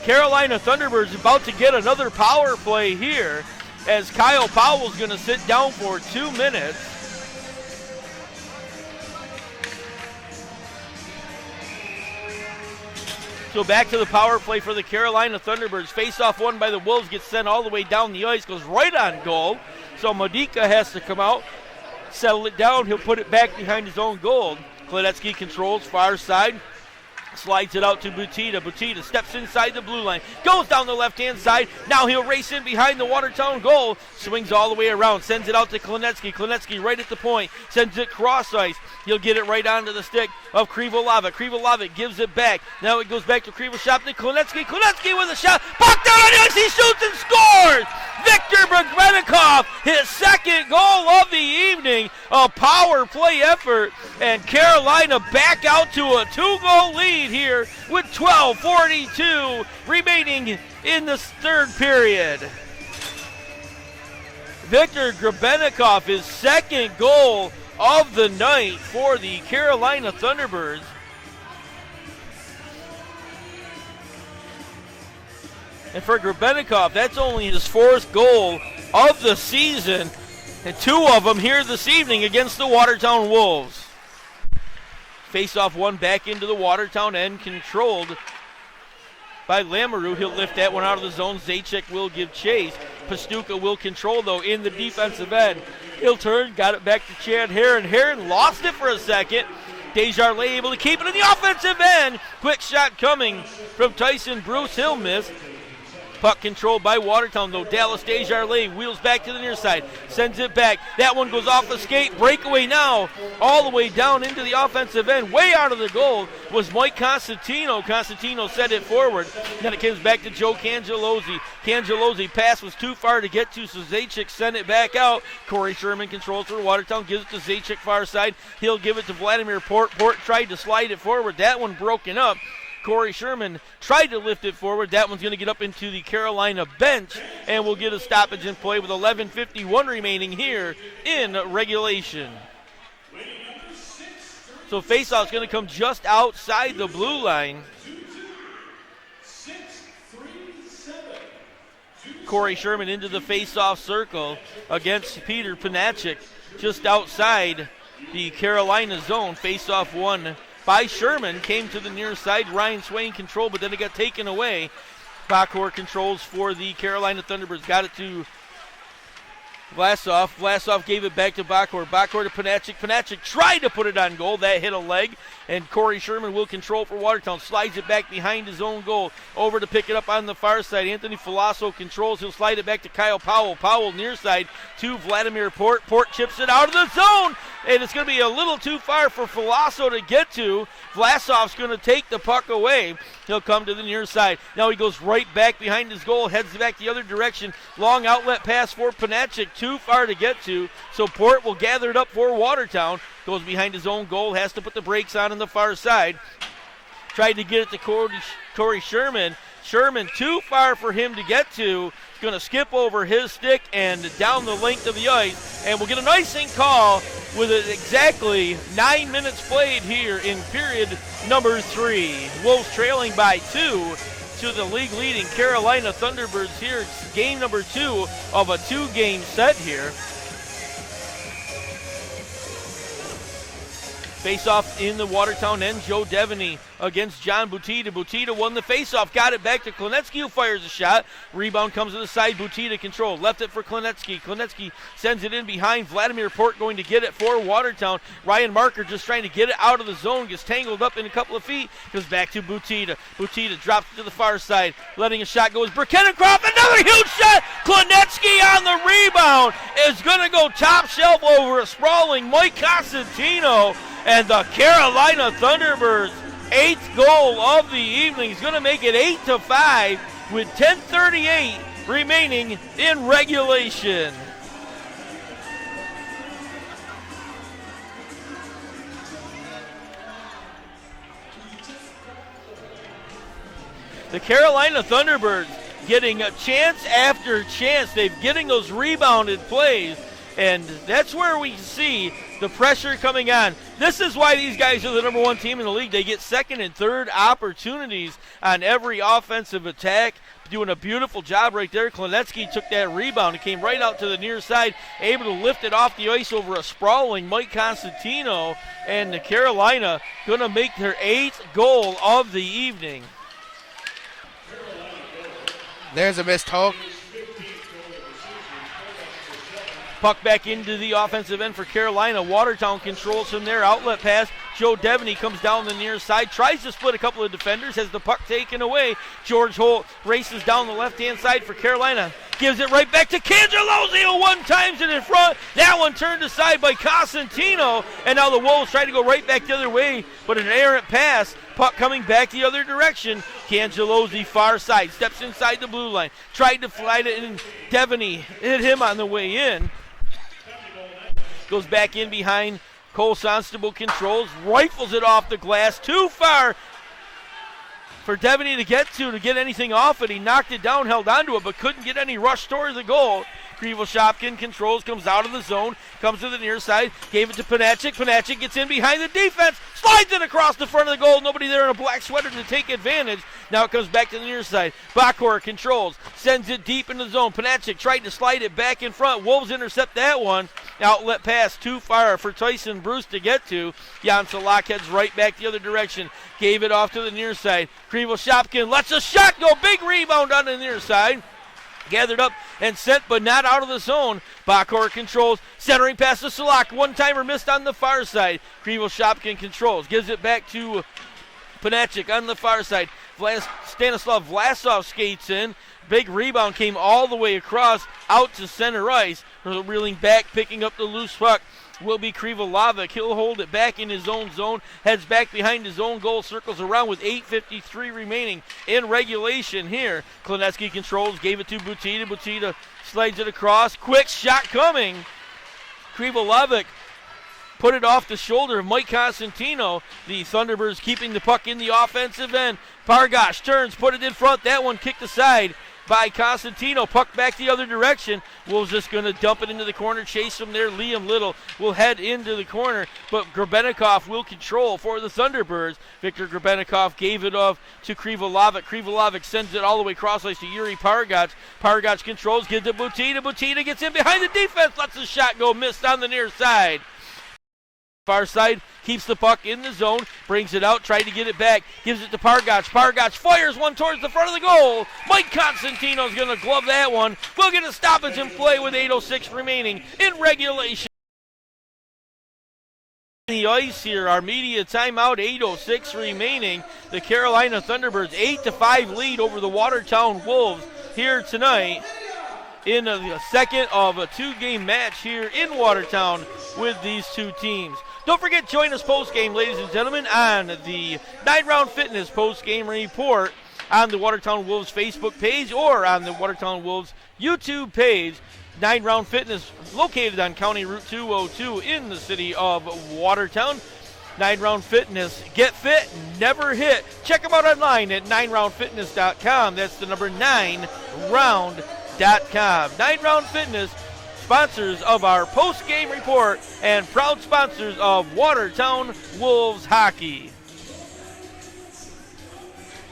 Carolina Thunderbirds about to get another power play here as Kyle Powell's going to sit down for 2 minutes. So back to the power play for the Carolina Thunderbirds. Face-off won by the Wolves, gets sent all the way down the ice, goes right on goal. So Modica has to come out, settle it down. He'll put it back behind his own goal. Kledetsky controls far side. Slides it out to Butita. Butita steps inside the blue line. Goes down the left-hand side. Now he'll race in behind the Watertown goal. Swings all the way around. Sends it out to Klinetsky. Klinetsky right at the point. Sends it cross ice. He'll get it right onto the stick of Krivolavic. Krivolavic gives it back. Now it goes back to Krivoshyapkin. Klinetsky. Klinetsky with a shot. Puck down on the ice. He shoots and scores! Victor Bogrenikov, his second goal of the evening. A power play effort. And Carolina back out to a 2-goal lead here with 12:42 remaining in the third period. Victor Grebenikov, his second goal of the night for the Carolina Thunderbirds. And for Grebenikov, that's only his 4th goal of the season, and 2 of them here this evening against the Watertown Wolves. Face-off one back into the Watertown end, controlled by Lamoureux. He'll lift that one out of the zone. Zajac will give chase. Pastuca will control, though, in the defensive end. He'll turn, got it back to Chad Herron. Herron lost it for a second. Desjardins able to keep it in the offensive end. Quick shot coming from Tyson Bruce. He'll miss. Puck controlled by Watertown, though. Dallas Desjardins wheels back to the near side. Sends it back. That one goes off the skate. Breakaway now. All the way down into the offensive end. Way out of the goal was Mike Constantino. Constantino set it forward. Then it comes back to Joe Cangelozzi. Cangelozzi pass was too far to get to, so Zajac sent it back out. Corey Sherman controls for Watertown. Gives it to Zajac far side. He'll give it to Vladimir Port. Port tried to slide it forward. That one broken up. Corey Sherman tried to lift it forward. That one's going to get up into the Carolina bench, and we'll get a stoppage in play with 11:51 remaining here in regulation. So faceoff's going to come just outside the blue line. Corey Sherman into the faceoff circle against Peter Panachik just outside the Carolina zone. Faceoff one by Sherman, came to the near side. Ryan Swain controlled, but then it got taken away. Bakor controls for the Carolina Thunderbirds. Got it to Vlasov gave it back to Bakor to Panachik tried to put it on goal. That hit a leg, and Corey Sherman will control for Watertown. Slides it back behind his own goal. Over to pick it up on the far side. Anthony Falasso controls. He'll slide it back to Kyle Powell. Powell near side to Vladimir Port. Port chips it out of the zone, and it's going to be a little too far for Falasso to get to. Vlasov's going to take the puck away. He'll come to the near side. Now he goes right back behind his goal, heads back the other direction. Long outlet pass for Panachik, too far to get to. So Port will gather it up for Watertown. Goes behind his own goal, has to put the brakes on the far side. Tried to get it to Corey Sherman. Sherman too far for him to get to. He's going to skip over his stick and down the length of the ice. And we'll get an icing call with exactly 9 minutes played here in period number 3. Wolves trailing by 2 to the league leading Carolina Thunderbirds here. It's game number 2 of a 2-game set here. Face-off in the Watertown end. Joe Devaney against John Butita. Butita won the face-off. Got it back to Klinetsky, who fires a shot. Rebound comes to the side. Butita control. Left it for Klinetsky. Klinetsky sends it in behind. Vladimir Port going to get it for Watertown. Ryan Marker just trying to get it out of the zone. Gets tangled up in a couple of feet. Goes back to Butita. Butita drops it to the far side. Letting a shot go is Burkenencroft. Another huge shot. Klinetsky on the rebound is going to go top shelf over a sprawling Mike Cosentino. And the Carolina Thunderbirds' 8th goal of the evening is going to make it 8-5 with 10:38 remaining in regulation. The Carolina Thunderbirds getting a chance after chance. They're getting those rebounded plays, and that's where we see the pressure coming on. This is why these guys are the number 1 team in the league. They get second and third opportunities on every offensive attack. Doing a beautiful job right there. Klinetsky took that rebound and came right out to the near side, able to lift it off the ice over a sprawling Mike Constantino. And the Carolina going to make their 8th goal of the evening. There's a missed hook. Puck back into the offensive end for Carolina. Watertown controls from there. Outlet pass. Joe Devaney comes down the near side. Tries to split a couple of defenders. Has the puck taken away. George Holt races down the left-hand side for Carolina. Gives it right back to Cangellosi, who one times it in front. That one turned aside by Cosentino. And now the Wolves try to go right back the other way. But an errant pass. Puck coming back the other direction. Cangellosi far side. Steps inside the blue line. Tried to slide it in. Devaney hit him on the way in. Goes back in behind. Cole Sonstable controls. Rifles it off the glass. Too far for Devaney to get anything off it. He knocked it down, held onto it, but couldn't get any rush towards the goal. Krivoshopkin controls, comes out of the zone, comes to the near side, gave it to Panachik. Panachik gets in behind the defense, slides it across the front of the goal. Nobody there in a black sweater to take advantage. Now it comes back to the near side. Bakor controls, sends it deep in the zone. Panachik tried to slide it back in front. Wolves intercept that one. Outlet pass too far for Tyson Bruce to get to. Jan Salak heads right back the other direction. Gave it off to the near side. Krivoshopkin lets a shot go. Big rebound on the near side. Gathered up and sent, but not out of the zone. Bakor controls, centering pass to Salak. One-timer missed on the far side. Krivoshopkin controls, gives it back to Panachik on the far side. Stanislav Vlasov skates in. Big rebound came all the way across, out to center ice. Reeling back, picking up the loose puck will be Krivolovic. He'll hold it back in his own zone, heads back behind his own goal, circles around with 8:53 remaining in regulation here. Klinetsky controls, gave it to Butita. Butita slides it across. Quick shot coming. Krivolovic put it off the shoulder of Mike Constantino. The Thunderbirds keeping the puck in the offensive end. Pargash turns, put it in front. That one kicked aside by Constantino. Puck back the other direction. Wolves just going to dump it into the corner. Chase from there. Liam Little will head into the corner, but Grebennikov will control for the Thunderbirds. Victor Grebennikov gave it off to Krivolovic. Krivolovic sends it all the way cross ice to Yuri Pargash. Pargash controls, gives it to Butita. Butita gets in behind the defense, lets the shot go, missed on the near side. Far side, keeps the puck in the zone, brings it out, tried to get it back, gives it to Pargach. Pargach fires one towards the front of the goal. Mike Constantino's going to glove that one. We'll get a stoppage in play with 8:06 remaining in regulation. The ice here, our media timeout, 8:06 remaining. The Carolina Thunderbirds 8-5 lead over the Watertown Wolves here tonight in the second of a two-game match here in Watertown with these two teams. Don't forget, join us post-game, ladies and gentlemen, on the 9-Round Fitness post-game report on the Watertown Wolves Facebook page or on the Watertown Wolves YouTube page. 9-Round Fitness located on County Route 202 in the city of Watertown. 9-Round Fitness, get fit, never hit. Check them out online at 9roundfitness.com. That's the number 9round.com. 9-Round Fitness, sponsors of our post-game report and proud sponsors of Watertown Wolves hockey.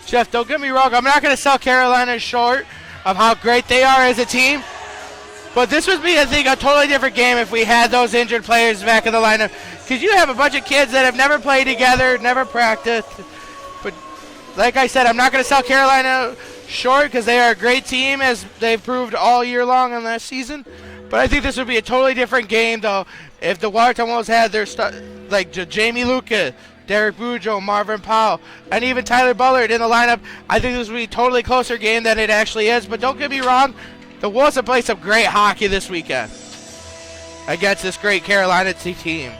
Jeff, don't get me wrong. I'm not going to sell Carolina short of how great they are as a team. But this would be, I think, a totally different game if we had those injured players back in the lineup. Because you have a bunch of kids that have never played together, never practiced. But like I said, I'm not going to sell Carolina short because they are a great team, as they've proved all year long in last season. But I think this would be a totally different game, though, if the Watertown Wolves had their like Jamie Luca, Derek Bujo, Marvin Powell, and even Tyler Bullard in the lineup. I think this would be a totally closer game than it actually is. But don't get me wrong, the Wolves have played some great hockey this weekend against this great Carolina team.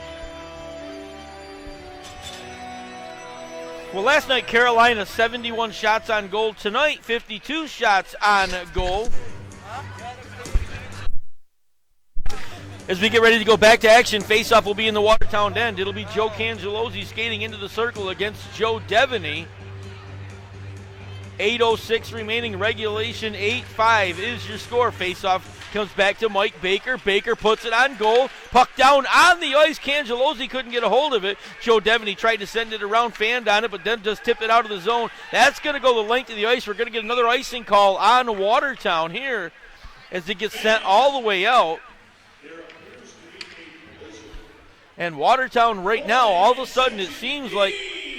Well, last night, Carolina 71 shots on goal. Tonight, 52 shots on goal. As we get ready to go back to action, face-off will be in the Watertown end. It'll be Joe Cangellosi skating into the circle against Joe Devaney. 8:06 remaining, regulation 8-5 is your score. Face-off comes back to Mike Baker. Baker puts it on goal. Puck down on the ice. Cangellosi couldn't get a hold of it. Joe Devaney tried to send it around, fanned on it, but then just tipped it out of the zone. That's going to go the length of the ice. We're going to get another icing call on Watertown here as it gets sent all the way out. And Watertown right now, all of a sudden, it seems like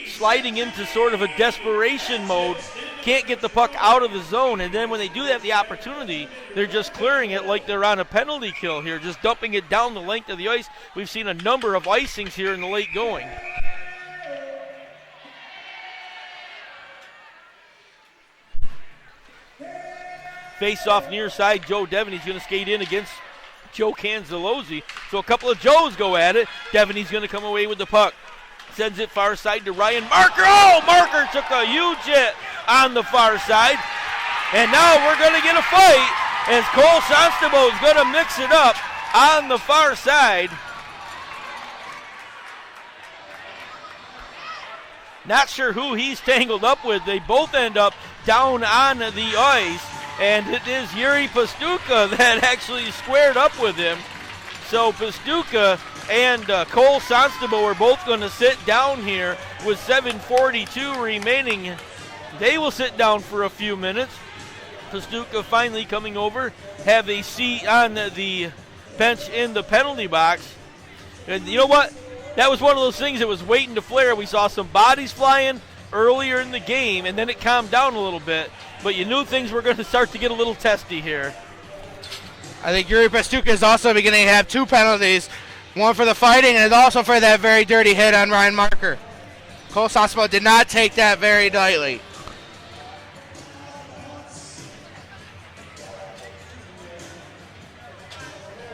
sliding into sort of a desperation mode. Can't get the puck out of the zone, and then when they do have the opportunity, they're just clearing it like they're on a penalty kill here, just dumping it down the length of the ice. We've seen a number of icings here in the late going. Face off near side, Joe Devaney's going to skate in against Joe Cangellosi. So a couple of Joes go at it. Devaney's going to come away with the puck. Sends it far side to Ryan Marker. Oh, Marker took a huge hit on the far side. And now we're going to get a fight as Cole Sonstable is going to mix it up on the far side. Not sure who he's tangled up with. They both end up down on the ice. And it is Yuri Pastuka that actually squared up with him. So Pastuka and Cole Sonstable are both going to sit down here with 7:42 remaining. They will sit down for a few minutes. Pastuka finally coming over, have a seat on the bench in the penalty box. And you know what? That was one of those things that was waiting to flare. We saw some bodies flying earlier in the game, and then it calmed down a little bit. But you knew things were going to start to get a little testy here. I think Yuri Pastuka is also beginning to have two penalties, one for the fighting and also for that very dirty hit on Ryan Marker. Cole Sonstable did not take that very lightly.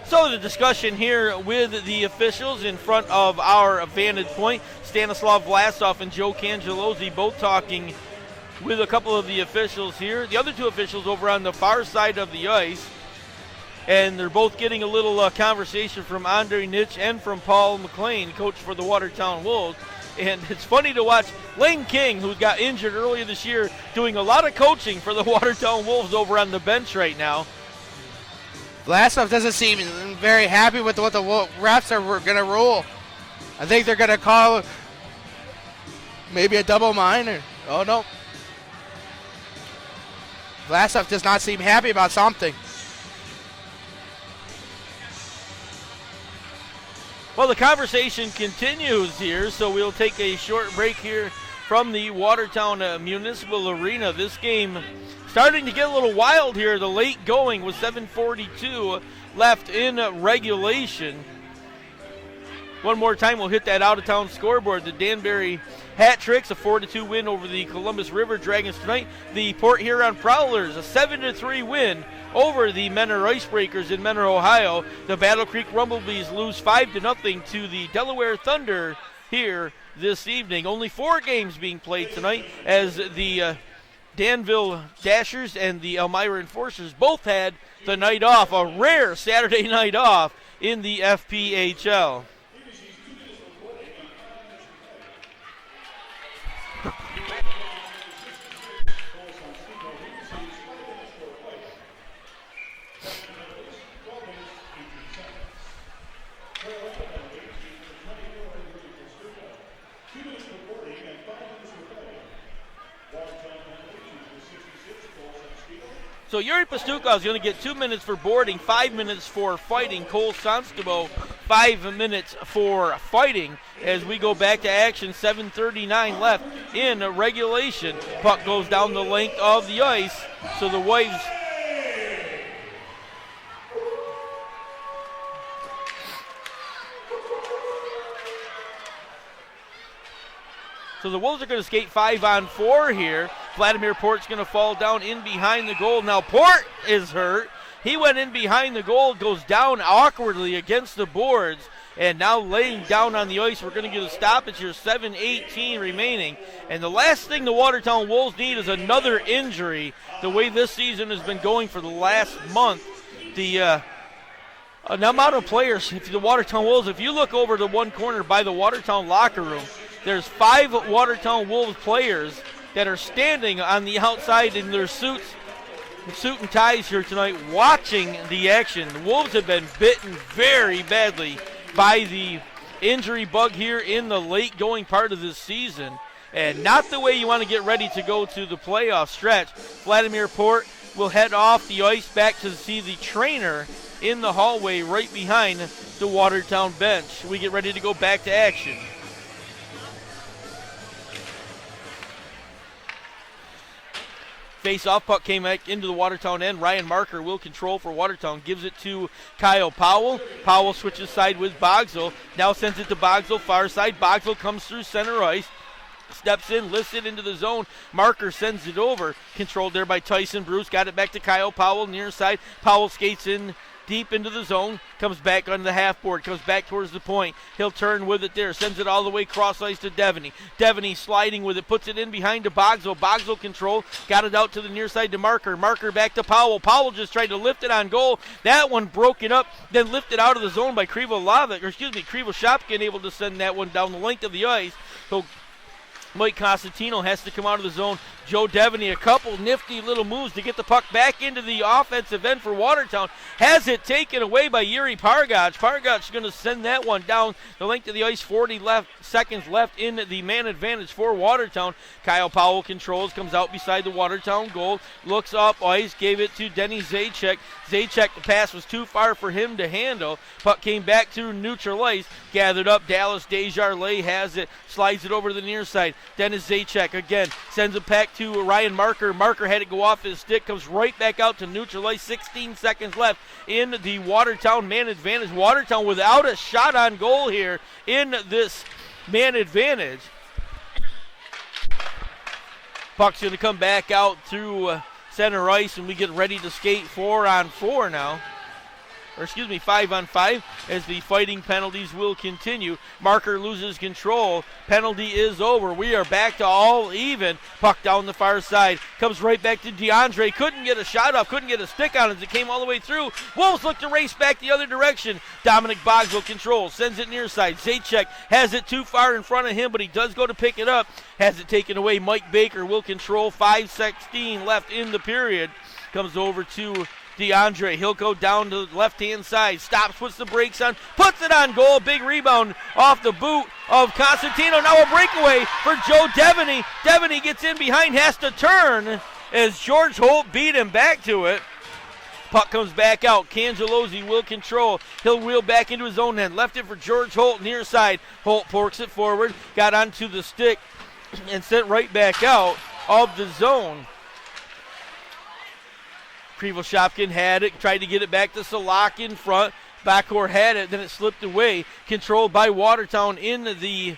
So the discussion here with the officials in front of our vantage point, Stanislav Vlasov and Joe Cangellosi both talking with a couple of the officials here. The other two officials over on the far side of the ice. And they're both getting a little conversation from Andre Nitsch and from Paul McLean, coach for the Watertown Wolves. And it's funny to watch Lane King, who got injured earlier this year, doing a lot of coaching for the Watertown Wolves over on the bench right now. Vlasov doesn't seem very happy with what the refs are going to rule. I think they're going to call maybe a double minor. Oh, no. Vlasov does not seem happy about something. Well, the conversation continues here, so we'll take a short break here from the Watertown Municipal Arena. This game starting to get a little wild here. The late going with 7:42 left in regulation. One more time, we'll hit that out-of-town scoreboard. The Danbury Hat Tricks, a 4-2 win over the Columbus River Dragons tonight. The Port Huron Prowlers, a 7-3 win over the Menor Icebreakers in Menor, Ohio. The Battle Creek Rumblebees lose 5-0 to the Delaware Thunder here this evening. Only 4 games being played tonight as the Danville Dashers and the Elmira Enforcers both had the night off, a rare Saturday night off in the FPHL. So Yuri Pastukov is going to get 2 minutes for boarding, 5 minutes for fighting. Cole Sonstabo, 5 minutes for fighting. As we go back to action, 7:39 left in regulation. Puck goes down the length of the ice. So the Wolves are going to skate 5-on-4 here. Vladimir Port's going to fall down in behind the goal. Now Port is hurt. He went in behind the goal, goes down awkwardly against the boards, and now laying down on the ice. We're going to get a stoppage here, 7:18 remaining. And the last thing the Watertown Wolves need is another injury. The way this season has been going for the last month, the amount of players, if the Watertown Wolves, if you look over to one corner by the Watertown locker room, there's 5 Watertown Wolves players that are standing on the outside in their suit and ties here tonight watching the action. The Wolves have been bitten very badly by the injury bug here in the late going part of this season, and not the way you want to get ready to go to the playoff stretch. Vladimir Port will head off the ice back to see the trainer in the hallway right behind the Watertown bench. We get ready to go back to action. Face-off puck came back into the Watertown end. Ryan Marker will control for Watertown. Gives it to Kyle Powell. Powell switches side with Bogsell. Now sends it to Bogsell, far side. Bogsell comes through center ice. Steps in, lifts it into the zone. Marker sends it over. Controlled there by Tyson Bruce. Got it back to Kyle Powell, near side. Powell skates in deep into the zone. Comes back on the half board. Comes back towards the point. He'll turn with it there. Sends it all the way cross ice to Devaney. Devaney sliding with it. Puts it in behind to Bogsell. Bogsell control. Got it out to the near side to Marker. Marker back to Powell. Powell just tried to lift it on goal. That one broken up. Then lifted out of the zone by Krivo Shopkin, able to send that one down the length of the ice. So Mike Costantino has to come out of the zone. Joe Devaney, a couple nifty little moves to get the puck back into the offensive end for Watertown. Has it taken away by Yuri Pargach. Pargach going to send that one down the length of the ice. 40 seconds left in the man advantage for Watertown. Kyle Powell controls, comes out beside the Watertown goal. Looks up ice, gave it to Denny Zajac. Zajac, the pass was too far for him to handle. Puck came back through neutral ice. Gathered up, Dallas Desjardins has it. Slides it over to the near side. Dennis Zajac again sends it back to Ryan Marker. Marker had it go off his stick, comes right back out to neutral ice. 16 seconds left in the Watertown man advantage. Watertown without a shot on goal here in this man advantage. Puck's going to come back out through center ice, and we get ready to skate 4-on-4 now. Or 5-on-5, as the fighting penalties will continue. Marker loses control. Penalty is over. We are back to all even. Puck down the far side. Comes right back to DeAndre. Couldn't get a shot off. Couldn't get a stick on it as it came all the way through. Wolves look to race back the other direction. Dominic Bogswell controls. Sends it near side. Zajac has it too far in front of him, but he does go to pick it up. Has it taken away. Mike Baker will control. 5:16 left in the period. Comes over to DeAndre. He'll go down to the left-hand side. Stops, puts the brakes on, puts it on goal. Big rebound off the boot of Constantino. Now a breakaway for Joe Devaney. Devaney gets in behind, has to turn as George Holt beat him back to it. Puck comes back out. Cangelosi will control. He'll wheel back into his own end. Left it for George Holt near side. Holt porks it forward. Got onto the stick and sent right back out of the zone. Krivoshopkin had it. Tried to get it back to Salak in front. Backcourt had it. Then it slipped away. Controlled by Watertown in the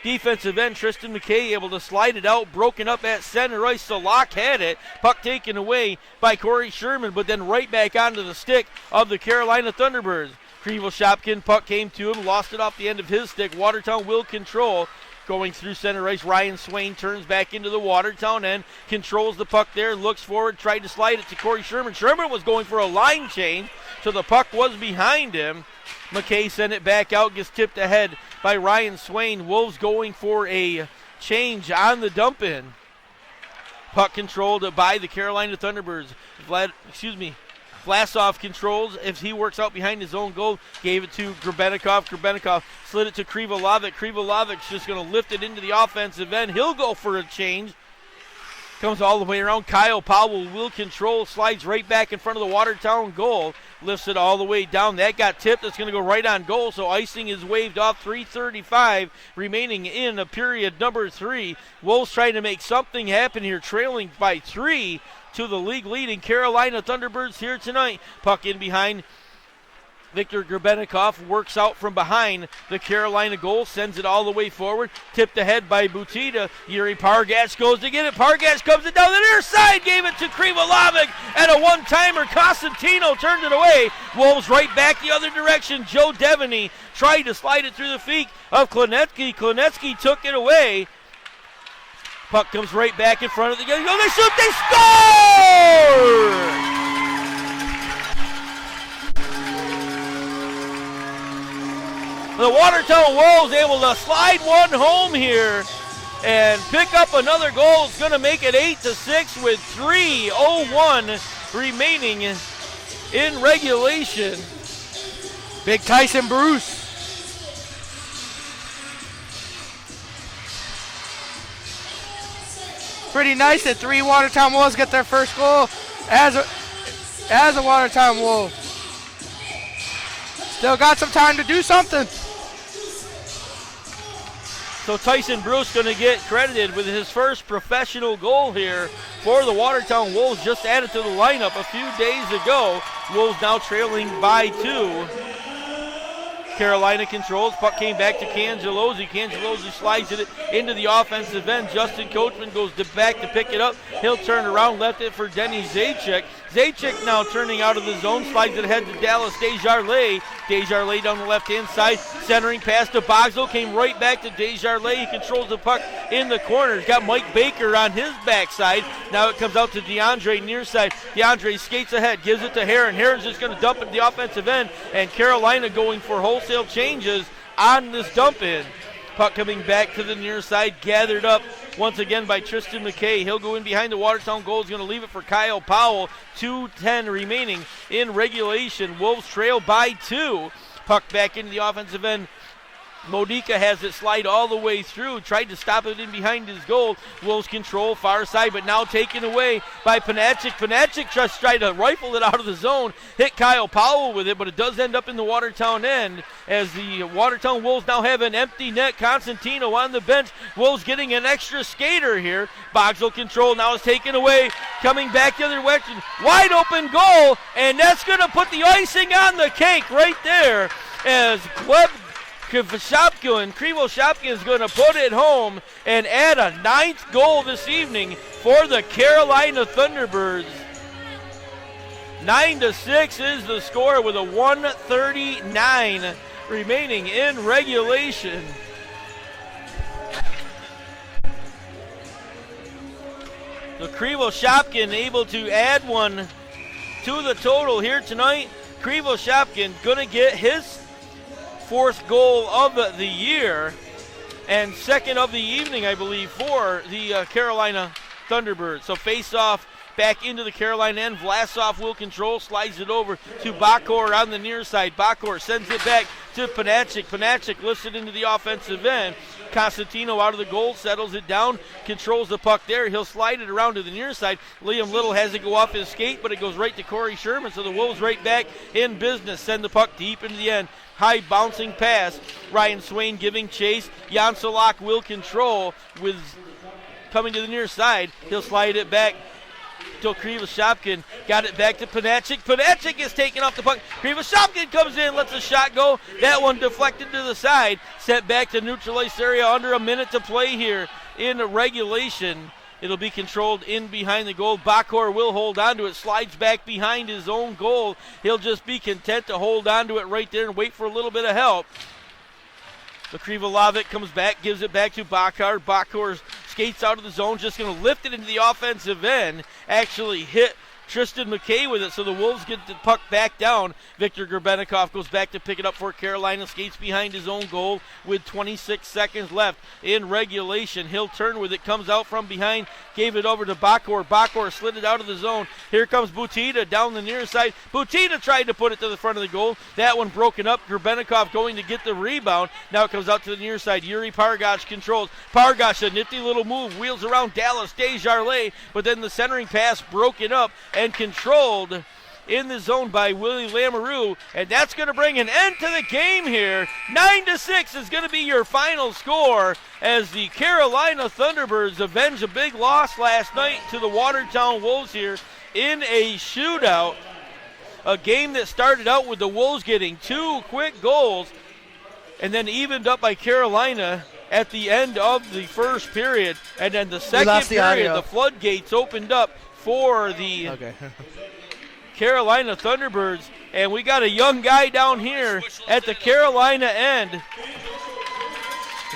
defensive end. Tristan McKay able to slide it out. Broken up at center ice. Salak had it. Puck taken away by Corey Sherman, but then right back onto the stick of the Carolina Thunderbirds. Krivoshopkin, puck came to him. Lost it off the end of his stick. Watertown will control. Going through center ice, Ryan Swain turns back into the Watertown end. Controls the puck there. Looks forward. Tried to slide it to Corey Sherman. Sherman was going for a line change, so the puck was behind him. McKay sent it back out. Gets tipped ahead by Ryan Swain. Wolves going for a change on the dump in. Puck controlled by the Carolina Thunderbirds. Vlasov controls if he works out behind his own goal. Gave it to Grebenikov. Grebenikov slid it to Krivolovic. Krivolovic's just going to lift it into the offensive end. He'll go for a change. Comes all the way around. Kyle Powell will control. Slides right back in front of the Watertown goal. Lifts it all the way down. That got tipped. It's going to go right on goal. So icing is waved off. 3:35 remaining in period number 3. Wolves trying to make something happen here. Trailing by 3 to the league leading Carolina Thunderbirds here tonight. Puck in behind. Victor Grebenikov works out from behind the Carolina goal, sends it all the way forward, tipped ahead by Butita. Yuri Pargash goes to get it. Pargash comes it down the near side, gave it to Krivolovic, and a one-timer. Cosentino turned it away. Wolves right back the other direction. Joe Devaney tried to slide it through the feet of Klinetsky. Klinetsky took it away. Puck comes right back in front of the goal. They shoot, they score! The Watertown Wolves able to slide one home here and pick up another goal. It's going to make it 8-6 with 3:01 remaining in regulation. Big Tyson Bruce. Pretty nice that 3 Watertown Wolves get their first goal as a Watertown Wolf. Still got some time to do something. So Tyson Bruce going to get credited with his first professional goal here for the Watertown Wolves, just added to the lineup a few days ago. Wolves now trailing by 2. Carolina controls. Puck came back to Cangelosi. Cangelosi slides it into the offensive end. Justin Coachman goes back to pick it up. He'll turn around, left it for Denny Zajac. Zajac now turning out of the zone, slides it ahead to Dallas Desjardins. Desjardins down the left-hand side, centering pass to Boxell, came right back to Desjardins. He controls the puck in the corner. He's got Mike Baker on his backside. Now it comes out to DeAndre near side. DeAndre skates ahead, gives it to Heron. Heron's just going to dump it to the offensive end, and Carolina going for wholesale changes on this dump in. Puck coming back to the near side, gathered up once again by Tristan McKay. He'll go in behind the Watertown goal. He's going to leave it for Kyle Powell. 2:10 remaining in regulation. Wolves trail by 2. Puck back into the offensive end. Modica has it slide all the way through. Tried to stop it in behind his goal. Wolves control far side, but now taken away by Panachik. Panachik just tried to rifle it out of the zone. Hit Kyle Powell with it, but it does end up in the Watertown end as the Watertown Wolves now have an empty net. Constantino on the bench. Wolves getting an extra skater here. Boxell control now is taken away. Coming back the other direction. Wide open goal, and that's going to put the icing on the cake right there as Krivoshopkin is going to put it home and add a 9th goal this evening for the Carolina Thunderbirds. 9-6 is the score with a 1:39 remaining in regulation. So Krivoshopkin able to add one to the total here tonight. Krivoshopkin going to get his 4th goal of the year and 2nd of the evening, I believe, for the Carolina Thunderbirds. So face off back into the Carolina end. Vlasov will control, slides it over to Bakor on the near side. Bakor sends it back to Panachik. Panachik lifts it into the offensive end. Constantino out of the goal, settles it down, controls the puck there. He'll slide it around to the near side. Liam Little has it go off his skate, but it goes right to Corey Sherman, so the Wolves right back in business. Send the puck deep into the end. High bouncing pass. Ryan Swain giving chase. Jan Solak will control with coming to the near side. He'll slide it back till Krivoshovkin got it back to Panachik. Panachik is taken off the puck. Krivoshovkin comes in, lets the shot go. That one deflected to the side. Sent back to neutralized area. Under a minute to play here in regulation. It'll be controlled in behind the goal. Bakor will hold on to it. Slides back behind his own goal. He'll just be content to hold on to it right there and wait for a little bit of help. But Krivolovic comes back, gives it back to Bakar. Bakar skates out of the zone, just going to lift it into the offensive end. Actually hit Tristan McKay with it, so the Wolves get the puck back down. Victor Grebennikov goes back to pick it up for Carolina, skates behind his own goal with 26 seconds left in regulation. He'll turn with it, comes out from behind, gave it over to Bakor. Bakor slid it out of the zone. Here comes Butita down the near side. Butita tried to put it to the front of the goal. That one broken up. Grebennikov going to get the rebound. Now it comes out to the near side. Yuri Pargach controls. Pargach, a nifty little move, wheels around Dallas Desjardins, but then the centering pass broken up and controlled in the zone by Willie Lamoureux, and that's going to bring an end to the game here. 9-6 is going to be your final score as the Carolina Thunderbirds avenge a big loss last night to the Watertown Wolves here in a shootout. A game that started out with the Wolves getting 2 quick goals and then evened up by Carolina at the end of the first period. And then the second period, the floodgates opened up for the Carolina Thunderbirds. And we got a young guy down here at the Carolina end.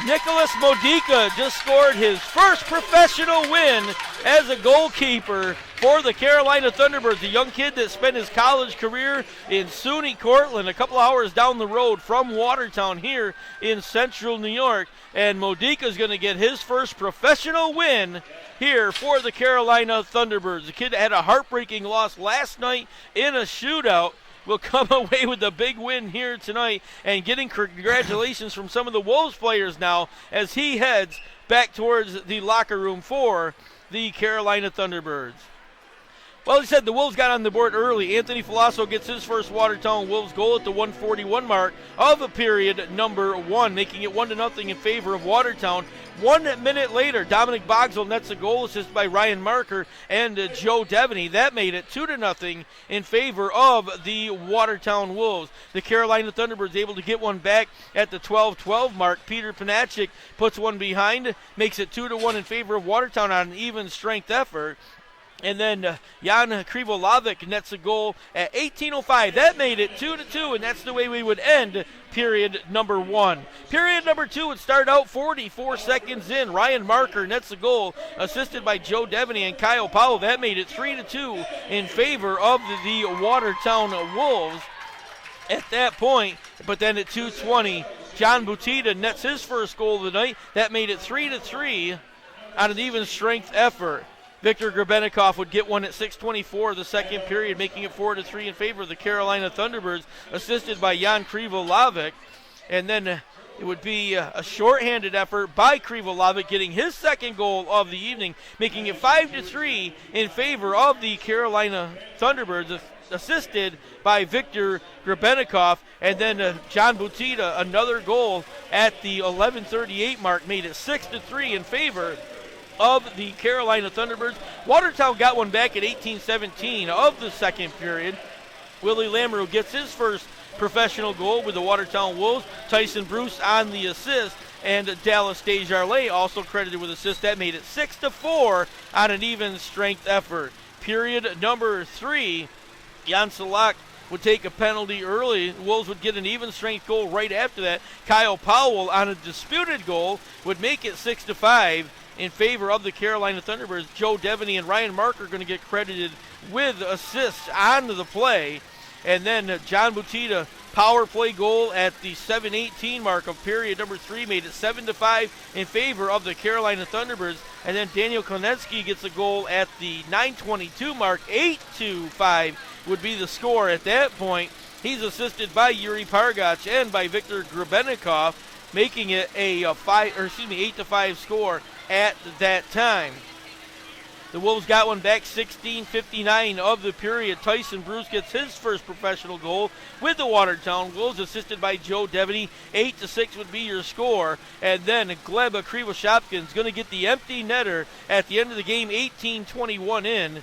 Nicholas Modica just scored his first professional win as a goalkeeper for the Carolina Thunderbirds. A young kid that spent his college career in SUNY Cortland, a couple hours down the road from Watertown here in central New York. And Modica is going to get his first professional win here for the Carolina Thunderbirds. The kid that had a heartbreaking loss last night in a shootout will come away with a big win here tonight, and getting congratulations from some of the Wolves players now as he heads back towards the locker room for the Carolina Thunderbirds. Well, he said the Wolves got on the board early. Anthony Filasso gets his first Watertown Wolves goal at the 141 mark of period number 1, making it 1-0 in favor of Watertown. 1 minute later, Dominic Bogsel nets a goal assist by Ryan Marker and Joe Devaney. That made it 2-0 in favor of the Watertown Wolves. The Carolina Thunderbirds able to get one back at the 12-12 mark. Peter Panachik puts one behind, makes it 2-1 in favor of Watertown on an even strength effort. And then Jan Krivolovic nets a goal at 18:05. That made it 2-2, and that's the way we would end period number 1. Period number 2 would start out 44 seconds in. Ryan Marker nets a goal, assisted by Joe Devaney and Kyle Powell. That made it 3-2 in favor of the Watertown Wolves at that point. But then at 2:20, John Butita nets his first goal of the night. That made it 3-3 on an even strength effort. Victor Grebennikov would get one at 6:24 of the second period, making it 4-3 in favor of the Carolina Thunderbirds, assisted by Jan Krivolovic. And then it would be a shorthanded effort by Krivolovic, getting his second goal of the evening, making it 5-3 in favor of the Carolina Thunderbirds, assisted by Victor Grebennikov. And then John Butita, another goal at the 11:38 mark, made it 6-3 in favor of the Carolina Thunderbirds. Watertown got one back at 18:17 of the second period. Willie Lamoureux gets his first professional goal with the Watertown Wolves. Tyson Bruce on the assist, and Dallas Desjardins also credited with assist. That made it 6-4 on an even strength effort. Period number 3, Jan Solak would take a penalty early. The Wolves would get an even strength goal right after that. Kyle Powell on a disputed goal would make it 6-5 in favor of the Carolina Thunderbirds. Joe Devaney and Ryan Marker are going to get credited with assists on the play. And then John Butita, power play goal at the 7:18 mark of period number 3, made it 7-5 in favor of the Carolina Thunderbirds. And then Daniel Konecki gets a goal at the 9:22 mark. 8-5 would be the score at that point. He's assisted by Yuri Pargach and by Victor Grebennikov. making it a 8-5 score at that time. The Wolves got one back, 16:59 of the period. Tyson Bruce gets his first professional goal with the Watertown Wolves, assisted by Joe Devaney. 8-6 would be your score. And then Gleb Krivoshopkin's going to get the empty netter at the end of the game, 18:21 in.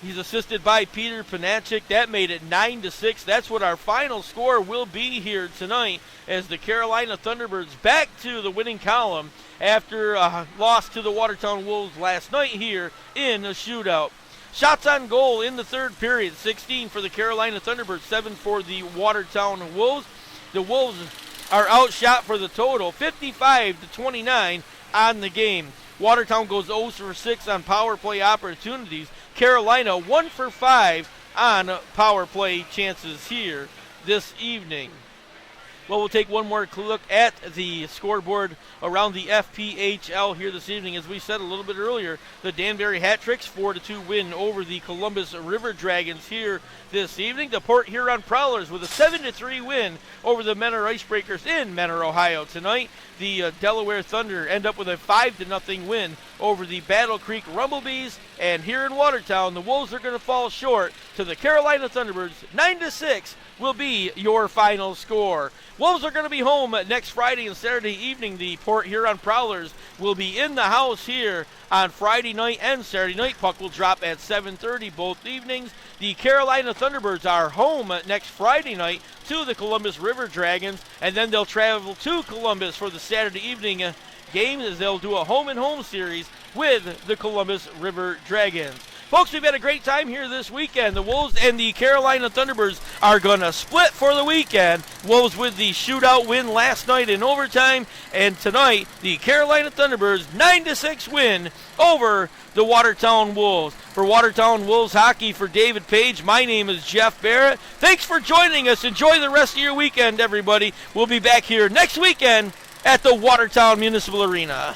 He's assisted by Peter Panachik. That made it 9-6. That's what our final score will be here tonight, as the Carolina Thunderbirds back to the winning column after a loss to the Watertown Wolves last night here in a shootout. Shots on goal in the third period, 16 for the Carolina Thunderbirds, 7 for the Watertown Wolves. The Wolves are outshot for the total, 55-29 on the game. Watertown goes 0 for 6 on power play opportunities. Carolina 1 for 5 on power play chances here this evening. Well, we'll take one more look at the scoreboard around the FPHL here this evening. As we said a little bit earlier, the Danbury Hat Tricks 4-2 win over the Columbus River Dragons here this evening. The Port Huron Prowlers with a 7-3 win over the Menor Icebreakers in Menor, Ohio tonight. The Delaware Thunder end up with a 5-0 win over the Battle Creek Rumblebees. And here in Watertown, the Wolves are going to fall short to the Carolina Thunderbirds. 9-6 will be your final score. Wolves are going to be home next Friday and Saturday evening. The Port Huron Prowlers will be in the house here on Friday night and Saturday night. Puck will drop at 7:30 both evenings. The Carolina Thunderbirds are home next Friday night to the Columbus River Dragons, and then they'll travel to Columbus for the Saturday evening game, as they'll do a home-and-home series with the Columbus River Dragons. Folks, we've had a great time here this weekend. The Wolves and the Carolina Thunderbirds are going to split for the weekend. Wolves with the shootout win last night in overtime, and tonight the Carolina Thunderbirds 9-6 win over the Watertown Wolves. For Watertown Wolves hockey, for David Page, my name is Jeff Barrett. Thanks for joining us. Enjoy the rest of your weekend, everybody. We'll be back here next weekend at the Watertown Municipal Arena.